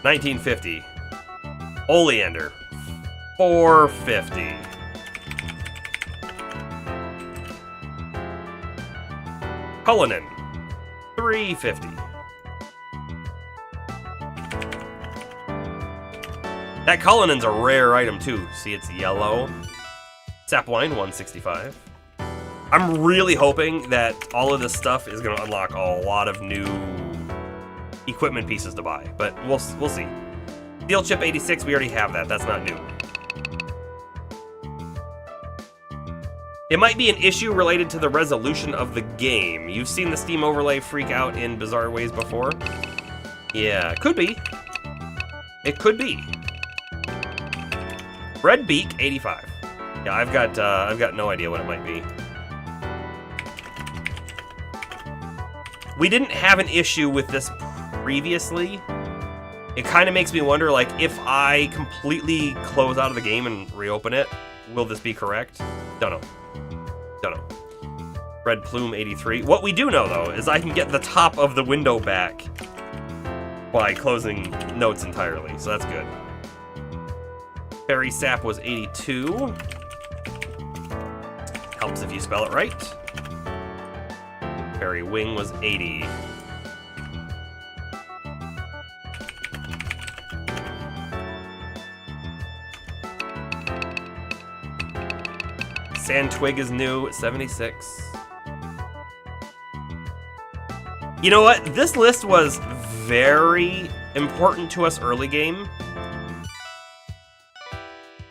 1950. Oleander. 450. Cullinan. 350. That Cullinan's a rare item too. See, it's yellow. Sap wine, 165. I'm really hoping that all of this stuff is going to unlock a lot of new equipment pieces to buy, but we'll see. Steel chip 86, we already have that. That's not new. It might be an issue related to the resolution of the game. You've seen the Steam overlay freak out in bizarre ways before. Yeah, it could be. It could be. Red beak, 85. Yeah, I've got no idea what it might be. We didn't have an issue with this previously. It kind of makes me wonder, like, if I completely close out of the game and reopen it, will this be correct? Don't know. Don't know. Red plume, 83. What we do know, though, is I can get the top of the window back by closing notes entirely, so that's good. Fairy sap was 82. Helps if you spell it right. Fairy wing was 80. Sand twig is new, 76. You know what? This list was very important to us early game.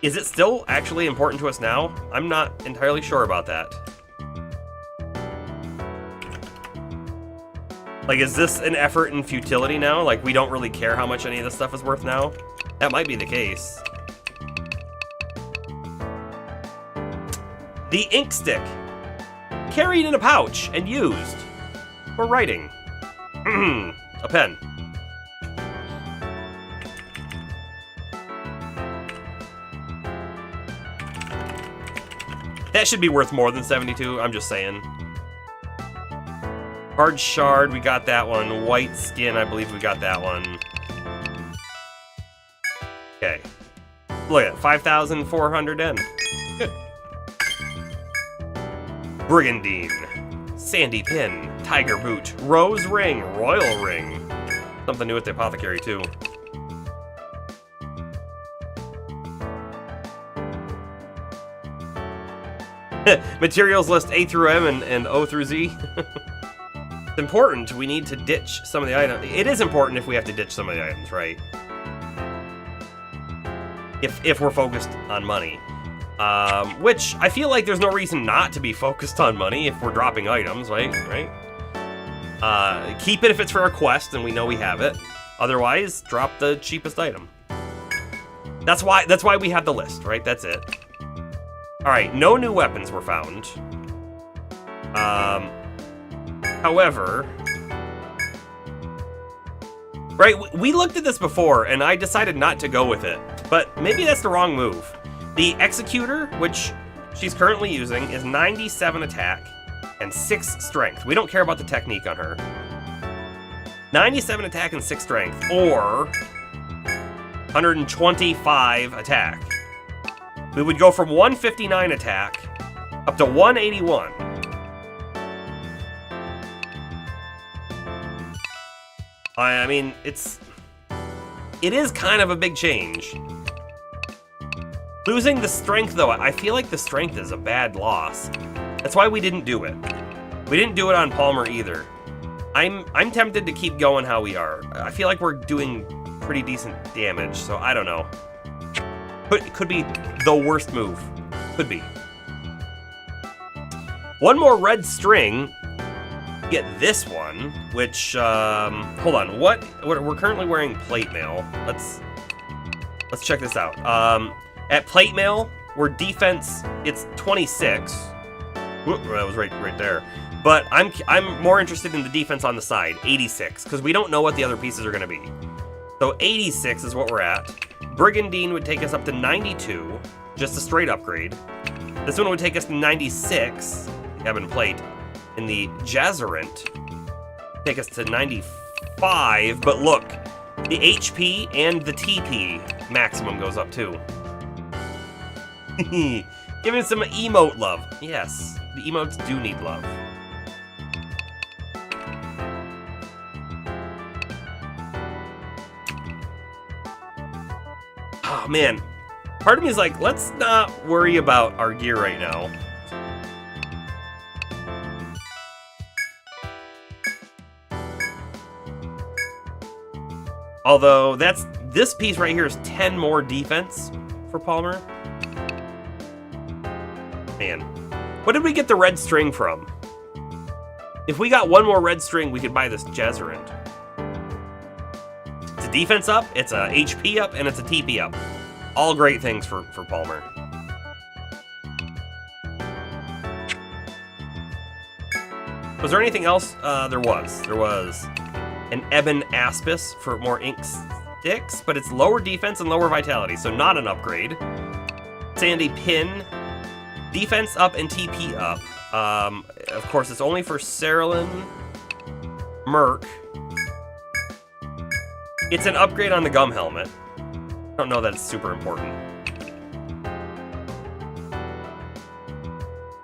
Is it still actually important to us now? I'm not entirely sure about that. Like, is this an effort in futility now? Like, we don't really care how much any of this stuff is worth now? That might be the case. The ink stick. Carried in a pouch and used for writing. A pen. That should be worth more than 72, I'm just saying. Hard shard, we got that one. White skin, I believe we got that one. Okay. Look at it, 5,400 N. Good. Brigandine. Sandy pin. Tiger boot. Rose ring. Royal ring. Something new with the apothecary, too. Materials list A through M and O through Z. It's important. We need to ditch some of the items. It is important if we have to ditch some of the items, right? If we're focused on money. Which, I feel like there's no reason not to be focused on money if we're dropping items, right? Keep it if it's for a quest and we know we have it. Otherwise, drop the cheapest item. That's why we have the list, right? That's it. Alright, no new weapons were found. However... Right, we looked at this before, and I decided not to go with it. But maybe that's the wrong move. The Executor, which she's currently using, is 97 attack and 6 strength. We don't care about the technique on her. 97 attack and 6 strength, or 125 attack. We would go from 159 attack up to 181. I mean, it is kind of a big change. Losing the strength, though, I feel like the strength is a bad loss. That's why we didn't do it. We didn't do it on Palmer either. I'm tempted to keep going how we are. I feel like we're doing pretty decent damage, so I don't know. Could be the worst move. Could be. One more red string. Get this one, which hold on. We're currently wearing plate mail. Let's check this out. At plate mail, we're defense. It's 26. Whoop, that was right there. But I'm more interested in the defense on the side, 86, because we don't know what the other pieces are going to be. So 86 is what we're at. Brigandine would take us up to 92, just a straight upgrade. This one would take us to 96, cabin plate. And the Jazzerant take us to 95, but look, the HP and the TP maximum goes up too. Give him some emote love. Yes, the emotes do need love. Oh man, part of me is like, let's not worry about our gear right now. Although this piece right here is 10 more defense for Palmer. Man, what did we get the red string from? If we got one more red string, we could buy this Jazzerant. It's a defense up, it's a HP up, and it's a TP up. All great things for Palmer. Was there anything else? There was an Ebon Aspis for more ink sticks, but it's lower defense and lower vitality, so not an upgrade. Sandy Pin, defense up and TP up. Of course, it's only for Cerulean Merc. It's an upgrade on the Gum Helmet. I don't know that it's super important.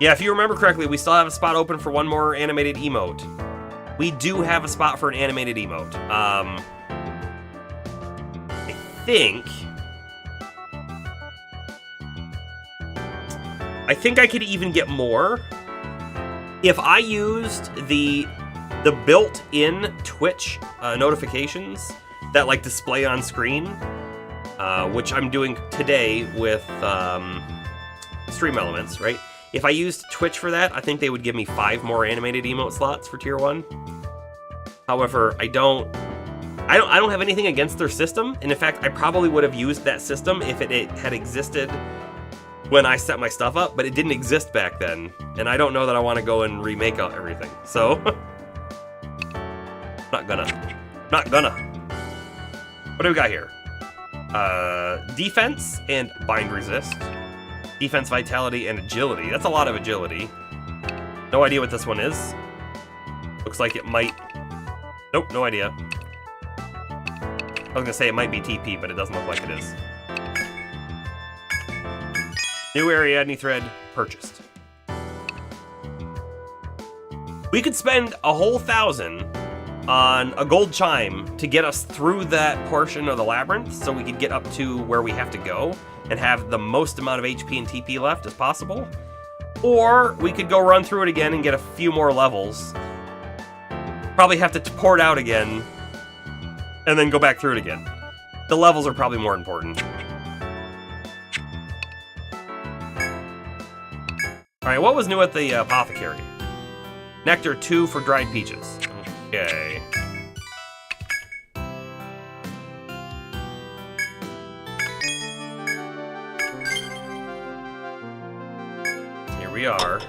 Yeah, if you remember correctly, we still have a spot open for one more animated emote. We do have a spot for an animated emote. I think I could even get more if I used the built-in Twitch notifications that like display on screen, which I'm doing today with Stream Elements, right? If I used Twitch for that, I think they would give me 5 more animated emote slots for tier 1. However, I don't have anything against their system, and in fact, I probably would have used that system if it had existed when I set my stuff up, but it didn't exist back then, and I don't know that I want to go and remake everything. So, not gonna. What do we got here? Defense and bind resist. Defense, vitality, and agility. That's a lot of agility. No idea what this one is. Looks like it might... Nope, no idea. I was gonna say it might be TP, but it doesn't look like it is. New Ariadne thread purchased. We could spend a whole 1,000 on a gold chime to get us through that portion of the labyrinth so we could get up to where we have to go and have the most amount of HP and TP left as possible. Or we could go run through it again and get a few more levels. Probably have to pour it out again and then go back through it again. The levels are probably more important. Alright, what was new at the apothecary? Nectar 2 for dried peaches. Okay. Here we are.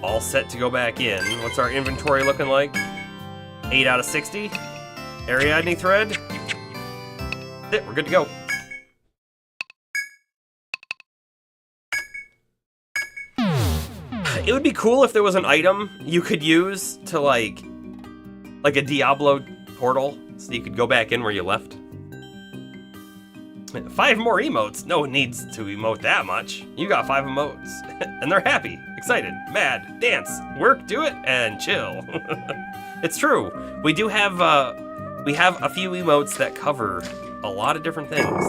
All set to go back in. What's our inventory looking like? 8 out of 60. Ariadne thread. That's it, we're good to go. It would be cool if there was an item you could use to like a Diablo portal, so you could go back in where you left. 5 more emotes? No one needs to emote that much. You got 5 emotes. And they're happy, excited, mad, dance, work, do it, and chill. It's true. We do have, we have a few emotes that cover a lot of different things.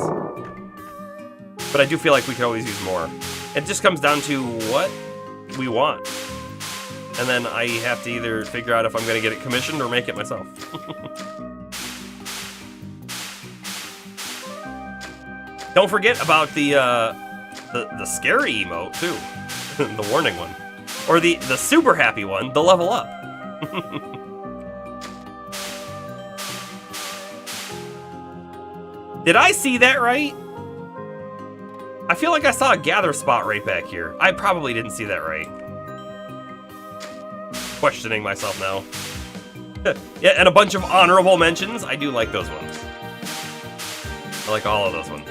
But I do feel like we could always use more. It just comes down to what we want. And then I have to either figure out if I'm gonna get it commissioned or make it myself. Don't forget about the scary emote too. The warning one. Or the super happy one, the level up. Did I see that right? I feel like I saw a gather spot right back here. I probably didn't see that right. Questioning myself now. Yeah, and a bunch of honorable mentions. I do like those ones. I like all of those ones.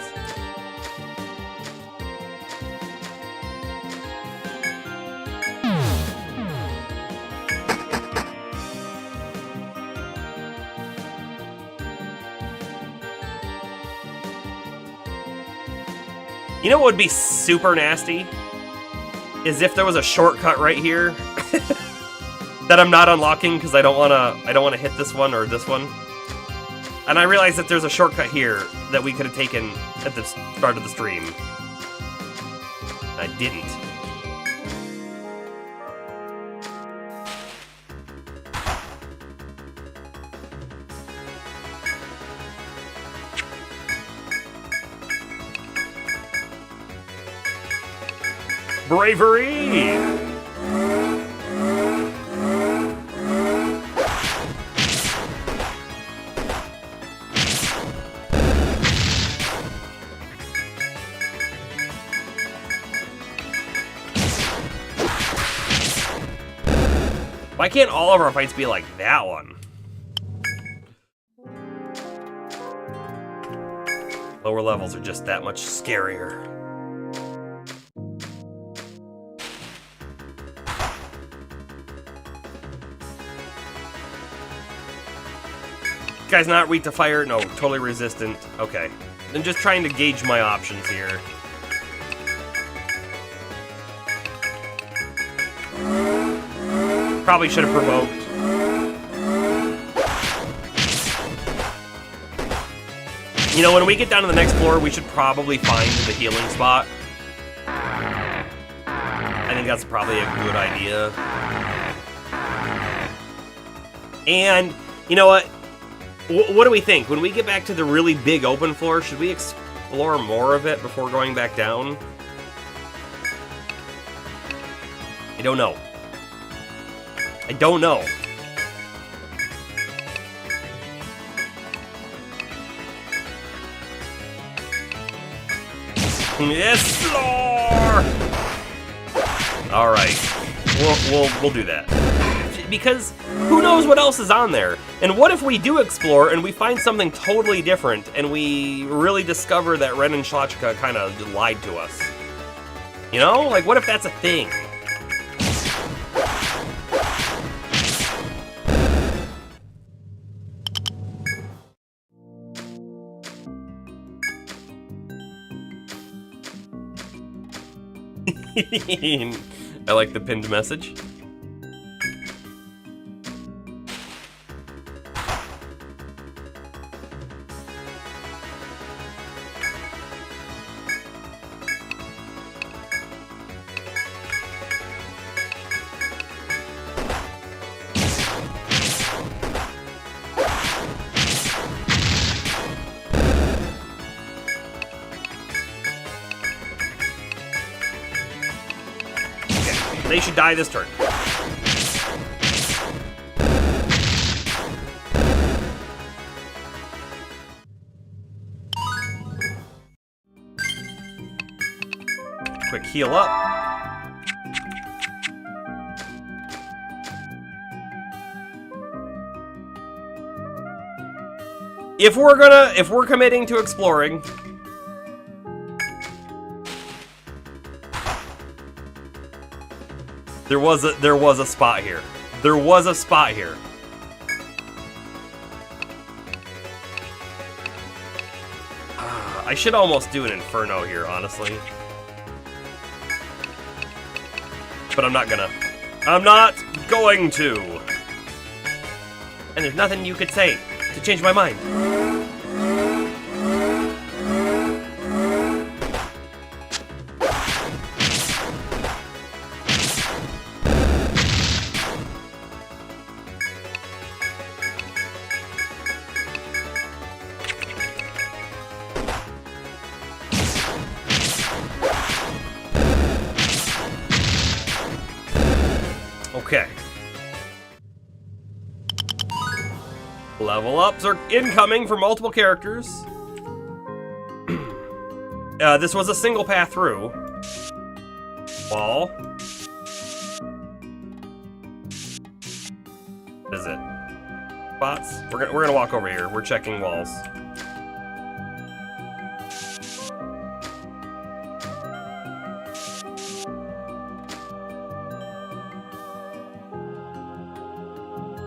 You know what would be super nasty? Is if there was a shortcut right here that I'm not unlocking because I don't wanna hit this one or this one. And I realized that there's a shortcut here that we could have taken at the start of the stream. I didn't. Bravery! Why can't all of our fights be like that one? Lower levels are just that much scarier. Guy's not weak to fire? No, totally resistant. Okay. I'm just trying to gauge my options here. Probably should have provoked. You know, when we get down to the next floor, we should probably find the healing spot. I think that's probably a good idea. And, you know what? What do we think? When we get back to the really big open floor, should we explore more of it before going back down? I don't know. I don't know. Explore! All right, we'll do that. Because who knows what else is on there? And what if we do explore and we find something totally different and we really discover that Ren and Shlachka kind of lied to us? You know? Like, what if that's a thing? I like the pinned message. They should die this turn. Quick heal up. If we're committing to exploring, There was a spot here. There was a spot here. I should almost do an Inferno here, honestly. But I'm not gonna. I'm not going to. And there's nothing you could say to change my mind. Okay. Level ups are incoming for multiple characters. This was a single path through. Wall. What is it? Spots? We're gonna walk over here. We're checking walls.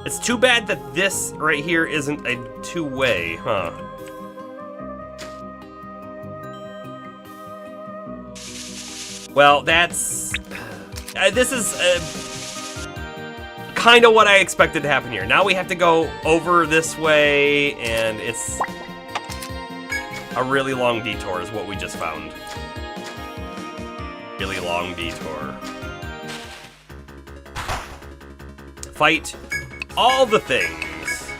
It's too bad that this right here isn't a two-way, huh? Well, that's... this is kind of what I expected to happen here. Now we have to go over this way, and it's a really long detour is what we just found. Really long detour. Fight all the things.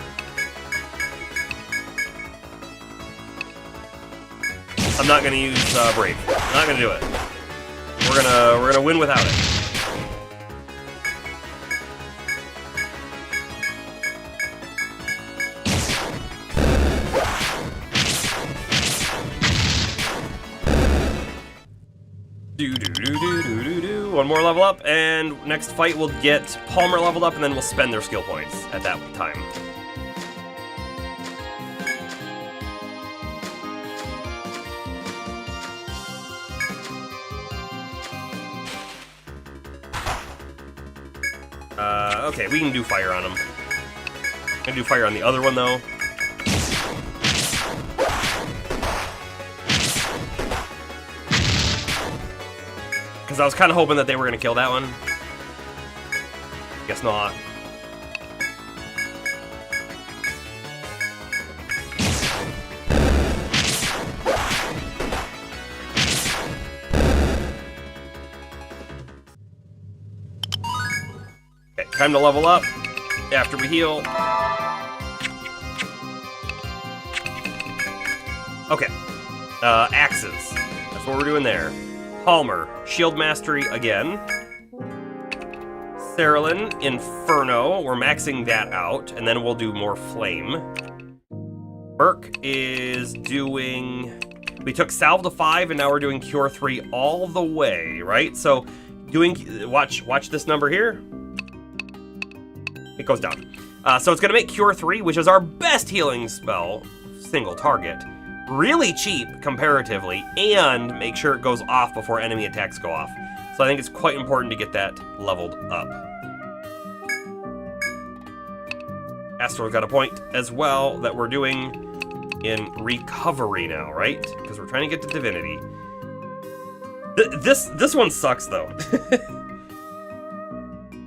I'm not gonna use Brave. I'm not gonna do it. We're gonna win without it. One more level up, and next fight we'll get Palmer leveled up, and then we'll spend their skill points at that time. Okay, we can do fire on him. I'm gonna do fire on the other one though. Because I was kind of hoping that they were going to kill that one. Guess not. Okay, time to level up after we heal. Okay. Axes. That's what we're doing there. Palmer, Shield Mastery again. Cerulean, Inferno, we're maxing that out, and then we'll do more Flame. Burke is doing... We took Salve to 5, and now we're doing Cure 3 all the way, right? So, doing... Watch this number here. It goes down. So it's going to make Cure 3, which is our best healing spell, single target. Really cheap comparatively, and make sure it goes off before enemy attacks go off. So I think it's quite important to get that leveled up. Astro's got a point as well that we're doing in recovery now, right? Because we're trying to get to divinity. This one sucks though.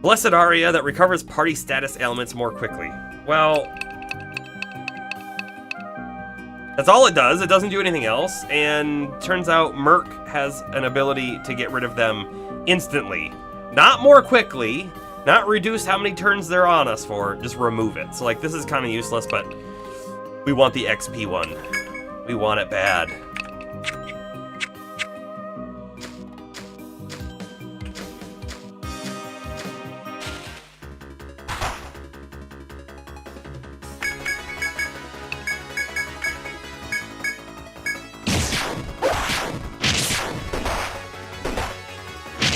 Blessed Aria that recovers party status ailments more quickly. Well, that's all it does. It doesn't do anything else. And turns out Merc has an ability to get rid of them instantly. Not more quickly, not reduce how many turns they're on us for, just remove it. So like this is kind of useless, but we want the XP one. We want it bad.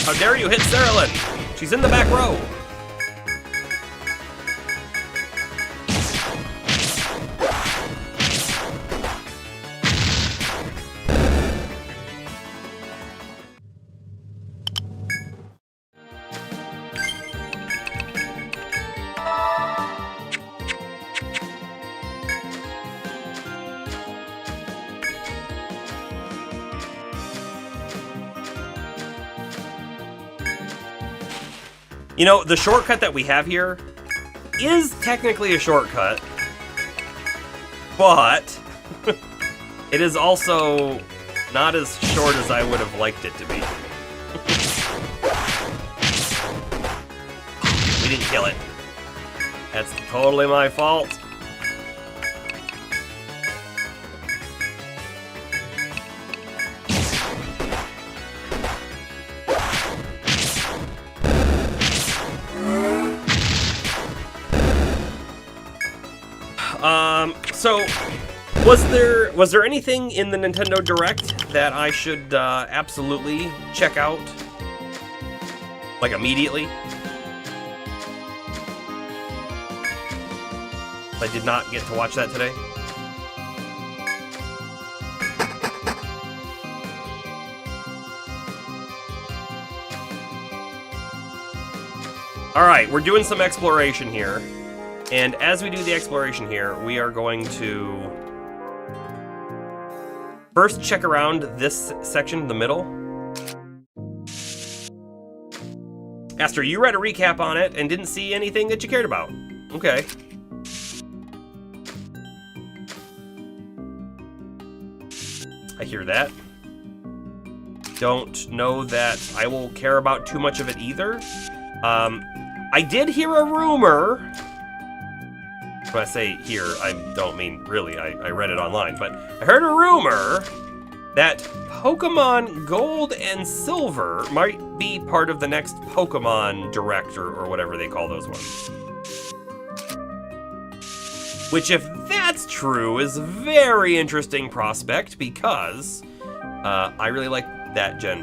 How dare you hit Cerulean? She's in the back row. You know, the shortcut that we have here is technically a shortcut, but it is also not as short as I would have liked it to be. We didn't kill it. That's totally my fault. So was there anything in the Nintendo Direct that I should absolutely check out, like, immediately? I did not get to watch that today. All right, we're doing some exploration here. And as we do the exploration here, we are going to first check around this section, the middle. Aster, you read a recap on it and didn't see anything that you cared about. Okay. I hear that. Don't know that I will care about too much of it either. I did hear a rumor. When I say here, I don't mean really, I read it online, but I heard a rumor that Pokemon Gold and Silver might be part of the next Pokemon Direct or whatever they call those ones. Which, if that's true, is a very interesting prospect because I really like that gen.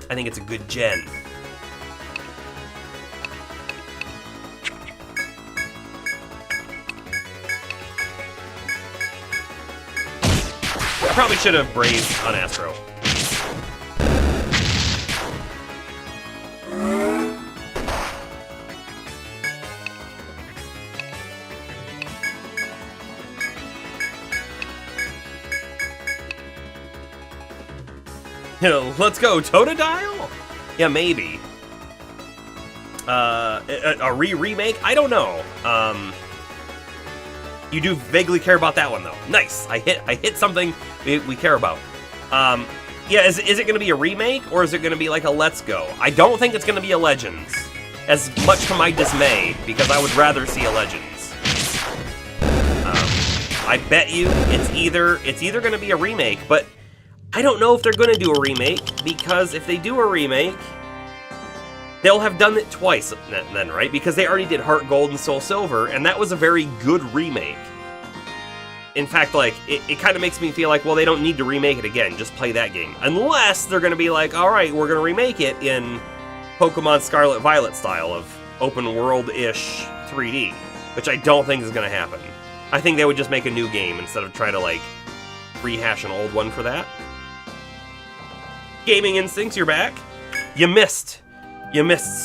I think it's a good gen. I probably should have braved on Astro. You know, let's go Totodile? Yeah, maybe. A remake? I don't know. You do vaguely care about that one though. Nice. I hit something we care about. Yeah, is it going to be a remake or is it going to be like a Let's Go? I don't think it's going to be a Legends. As much to my dismay, because I would rather see a Legends. I bet you it's either going to be a remake, but I don't know if they're going to do a remake, because if they do a remake, they'll have done it twice then, right? Because they already did Heart Gold and Soul Silver, and that was a very good remake. In fact, like, it kind of makes me feel like, well, they don't need to remake it again, just play that game. Unless they're going to be like, all right, we're going to remake it in Pokemon Scarlet Violet style of open world-ish 3D, which I don't think is going to happen. I think they would just make a new game instead of try to, like, rehash an old one for that. Gaming Instincts, you're back. You missed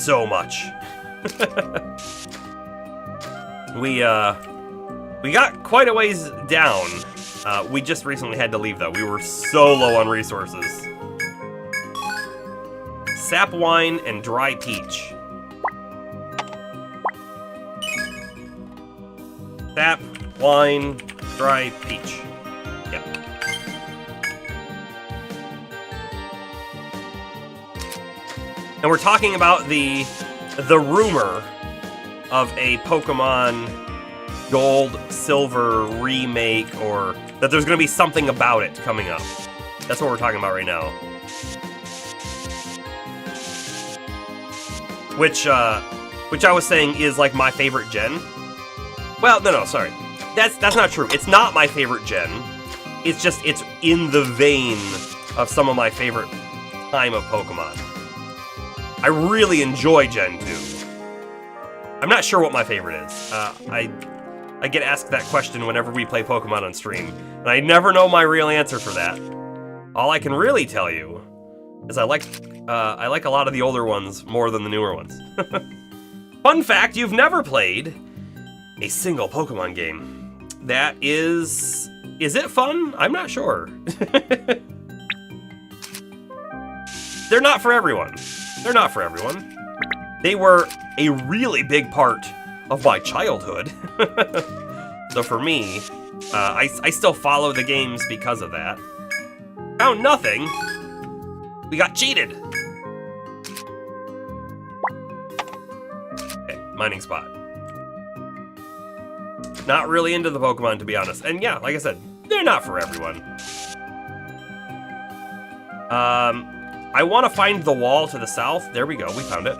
so much. We got quite a ways down. We just recently had to leave though. We were so low on resources. Sap Wine and Dry Peach. Sap, Wine, Dry Peach. Yeah. And we're talking about the rumor of a Pokemon Gold, Silver remake, or that there's going to be something about it coming up. That's what we're talking about right now. Which I was saying is like my favorite gen. Well, no, sorry. That's not true. It's not my favorite gen. It's just, it's in the vein of some of my favorite time of Pokemon. I really enjoy Gen 2. I'm not sure what my favorite is. I get asked that question whenever we play Pokemon on stream, and I never know my real answer for that. All I can really tell you is I like a lot of the older ones more than the newer ones. Fun fact, you've never played a single Pokemon game. That is it fun? I'm not sure. they're not for everyone. They're not for everyone. They were a really big part of my childhood. So for me, I still follow the games because of that. Found nothing. We got cheated. Okay, mining spot. Not really into the Pokemon, to be honest. And yeah, like I said, they're not for everyone. I want to find the wall to the south. There we go, we found it.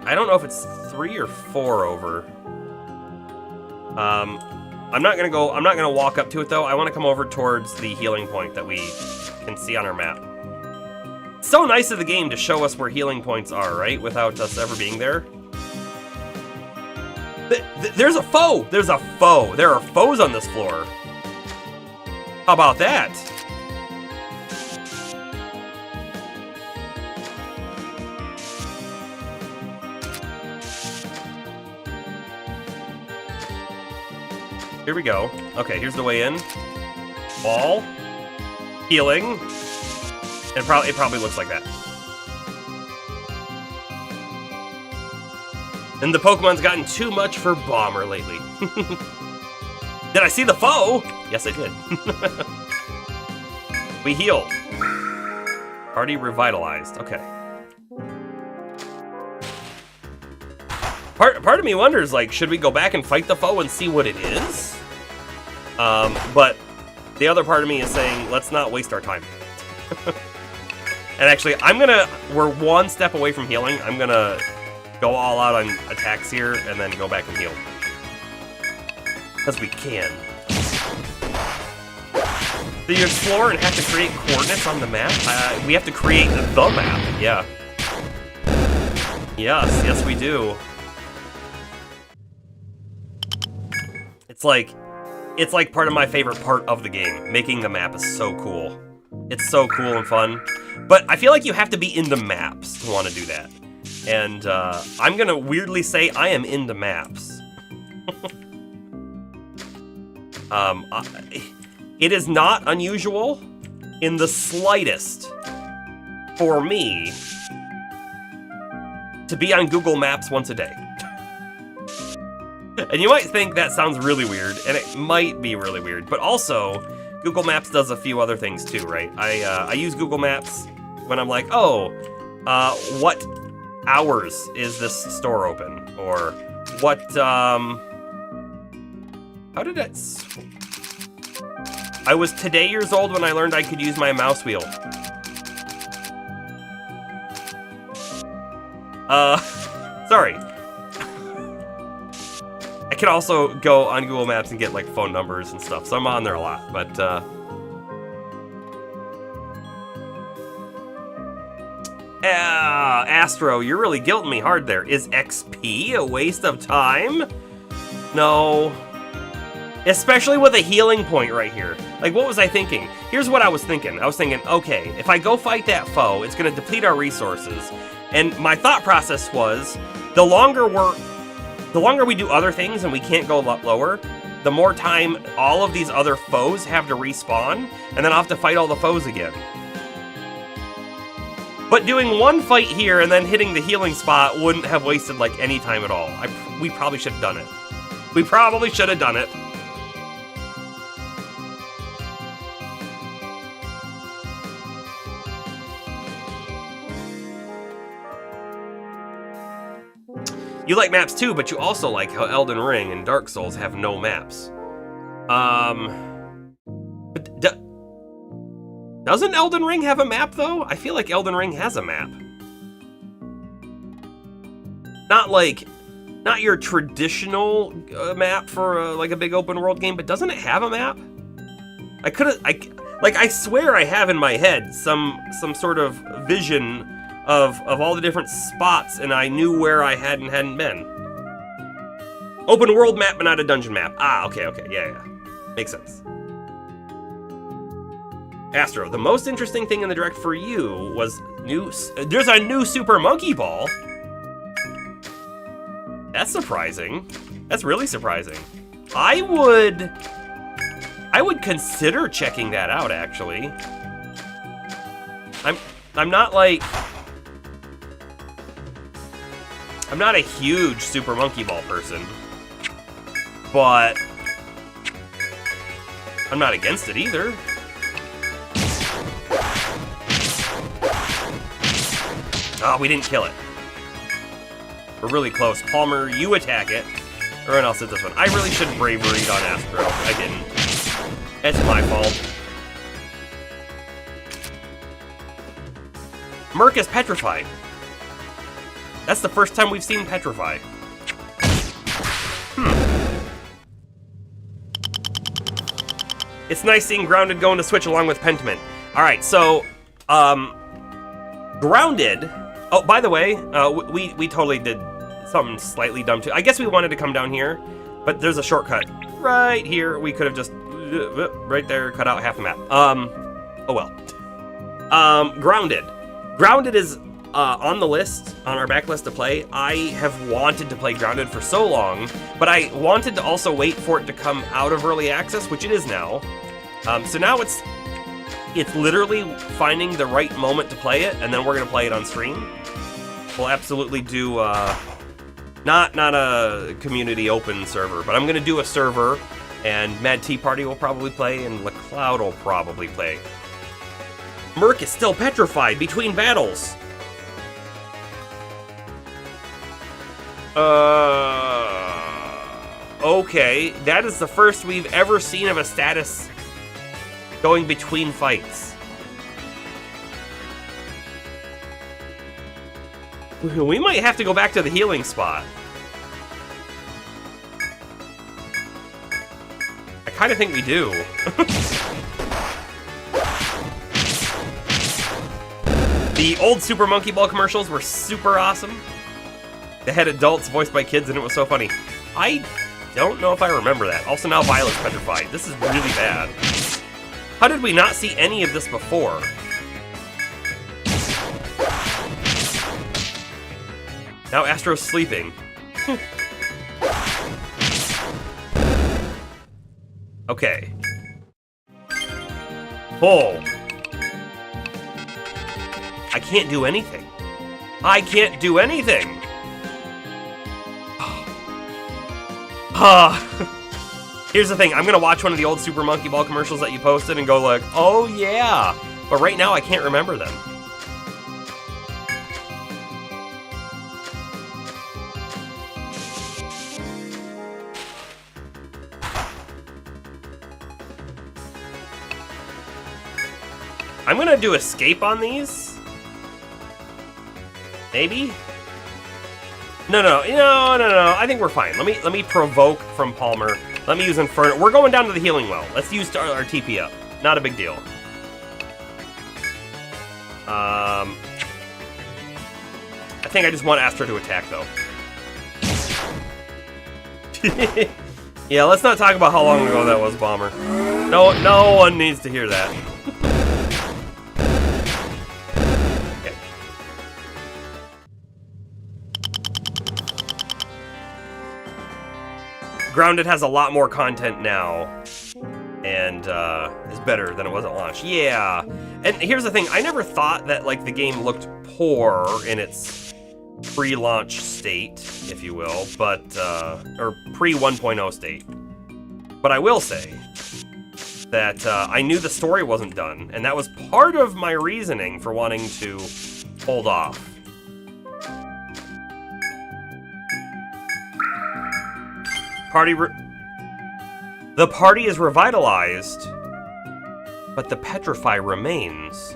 I don't know if it's 3 or 4 over. I'm not gonna walk up to it though. I want to come over towards the healing point that we can see on our map. It's so nice of the game to show us where healing points are, right? Without us ever being there. There's a foe! There's a foe! There are foes on this floor. How about that? Here we go. Okay, here's the way in. Ball. Healing. And it probably looks like that. And the Pokemon's gotten too much for Bomber lately. Did I see the foe? Yes, I did. We heal. Party revitalized. Okay. Part of me wonders, like, should we go back and fight the foe and see what it is? But the other part of me is saying, let's not waste our time. And actually, we're one step away from healing. I'm gonna go all out on attacks here and then go back and heal. Because we can. So you explore and have to create coordinates on the map? We have to create the map, yeah. Yes, we do. It's like part of my favorite part of the game. Making the map is so cool. It's so cool and fun. But I feel like you have to be into maps to want to do that. And I'm gonna weirdly say I am into maps. It is not unusual in the slightest for me to be on Google Maps once a day. And you might think that sounds really weird, and it might be really weird, but also, Google Maps does a few other things too, right? I use Google Maps when I'm like, oh, what hours is this store open? Or what, how did it... I was today years old when I learned I could use my mouse wheel. Sorry. I can also go on Google Maps and get like phone numbers and stuff, so I'm on there a lot, but Astro, you're really guilting me hard there. Is XP a waste of time? No. Especially with a healing point right here. Like, what was I thinking? Here's what I was thinking. I was thinking, okay, if I go fight that foe, it's gonna deplete our resources. And my thought process was, the longer we do other things and we can't go lower, the more time all of these other foes have to respawn, and then I'll have to fight all the foes again. But doing one fight here and then hitting the healing spot wouldn't have wasted like any time at all. We probably should have done it. We probably should have done it. You like maps too, but you also like how Elden Ring and Dark Souls have no maps. But doesn't Elden Ring have a map though? I feel like Elden Ring has a map. Not your traditional map for like a big open world game, but doesn't it have a map? I swear I have in my head some sort of vision of all the different spots, and I knew where I had and hadn't been. Open world map, but not a dungeon map. Ah, okay, yeah. Makes sense. Astro, the most interesting thing in the Direct for you was there's a new Super Monkey Ball. That's surprising. That's really surprising. I would consider checking that out, actually. I'm not like... I'm not a huge Super Monkey Ball person. But... I'm not against it either. Oh, we didn't kill it. We're really close. Palmer, you attack it. Everyone else did this one. I really should bravery on Astro. I didn't. It's my fault. Merc is petrified. That's the first time we've seen petrify. It's nice seeing Grounded go into Switch along with Pentiment. Alright, so, Grounded... Oh, by the way, we totally did something slightly dumb too. I guess we wanted to come down here, but there's a shortcut right here. We could have just, right there, cut out half the map. Oh well. Grounded. Grounded is on the list, on our backlist to play. I have wanted to play Grounded for so long, but I wanted to also wait for it to come out of early access, which it is now. So now it's literally finding the right moment to play it, and then we're gonna play it on stream. We'll absolutely do, not a community open server, but I'm gonna do a server, and Mad Tea Party will probably play, and LeCloud will probably play. Merc is still petrified between battles. Okay, that is the first we've ever seen of a status going between fights. We might have to go back to the healing spot. I kind of think we do. The old Super Monkey Ball commercials were super awesome. They had adults voiced by kids and it was so funny. I don't know if I remember that. Also now Violet's petrified. This is really bad. How did we not see any of this before? Now Astro's sleeping. Okay. Oh. I can't do anything. I can't do anything. Here's the thing, I'm gonna watch one of the old Super Monkey Ball commercials that you posted and go like, oh yeah. But right now I can't remember them. I'm gonna do escape on these. Maybe? No. I think we're fine. Let me provoke from Palmer. Let me use Inferno. We're going down to the healing well. Let's use our TP up. Not a big deal. I think I just want Astro to attack though. Yeah, let's not talk about how long ago that was, Bomber. No one needs to hear that. Okay. Grounded has a lot more content now, and is better than it was at launch. Yeah, and here's the thing, I never thought that like the game looked poor in its pre-launch state, if you will, but, or pre-1.0 state. But I will say that I knew the story wasn't done, and that was part of my reasoning for wanting to hold off. The party is revitalized, but the petrify remains.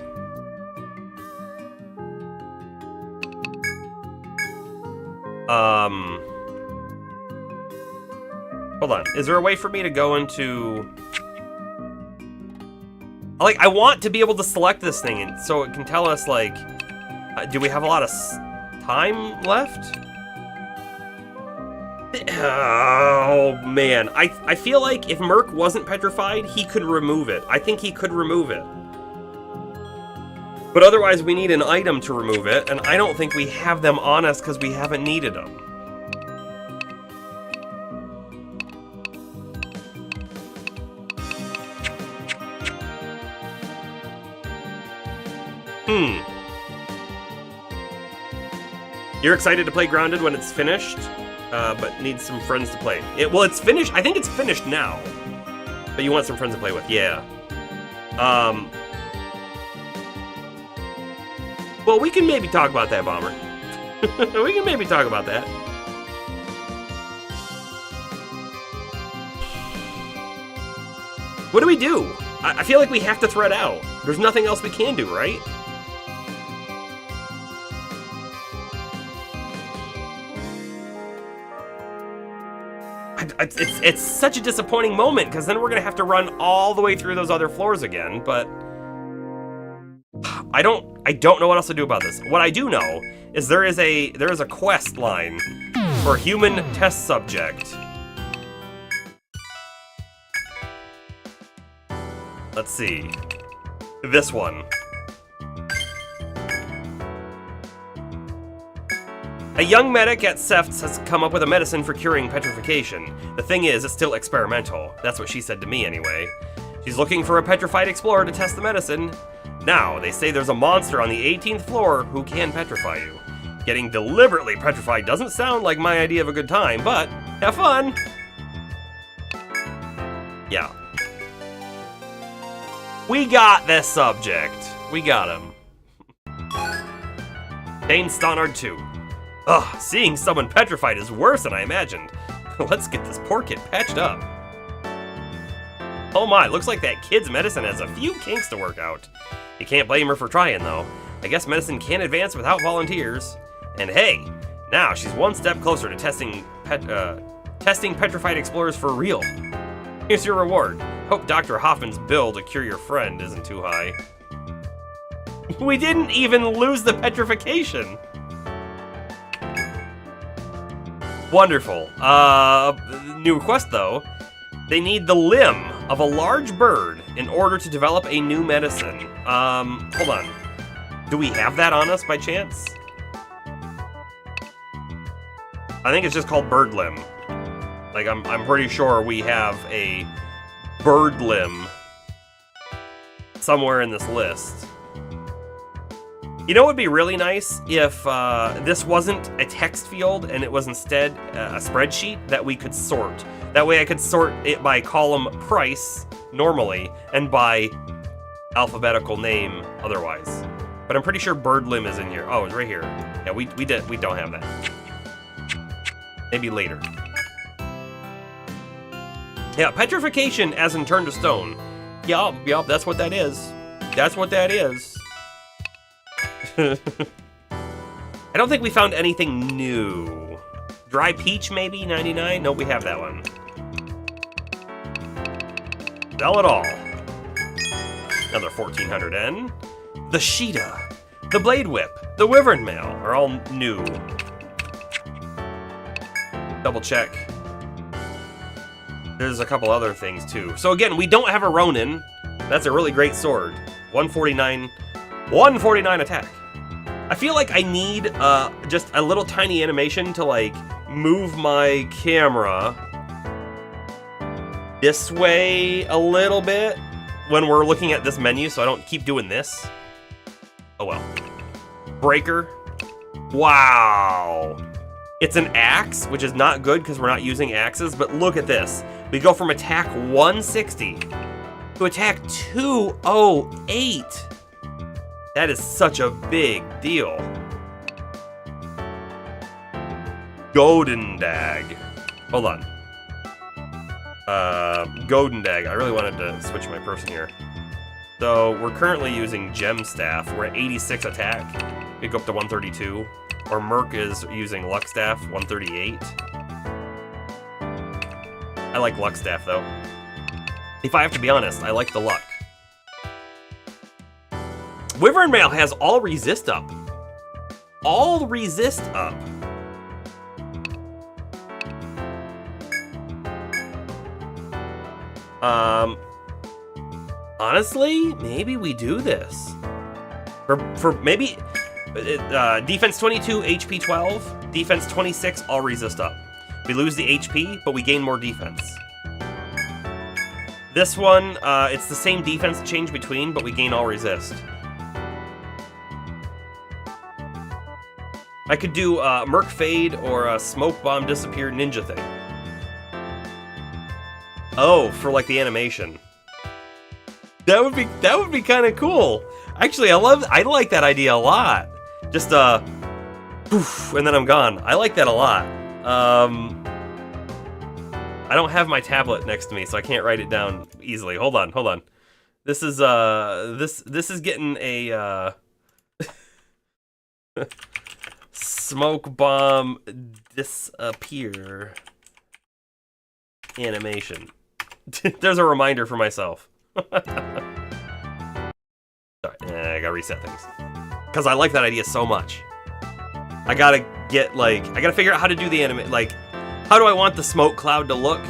Hold on. Is there a way for me to go into... Like, I want to be able to select this thing, and so it can tell us, like... do we have a lot of time left? Oh, man. I feel like if Merc wasn't petrified, he could remove it. I think he could remove it. But otherwise, we need an item to remove it, and I don't think we have them on us because we haven't needed them. You're excited to play Grounded when it's finished, but need some friends to play. Well, it's finished. I think it's finished now, but you want some friends to play with. Yeah. Well, we can maybe talk about that, Bomber. We can maybe talk about that. What do we do? I feel like we have to thread out. There's nothing else we can do, right? It's such a disappointing moment, because then we're gonna have to run all the way through those other floors again, but I don't know what else to do about this. What I do know is there is a quest line for human test subject. Let's see. This one. A young medic at Sefts has come up with a medicine for curing petrification. The thing is, it's still experimental. That's what she said to me anyway. She's looking for a petrified explorer to test the medicine. Now, they say there's a monster on the 18th floor who can petrify you. Getting deliberately petrified doesn't sound like my idea of a good time, but have fun! Yeah. We got this subject. We got him. Dane Stannard 2. Ugh, seeing someone petrified is worse than I imagined. Let's get this poor kid patched up. Oh my, looks like that kid's medicine has a few kinks to work out. You can't blame her for trying, though. I guess medicine can't advance without volunteers. And hey, now she's one step closer to testing petrified explorers for real. Here's your reward. Hope Dr. Hoffman's bill to cure your friend isn't too high. We didn't even lose the petrification. Wonderful. New request, though. They need the limb of a large bird in order to develop a new medicine. Hold on. Do we have that on us by chance? I think it's just called bird limb. Like, I'm pretty sure we have a bird limb somewhere in this list. You know what would be really nice if this wasn't a text field and it was instead a spreadsheet that we could sort. That way I could sort it by column price normally and by alphabetical name otherwise. But I'm pretty sure bird limb is in here. Oh, it's right here. Yeah, we don't have that. Maybe later. Yeah, petrification as in turn to stone. Yup, that's what that is. That's what that is. I don't think we found anything new. Dry peach, maybe? 99? Nope, we have that one. Sell it all. Another 1400 N. The Sheeta, the Blade Whip, the Wyvern Mail are all new. Double check. There's a couple other things too. So again, we don't have a Ronin. That's a really great sword. 149 attack. I feel like I need just a little tiny animation to like move my camera this way a little bit when we're looking at this menu so I don't keep doing this. Oh well. Breaker. Wow. It's an axe, which is not good because we're not using axes, but look at this. We go from attack 160 to attack 208. That is such a big deal. Goldendag. Hold on. Goldendag. I really wanted to switch my person here. So we're currently using Gem Staff. We're at 86 attack. We go up to 132. Or Merc is using Luck Staff, 138. I like Luck Staff though. If I have to be honest, I like the luck. Wyvern Mail has all resist up. All resist up. Honestly, maybe we do this. For maybe defense 22, HP 12, defense 26, all resist up. We lose the HP, but we gain more defense. This one, it's the same defense change between, but we gain all resist. I could do Merc Fade or a Smoke Bomb Disappear Ninja thing. Oh, for like the animation. That would be kind of cool. Actually, I like that idea a lot. Just poof, and then I'm gone. I like that a lot. I don't have my tablet next to me, so I can't write it down easily. Hold on. This is this is getting a Smoke Bomb Disappear animation. There's a reminder for myself. Sorry, I gotta reset things. Because I like that idea so much. I gotta figure out how to do the anime. Like, how do I want the smoke cloud to look?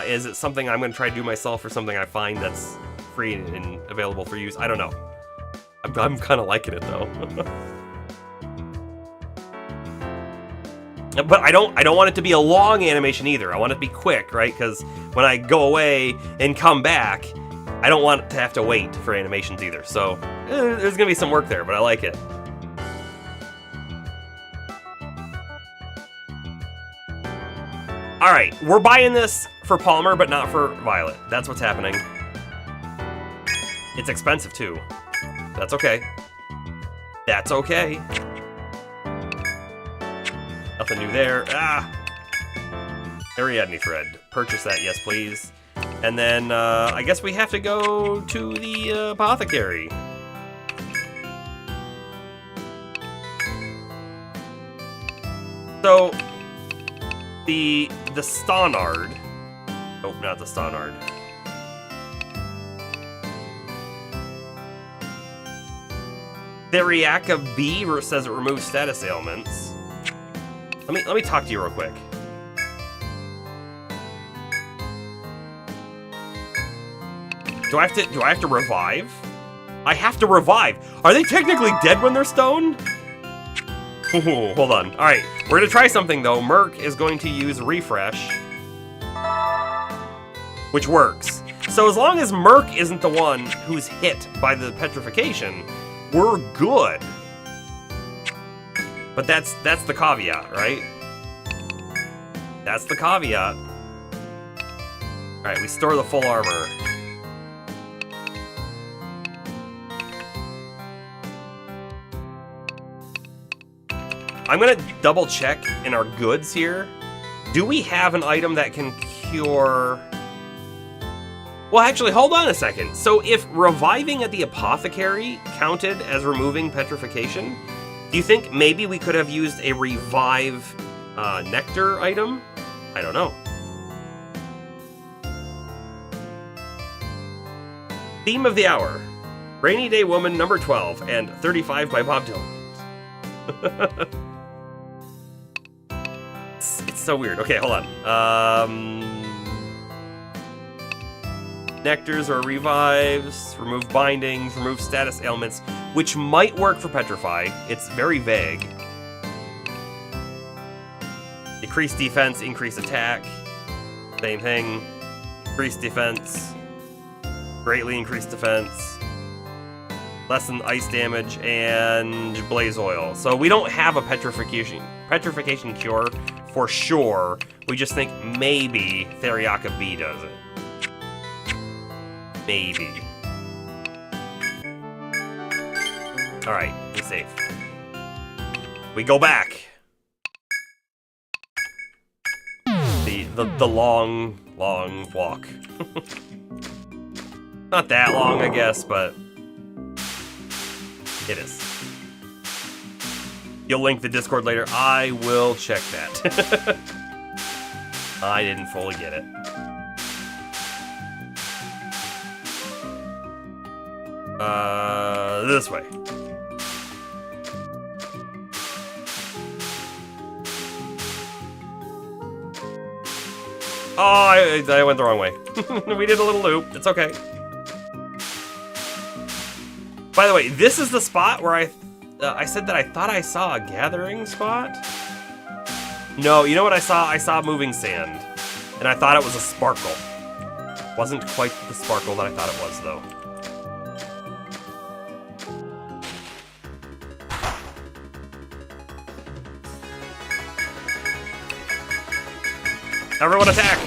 Is it something I'm gonna try to do myself or something I find that's free and available for use? I don't know. I'm kind of liking it though. But I don't want it to be a long animation either. I want it to be quick, right? Because when I go away and come back, I don't want to have to wait for animations either. So there's gonna be some work there, but I like it. All right, we're buying this for Palmer, but not for Violet. That's what's happening. It's expensive too. That's okay. That's okay. Nothing new there. Ah! Ariadne thread. Purchase that, yes please. And then, I guess we have to go to the apothecary. So, the Stonard. Oh, not the Stonard. Theriaca B says it removes status ailments. Let me talk to you real quick. Do I have to revive? I have to revive. Are they technically dead when they're stoned? Ooh, hold on. All right, we're gonna try something though. Merc is going to use refresh, which works. So as long as Merc isn't the one who's hit by the petrification, we're good. But that's the caveat, right? That's the caveat. All right, we store the full armor. I'm gonna double check in our goods here. Do we have an item that can cure... Well, actually, hold on a second. So if reviving at the apothecary counted as removing petrification, do you think maybe we could have used a revive nectar item? I don't know. Theme of the hour. Rainy Day Woman number 12 and 35 by Bob Dylan. It's so weird. Okay, hold on. Nectars or revives, remove bindings, remove status ailments, which might work for Petrify. It's very vague. Decrease defense, increase attack. Same thing. Increase defense. Greatly increase defense. Lessen ice damage, and blaze oil. So we don't have a petrification cure for sure. We just think maybe Theriaca B does it. Maybe. Alright, be safe. We go back. The long walk. Not that long, I guess, but it is. You'll link the Discord later. I will check that. I didn't fully get it. This way. Oh, I went the wrong way. We did a little loop. It's okay. By the way, this is the spot where I said that I thought I saw a gathering spot. No, you know what I saw? I saw moving sand, and I thought it was a sparkle. Wasn't quite the sparkle that I thought it was, though. Everyone attack!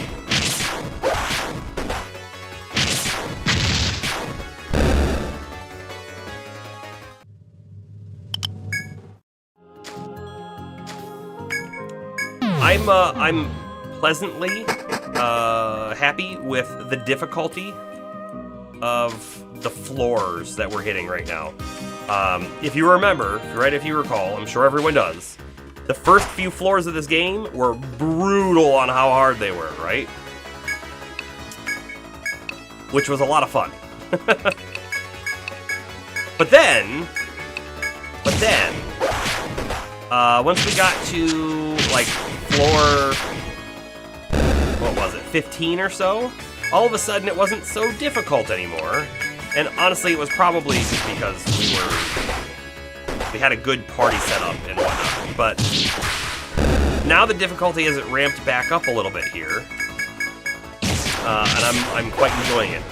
I'm pleasantly happy with the difficulty of the floors that we're hitting right now. If you remember, right, if you recall, I'm sure everyone does, the first few floors of this game were brutal on how hard they were, right? Which was a lot of fun. But then, once we got to, like, floor, what was it, 15 or so? All of a sudden it wasn't so difficult anymore. And honestly, it was probably just because we had a good party set up and whatnot. But now the difficulty has ramped back up a little bit here. And I'm quite enjoying it.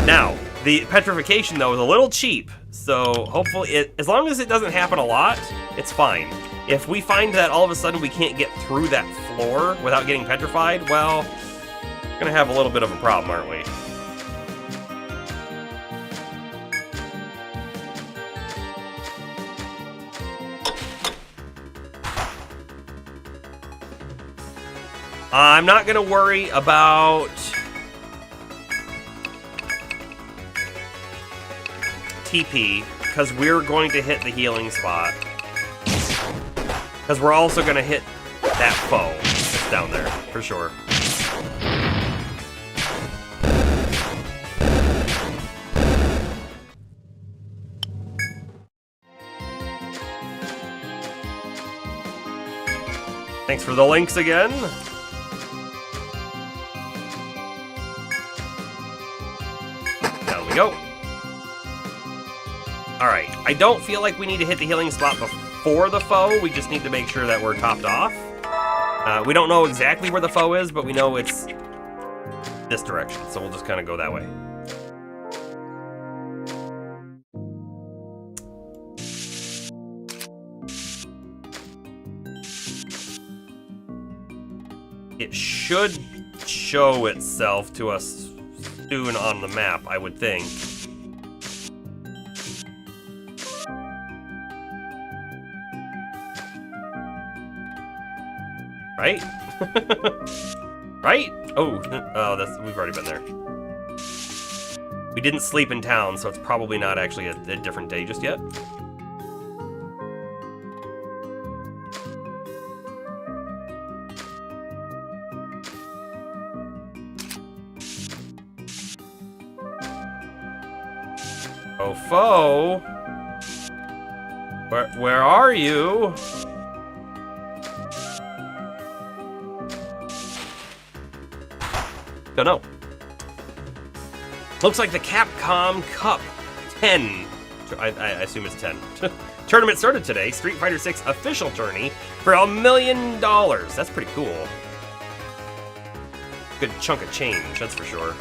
Now, the petrification, though, is a little cheap. So hopefully, as long as it doesn't happen a lot, it's fine. If we find that all of a sudden we can't get through that floor without getting petrified, well, we're gonna have a little bit of a problem, aren't we? I'm not gonna worry about TP, because we're going to hit the healing spot. Because we're also going to hit that foe that's down there, for sure. Thanks for the links again. Down we go. Alright, I don't feel like we need to hit the healing spot before the foe. We just need to make sure that we're topped off. We don't know exactly where the foe is, but we know it's this direction, so we'll just kind of go that way. It should show itself to us soon on the map, I would think. Right? Right? Oh, we've already been there. We didn't sleep in town, so it's probably not actually a different day just yet. Oh, F.O.E. Where are you? Don't know. Looks like the Capcom Cup 10, I assume it's 10, tournament started today. Street Fighter 6 official tourney for $1 million. That's pretty cool. Good chunk of change, that's for sure.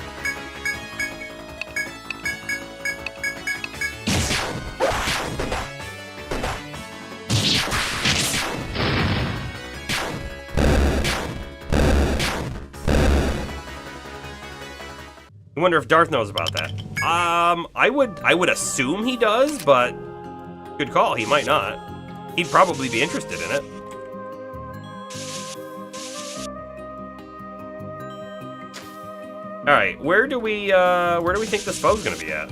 I wonder if Darth knows about that. I would assume he does, but good call. He might not. He'd probably be interested in it. All right, where do we think this foe's gonna be at?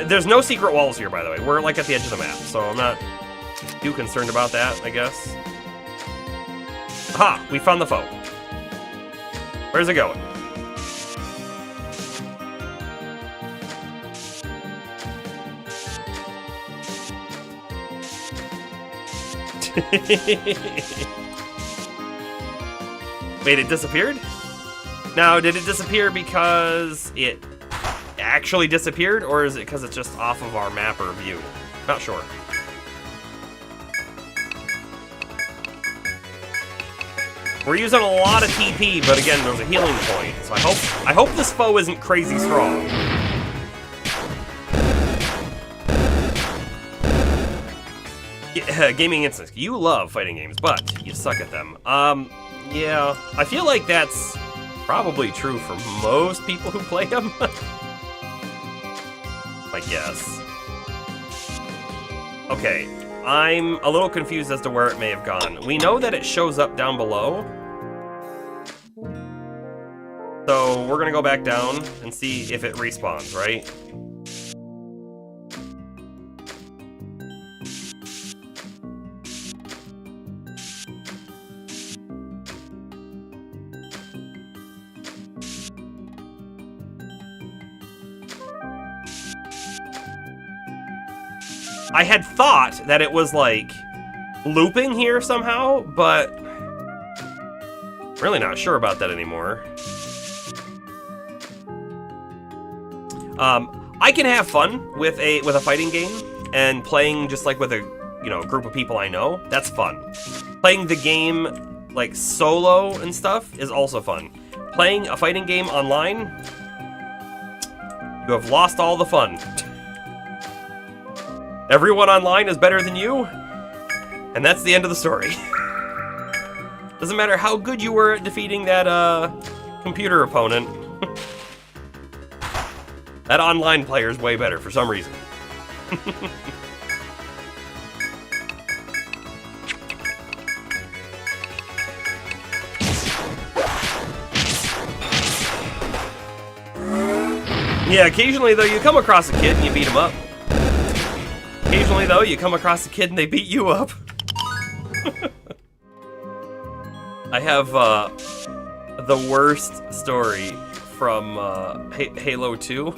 There's no secret walls here, by the way. We're like at the edge of the map, so I'm not too concerned about that, I guess. Aha! We found the foe. Where's it going? Wait, it disappeared? Now, did it disappear because it actually disappeared, or is it because it's just off of our map or view? Not sure. We're using a lot of TP, but again, there's a healing point, so I hope this foe isn't crazy strong. Gaming Instance. You love fighting games, but you suck at them. Yeah, I feel like that's probably true for most people who play them. I guess. Okay, I'm a little confused as to where it may have gone. We know that it shows up down below. So we're gonna go back down and see if it respawns, right? I had thought that it was like looping here somehow, but I'm really not sure about that anymore. I can have fun with a fighting game and playing just like with a group of people I know. That's fun. Playing the game like solo and stuff is also fun. Playing a fighting game online, you have lost all the fun. Everyone online is better than you, and that's the end of the story. Doesn't matter how good you were at defeating that computer opponent. That online player is way better for some reason. Yeah, occasionally though you come across a kid and you beat him up. Occasionally, though, you come across a kid and they beat you up. I have the worst story from Halo 2.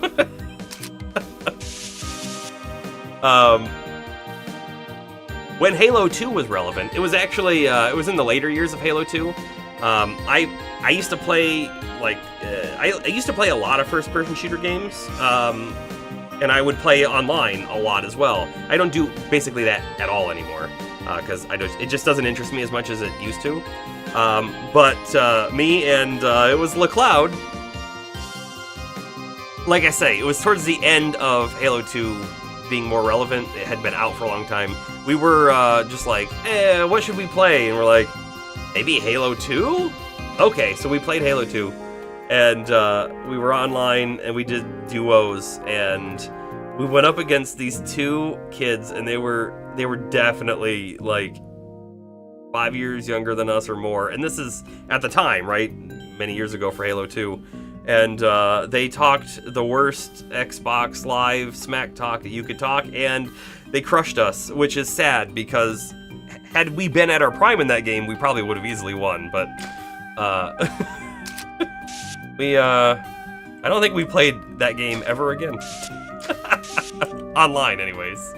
When Halo 2 was relevant, it was actually it was in the later years of Halo 2. I used to play I used to play a lot of first-person shooter games. And I would play online a lot as well. I don't do basically that at all anymore, because it just doesn't interest me as much as it used to. But me and it was LeCloud. Like I say, it was towards the end of Halo 2 being more relevant. It had been out for a long time. We were just like, what should we play? And we're like, maybe Halo 2? Okay, so we played Halo 2. And we were online, and we did duos, and we went up against these two kids, and they were definitely like 5 years younger than us or more. And this is at the time, right? Many years ago for Halo 2. And they talked the worst Xbox Live smack talk that you could talk, and they crushed us, which is sad because had we been at our prime in that game, we probably would have easily won. But I don't think we played that game ever again. Online, anyways.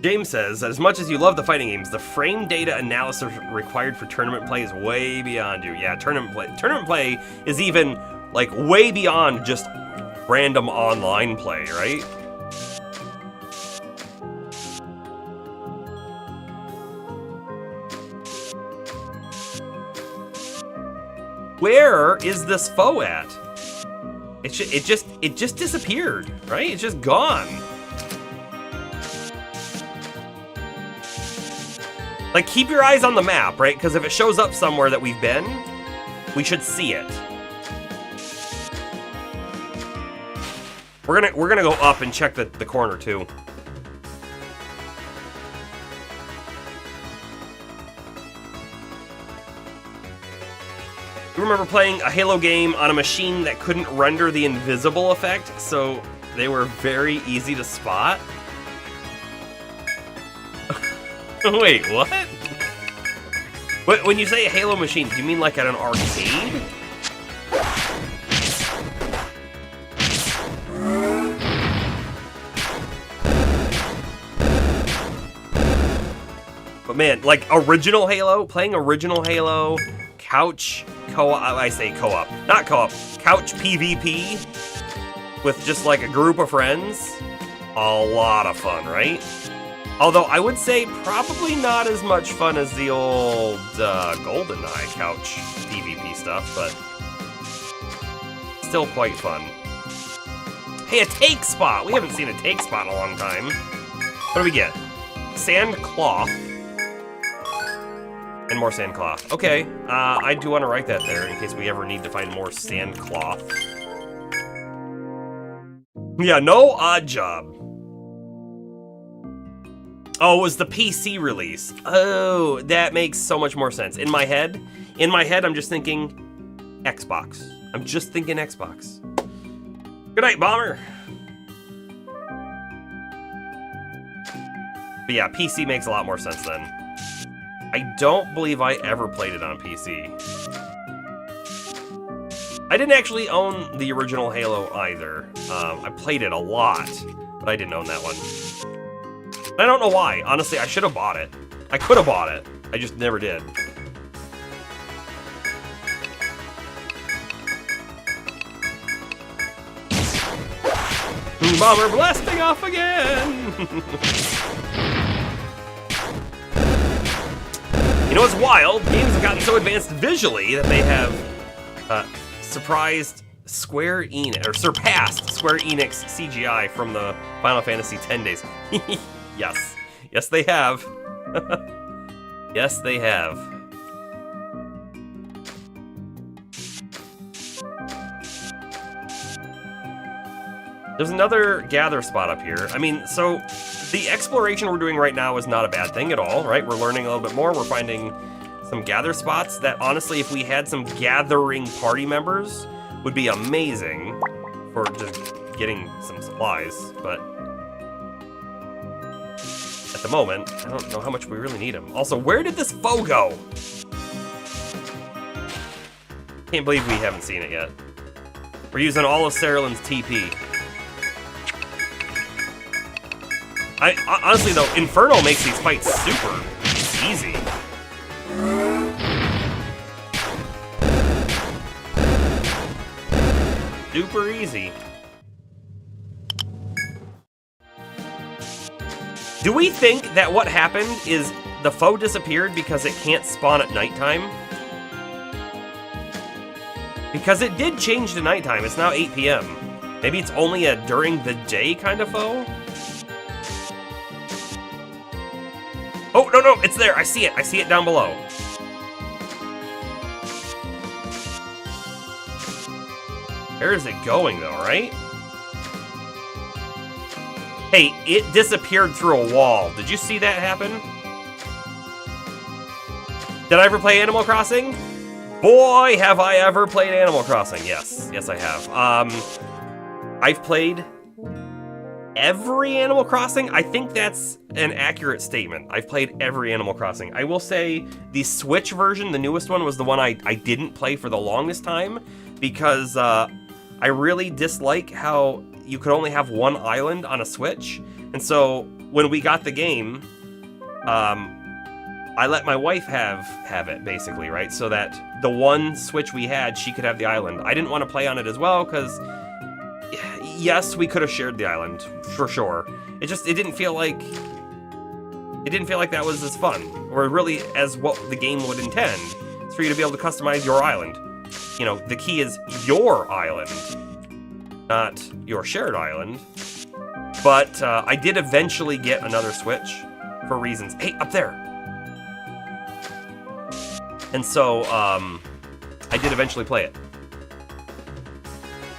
James says that as much as you love the fighting games, the frame data analysis required for tournament play is way beyond you. Yeah, tournament play is even like way beyond just random online play, right? Where is this F.O.E. at? It just disappeared, right? It's just gone. Like, keep your eyes on the map, right? Because if it shows up somewhere that we've been, we should see it. We're gonna go up and check the corner too. You remember playing a Halo game on a machine that couldn't render the invisible effect, so they were very easy to spot? Wait, what? When you say a Halo machine, do you mean like at an arcade? But man, like original Halo, playing original Halo, couch co-op, I say co-op, not co-op, couch PvP with just like a group of friends, a lot of fun, right? Although I would say probably not as much fun as the old GoldenEye couch PvP stuff, but still quite fun. Hey, a take spot! We haven't seen a take spot in a long time. What do we get? Sand cloth. And more sand cloth. Okay, I do want to write that there in case we ever need to find more sand cloth. Yeah, no odd job. Oh, it was the PC release. Oh, that makes so much more sense. In my head, I'm just thinking Xbox. I'm just thinking Xbox. Good night, Bomber. But yeah, PC makes a lot more sense then. I don't believe I ever played it on PC. I didn't actually own the original Halo either. I played it a lot, but I didn't own that one. I don't know why. Honestly, I should have bought it. I could have bought it. I just never did. Bomber blasting off again! You know what's wild? Games have gotten so advanced visually that they have surpassed Square Enix CGI from the Final Fantasy X days. Yes. Yes, they have. Yes, they have. There's another gather spot up here. I mean, so the exploration we're doing right now is not a bad thing at all, right? We're learning a little bit more. We're finding some gather spots that, honestly, if we had some gathering party members, would be amazing for just getting some supplies. But at the moment, I don't know how much we really need them. Also, where did this F.O.E go? Can't believe we haven't seen it yet. We're using all of Saralin's TP. Honestly though, Inferno makes these fights super easy. Super easy. Do we think that what happened is the F.O.E disappeared because it can't spawn at nighttime? Because it did change to nighttime. It's now 8 p.m. Maybe it's only a during the day kind of F.O.E? Oh, no, it's there. I see it. I see it down below. Where is it going, though, right? Hey, it disappeared through a wall. Did you see that happen? Did I ever play Animal Crossing? Boy, have I ever played Animal Crossing. Yes. Yes, I have. I've played every Animal Crossing. I think that's an accurate statement. I've played every Animal Crossing. I will say the Switch version, the newest one, was the one I didn't play for the longest time because I really dislike how you could only have one island on a Switch. And so when we got the game, I let my wife have it, basically, right? So that the one Switch we had, she could have the island. I didn't want to play on it as well because yes, we could have shared the island for sure. It didn't feel like that was as fun, or really as what the game would intend. It's for you to be able to customize your island. You know, the key is your island, not your shared island. But I did eventually get another Switch for reasons. Hey, up there. And so I did eventually play it.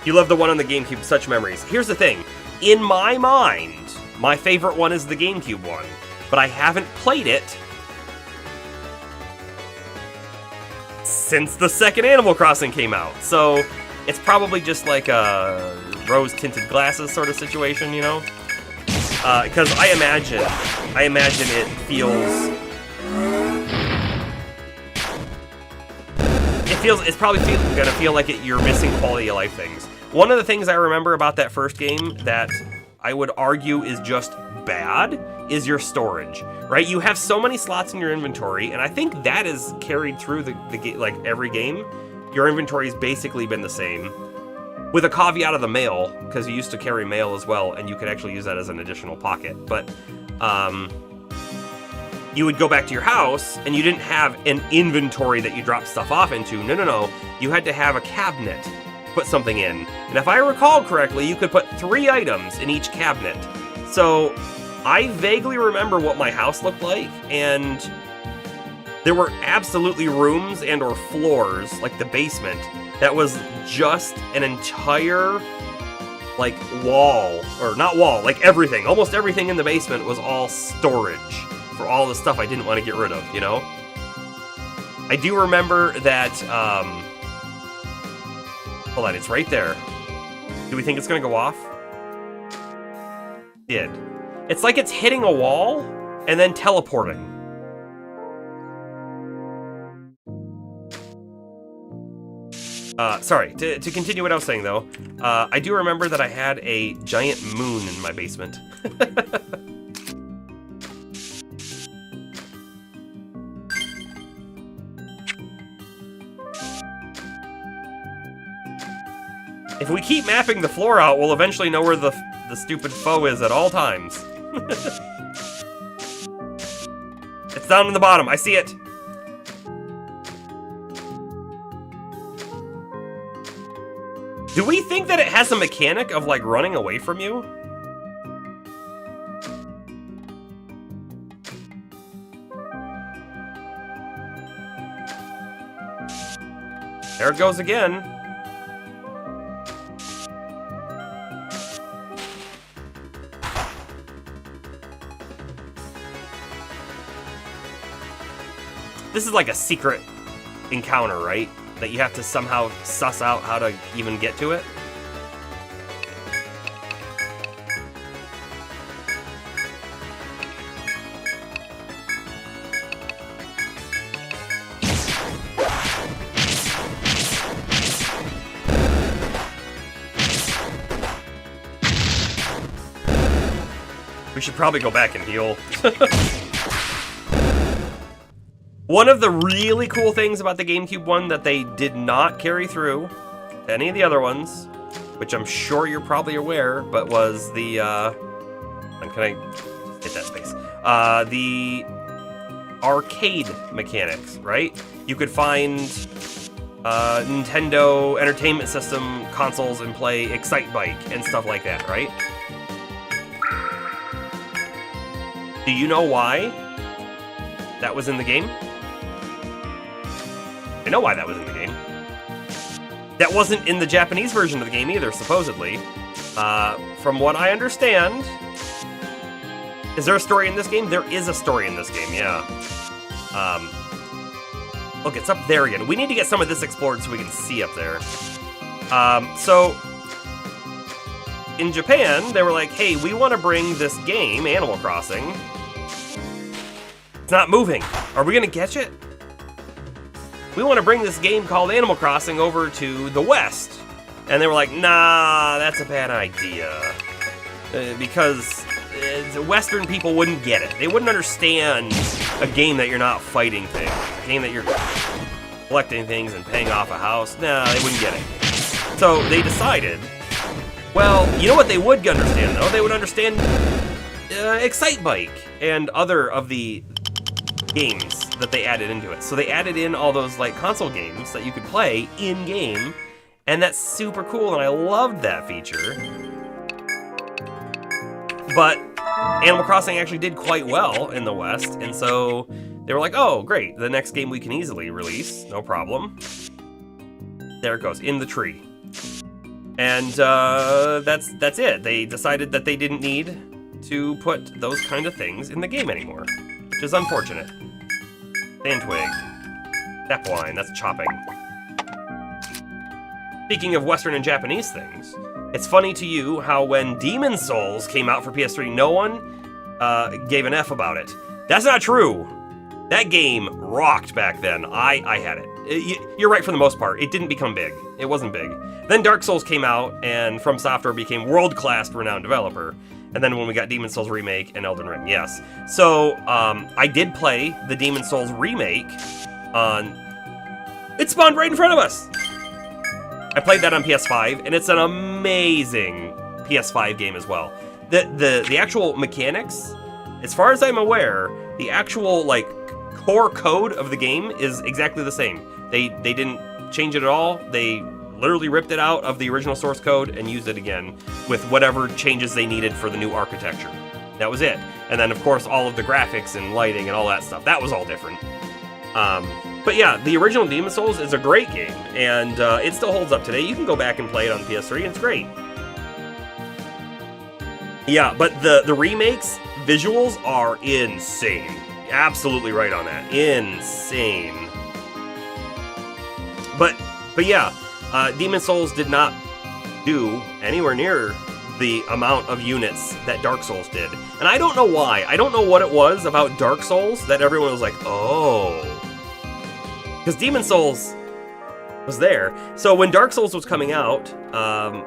You love the one on the GameCube, such memories. Here's the thing. In my mind, my favorite one is the GameCube one, but I haven't played it since the second Animal Crossing came out. So it's probably just like a rose-tinted glasses sort of situation, you know? Because I imagine it feels... It's probably gonna feel like you're missing quality of life things. One of the things I remember about that first game that I would argue is just bad is your storage, right? You have so many slots in your inventory, and I think that is carried through the like every game. Your inventory's basically been the same, with a caveat of the mail, because you used to carry mail as well, and you could actually use that as an additional pocket. But you would go back to your house and you didn't have an inventory that you dropped stuff off into. No. You had to have a cabinet to put something in. And if I recall correctly, you could put 3 items in each cabinet. So I vaguely remember what my house looked like, and there were absolutely rooms and or floors, like the basement, that was just an entire, like, wall, or not wall, like everything. Almost everything in the basement was all storage for all the stuff I didn't want to get rid of, you know? I do remember that, hold on, it's right there. Do we think it's gonna go off? Did. It's like it's hitting a wall and then teleporting. Sorry, to continue what I was saying though, I do remember that I had a giant moon in my basement. If we keep mapping the floor out, we'll eventually know where the stupid foe is at all times. It's down in the bottom, I see it. Do we think that it has a mechanic of, like, running away from you? There it goes again. This is like a secret encounter, right? That you have to somehow suss out how to even get to it? We should probably go back and heal. One of the really cool things about the GameCube one that they did not carry through to any of the other ones, which I'm sure you're probably aware, but was the, can I hit that space? The arcade mechanics, right? You could find Nintendo Entertainment System consoles and play Excite Bike and stuff like that, right? Do you know why that was in the game? I know why that was in the game. That wasn't in the Japanese version of the game either, supposedly. From what I understand... Is there a story in this game? There is a story in this game, yeah. Look, it's up there again. We need to get some of this explored so we can see up there. So... in Japan, they were like, hey, we want to bring this game, Animal Crossing. It's not moving. Are we going to catch it? We want to bring this game called Animal Crossing over to the West. And they were like, nah, that's a bad idea. Because Western people wouldn't get it. They wouldn't understand a game that you're not fighting things. A game that you're collecting things and paying off a house. Nah, they wouldn't get it. So they decided, well, you know what they would understand, though? They would understand Excite Bike and other of the games that they added into it. So they added in all those, like, console games that you could play in-game, and that's super cool, and I loved that feature. But Animal Crossing actually did quite well in the West, and so they were like, oh, great, the next game we can easily release, no problem. There it goes, in the tree. And that's it. They decided that they didn't need to put those kind of things in the game anymore, which is unfortunate. Sand twig. Step wine, that's chopping. Speaking of Western and Japanese things, it's funny to you how when Demon Souls came out for PS3, no one gave an F about it. That's not true. That game rocked back then. I had it. You're right for the most part. It didn't become big. It wasn't big. Then Dark Souls came out, and From Software became world-class renowned developer. And then when we got Demon Souls Remake and Elden Ring, yes. So, I did play the Demon Souls Remake on... It spawned right in front of us! I played that on PS5, and it's an amazing PS5 game as well. The actual mechanics, as far as I'm aware, the actual like core code of the game is exactly the same. They didn't change it at all. They literally ripped it out of the original source code and used it again with whatever changes they needed for the new architecture. That was it. And then, of course, all of the graphics and lighting and all that stuff, that was all different. But yeah, the original Demon's Souls is a great game, and it still holds up today. You can go back and play it on PS3, and it's great. Yeah, but the remakes, visuals are insane. Absolutely right on that. Insane. But yeah, Demon's Souls did not do anywhere near the amount of units that Dark Souls did. And I don't know why. I don't know what it was about Dark Souls that everyone was like, oh. Because Demon's Souls was there. So when Dark Souls was coming out,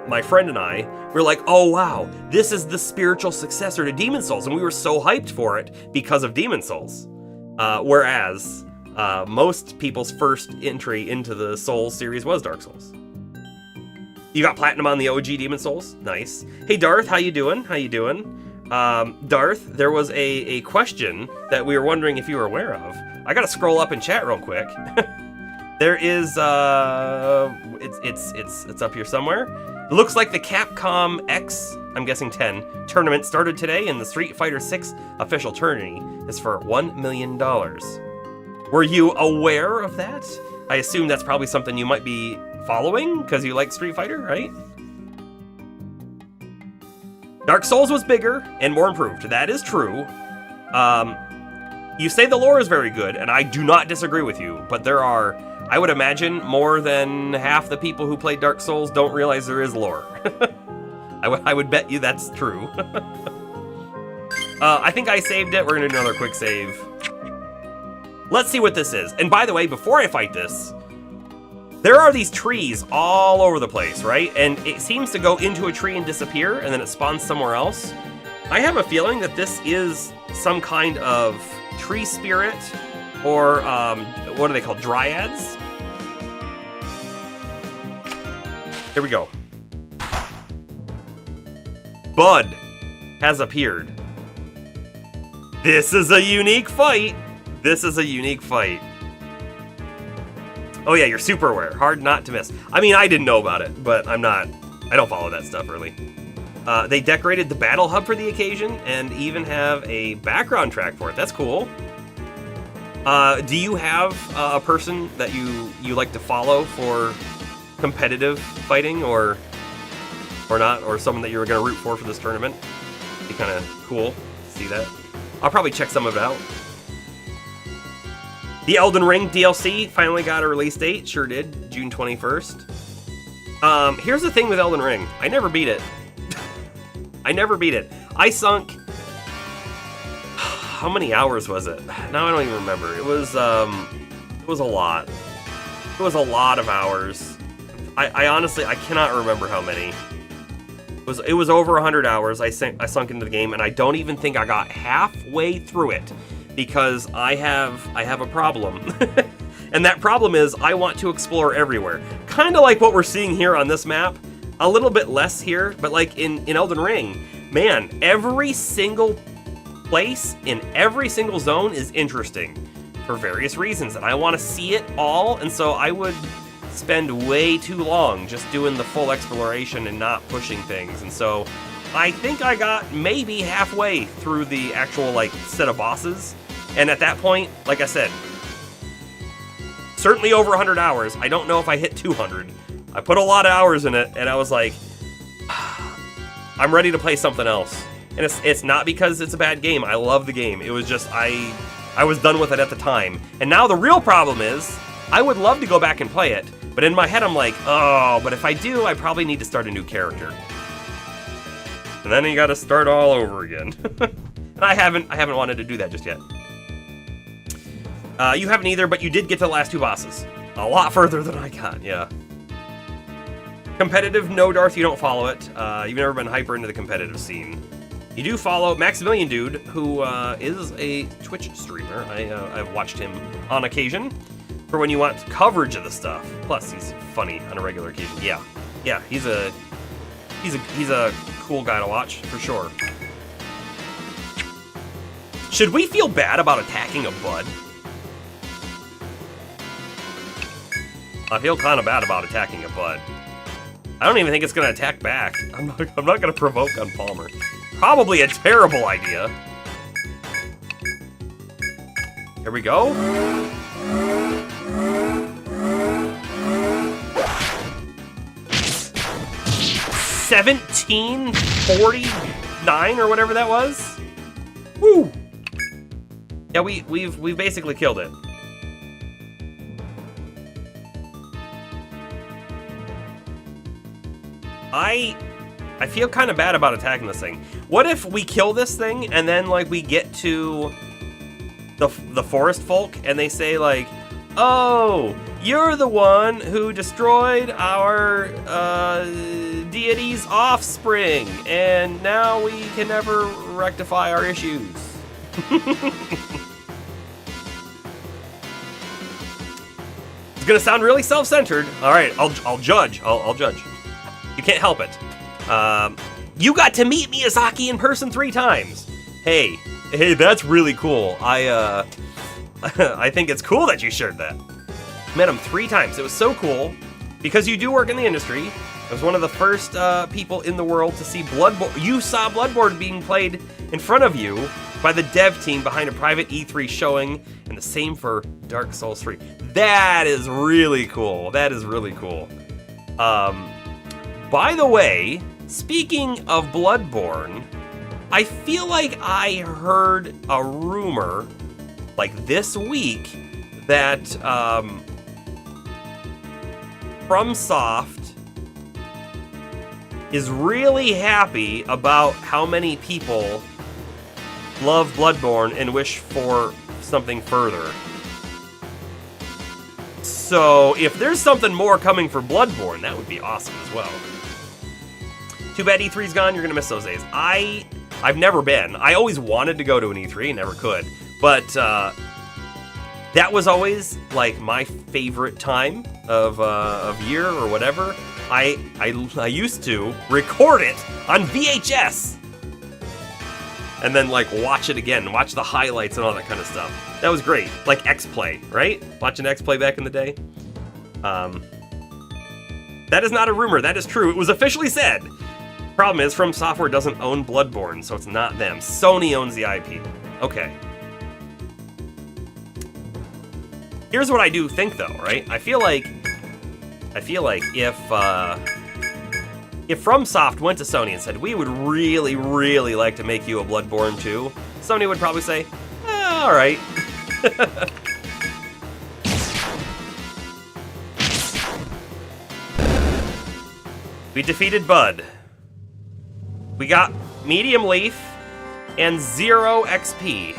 my friend and I were like, oh wow, this is the spiritual successor to Demon's Souls. And we were so hyped for it because of Demon's Souls. Whereas most people's first entry into the Souls series was Dark Souls. You got platinum on the OG Demon's Souls? Nice. Hey Darth, how you doing? How you doing? Darth, there was a question that we were wondering if you were aware of. I gotta scroll up in chat real quick. There is it's up here somewhere. It looks like the Capcom X, I'm guessing 10, tournament started today, and the Street Fighter 6 official tourney is for $1 million. Were you aware of that? I assume that's probably something you might be following because you like Street Fighter, right? Dark Souls was bigger and more improved. That is true. You say the lore is very good, and I do not disagree with you, but there are, I would imagine, more than half the people who play Dark Souls don't realize there is lore. I would bet you that's true. I think I saved it. We're gonna do another quick save. Let's see what this is. And by the way, before I fight this, there are these trees all over the place, right? And it seems to go into a tree and disappear, and then it spawns somewhere else. I have a feeling that this is some kind of tree spirit, or what are they called? Dryads? Here we go. Bud has appeared. This is a unique fight. This is a unique fight. Oh yeah, you're super aware. Hard not to miss. I mean, I didn't know about it, but I don't follow that stuff really. They decorated the battle hub for the occasion and even have a background track for it. That's cool. Do you have a person that you like to follow for competitive fighting or not? Or someone that you were going to root for this tournament? It'd be kind of cool to see that. I'll probably check some of it out. The Elden Ring DLC finally got a release date. Sure did. June 21st. Here's the thing with Elden Ring. I never beat it. I never beat it. I sunk... How many hours was it? Now I don't even remember. It was a lot. It was a lot of hours. I honestly, I cannot remember how many. It was over 100 hours I sunk into the game, and I don't even think I got halfway through it. Because I have a problem. And that problem is I want to explore everywhere. Kind of like what we're seeing here on this map. A little bit less here, but like in Elden Ring, man, every single place in every single zone is interesting for various reasons. And I want to see it all, and so I would spend way too long just doing the full exploration and not pushing things. And so I think I got maybe halfway through the actual like set of bosses. And at that point, like I said, certainly over 100 hours. I don't know if I hit 200. I put a lot of hours in it, and I was like, I'm ready to play something else. And it's not because it's a bad game. I love the game. It was just, I was done with it at the time. And now the real problem is, I would love to go back and play it, but in my head I'm like, oh, but if I do, I probably need to start a new character. And then you gotta start all over again. And I haven't wanted to do that just yet. You haven't either, but you did get to the last two bosses. A lot further than I got, yeah. Competitive, no, Darth, you don't follow it. You've never been hyper into the competitive scene. You do follow Maximilian Dude, who is a Twitch streamer. I've watched him on occasion for when you want coverage of the stuff. Plus, he's funny on a regular occasion. Yeah, he's a cool guy to watch for sure. Should we feel bad about attacking a bud? I feel kind of bad about attacking a bud. I don't even think it's going to attack back. I'm not going to provoke on Palmer. Probably a terrible idea. Here we go. $17.49 or whatever that was. Woo! Yeah, we've basically killed it. I feel kind of bad about attacking this thing. What if we kill this thing and then like we get to the forest folk and they say like, "Oh, you're the one who destroyed our deity's offspring, and now we can never rectify our issues." It's gonna sound really self-centered. All right, I'll judge. I'll judge. You can't help it. You got to meet Miyazaki in person 3 times. Hey, that's really cool. I think it's cool that you shared that. Met him 3 times. It was so cool because you do work in the industry. I was one of the first people in the world to see Bloodborne. You saw Bloodborne being played in front of you by the dev team behind a private E3 showing, and the same for Dark Souls 3. That is really cool. That is really cool. By the way, speaking of Bloodborne, I feel like I heard a rumor, like this week, that FromSoft is really happy about how many people love Bloodborne and wish for something further. So if there's something more coming for Bloodborne, that would be awesome as well. Too bad E3's gone, you're gonna miss those days. I've never been. I always wanted to go to an E3, never could. But that was always like my favorite time of year or whatever. I used to record it on VHS and then like watch it again, watch the highlights and all that kind of stuff. That was great. Like X-Play, right? Watching X-Play back in the day. That is not a rumor, that is true. It was officially said. Problem is, From Software doesn't own Bloodborne, so it's not them. Sony owns the IP. Okay. Here's what I do think, though, right? I feel like if FromSoft went to Sony and said, "We would really, really like to make you a Bloodborne 2," Sony would probably say, "All right." We defeated Bud. We got medium leaf and 0 XP.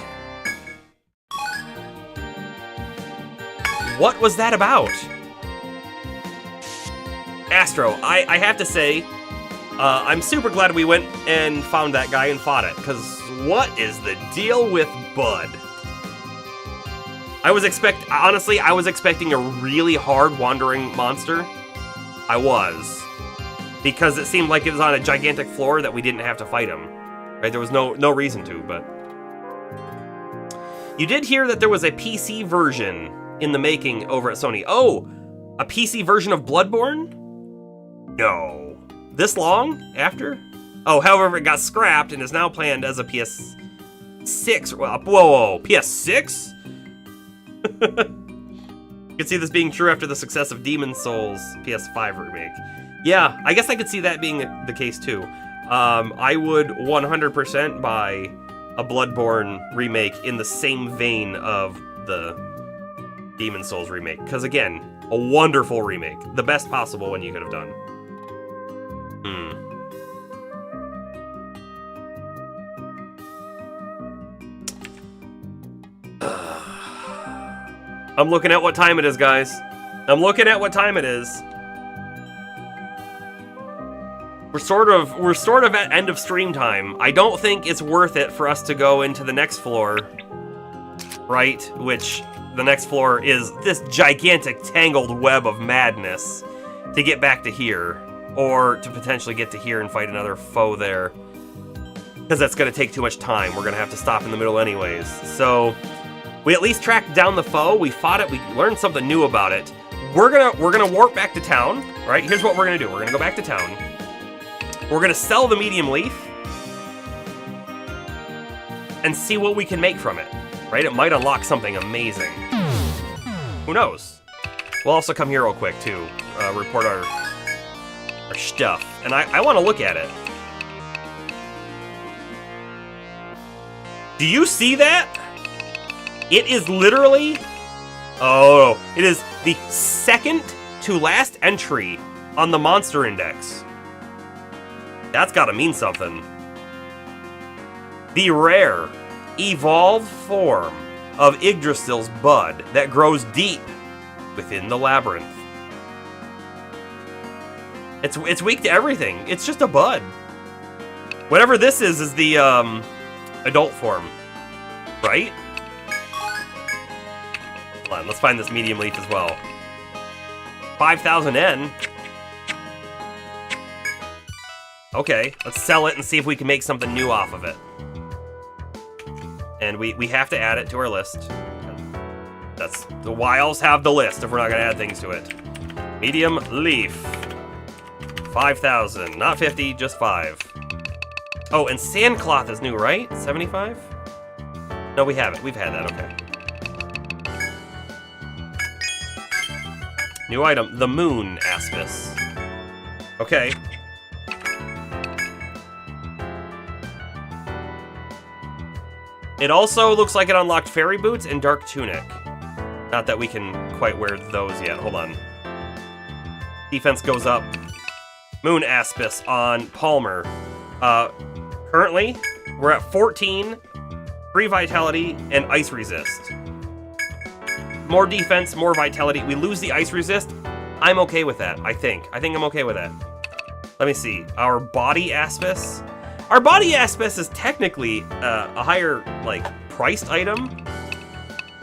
What was that about? Astro, I have to say, I'm super glad we went and found that guy and fought it, because what is the deal with Bud? Honestly, I was expecting a really hard wandering monster. I was. Because it seemed like it was on a gigantic floor that we didn't have to fight him. Right? There was no reason to, but... You did hear that there was a PC version in the making over at Sony. Oh! A PC version of Bloodborne? No. This long after? Oh, however, it got scrapped and is now planned as a PS6. Whoa, PS6? You can see this being true after the success of Demon's Souls PS5 remake. Yeah, I guess I could see that being the case too. I would 100% buy a Bloodborne remake in the same vein of the Demon's Souls remake. Because again, a wonderful remake. The best possible one you could have done. I'm looking at what time it is, guys. I'm looking at what time it is. We're sort of at end of stream time. I don't think it's worth it for us to go into the next floor, right? Which the next floor is this gigantic tangled web of madness to get back to here, or to potentially get to here and fight another foe there. because that's going to take too much time. We're going to have to stop in the middle anyways. So we at least tracked down the foe. We fought it. We learned something new about it. We're gonna warp back to town, right? Here's what we're gonna do. We're gonna go back to town. We're gonna sell the medium leaf and see what we can make from it, right? It might unlock something amazing. Who knows? We'll also come here real quick too, report our stuff, and I want to look at it. Do you see that? It is literally. Oh, it is the second to last entry on the monster index. That's gotta mean something. The rare, evolved form of Yggdrasil's bud that grows deep within the labyrinth. It's weak to everything. It's just a bud. Whatever this is the adult form, right? Hold on, let's find this medium leaf as well. 5,000 N. Okay, let's sell it and see if we can make something new off of it. And we have to add it to our list. That's why else have the list if we're not gonna add things to it. Medium leaf. 5,000, not 50, just 5. Oh, and sandcloth is new, right? 75? No, we haven't. We've had that, okay. New item, the moon aspis. Okay. It also looks like it unlocked fairy boots and dark tunic. Not that we can quite wear those yet. Hold on. Defense goes up. Moon aspis on Palmer. Currently, we're at 14, free vitality, and ice resist. More defense, more vitality. We lose the ice resist. I'm okay with that, I think. I think I'm okay with that. Let me see. Our body aspis. Our body aspis is technically a higher, like, priced item.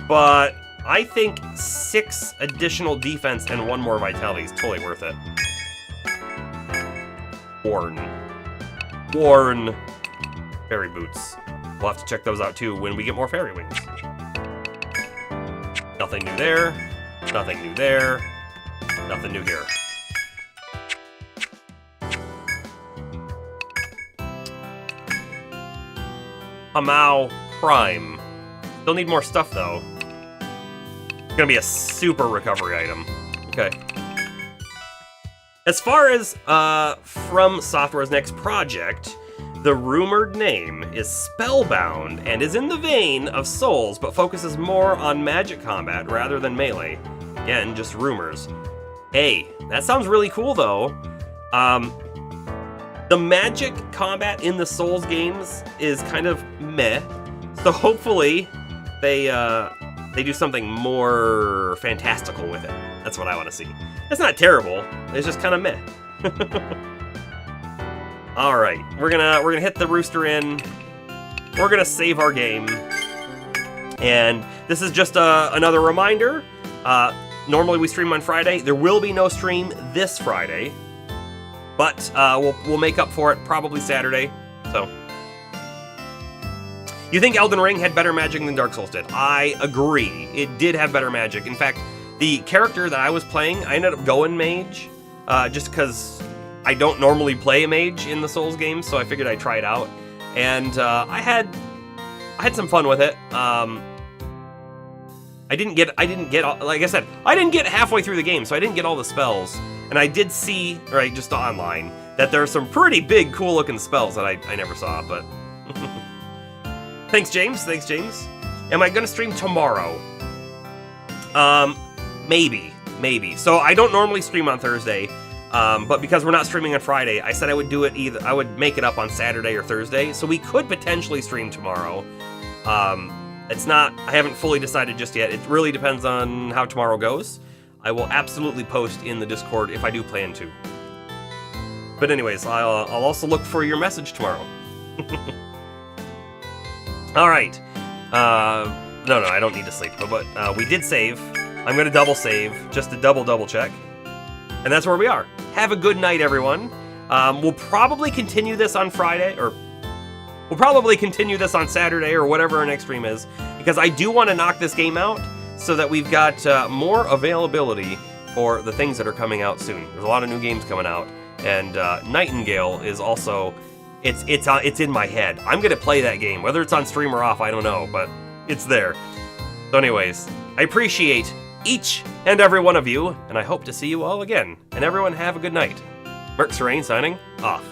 But I think 6 additional defense and 1 more vitality is totally worth it. Worn. Fairy boots. We'll have to check those out too when we get more fairy wings. Nothing new there. Nothing new there. Nothing new here. Hamau Prime. Still need more stuff though. It's gonna be a super recovery item. Okay. As far as From Software's next project, the rumored name is Spellbound and is in the vein of Souls, but focuses more on magic combat rather than melee. Again, just rumors. Hey, that sounds really cool though. The magic combat in the Souls games is kind of meh, so hopefully they do something more fantastical with it. That's what I want to see. It's not terrible. It's just kind of meh. All right, we're gonna hit the rooster in. We're gonna save our game, and this is just another reminder. Normally we stream on Friday. There will be no stream this Friday, but we'll make up for it probably Saturday. So, you think Elden Ring had better magic than Dark Souls did? I agree. It did have better magic. In fact, the character that I was playing, I ended up going mage, just because I don't normally play a mage in the Souls games, so I figured I'd try it out. And I had some fun with it. I didn't get, like I said, I didn't get halfway through the game, so I didn't get all the spells. And I did see, right, just online, that there are some pretty big, cool-looking spells that I never saw, but... Thanks, James. Am I gonna stream tomorrow? Maybe. So I don't normally stream on Thursday, but because we're not streaming on Friday, I said I would do it I would make it up on Saturday or Thursday, so we could potentially stream tomorrow. I haven't fully decided just yet. It really depends on how tomorrow goes. I will absolutely post in the Discord if I do plan to. But anyways, I'll also look for your message tomorrow. All right. No, I don't need to sleep, but we did save. I'm gonna double save, just to double check. And that's where we are. Have a good night, everyone. We'll probably continue this on Friday, or We'll probably continue this on Saturday or whatever our next stream is, because I do want to knock this game out so that we've got more availability for the things that are coming out soon. There's a lot of new games coming out, and Nightingale is also, it's in my head. I'm gonna play that game, whether it's on stream or off, I don't know, but it's there. So anyways, I appreciate each and every one of you, and I hope to see you all again. And everyone have a good night. Merc Serene signing off.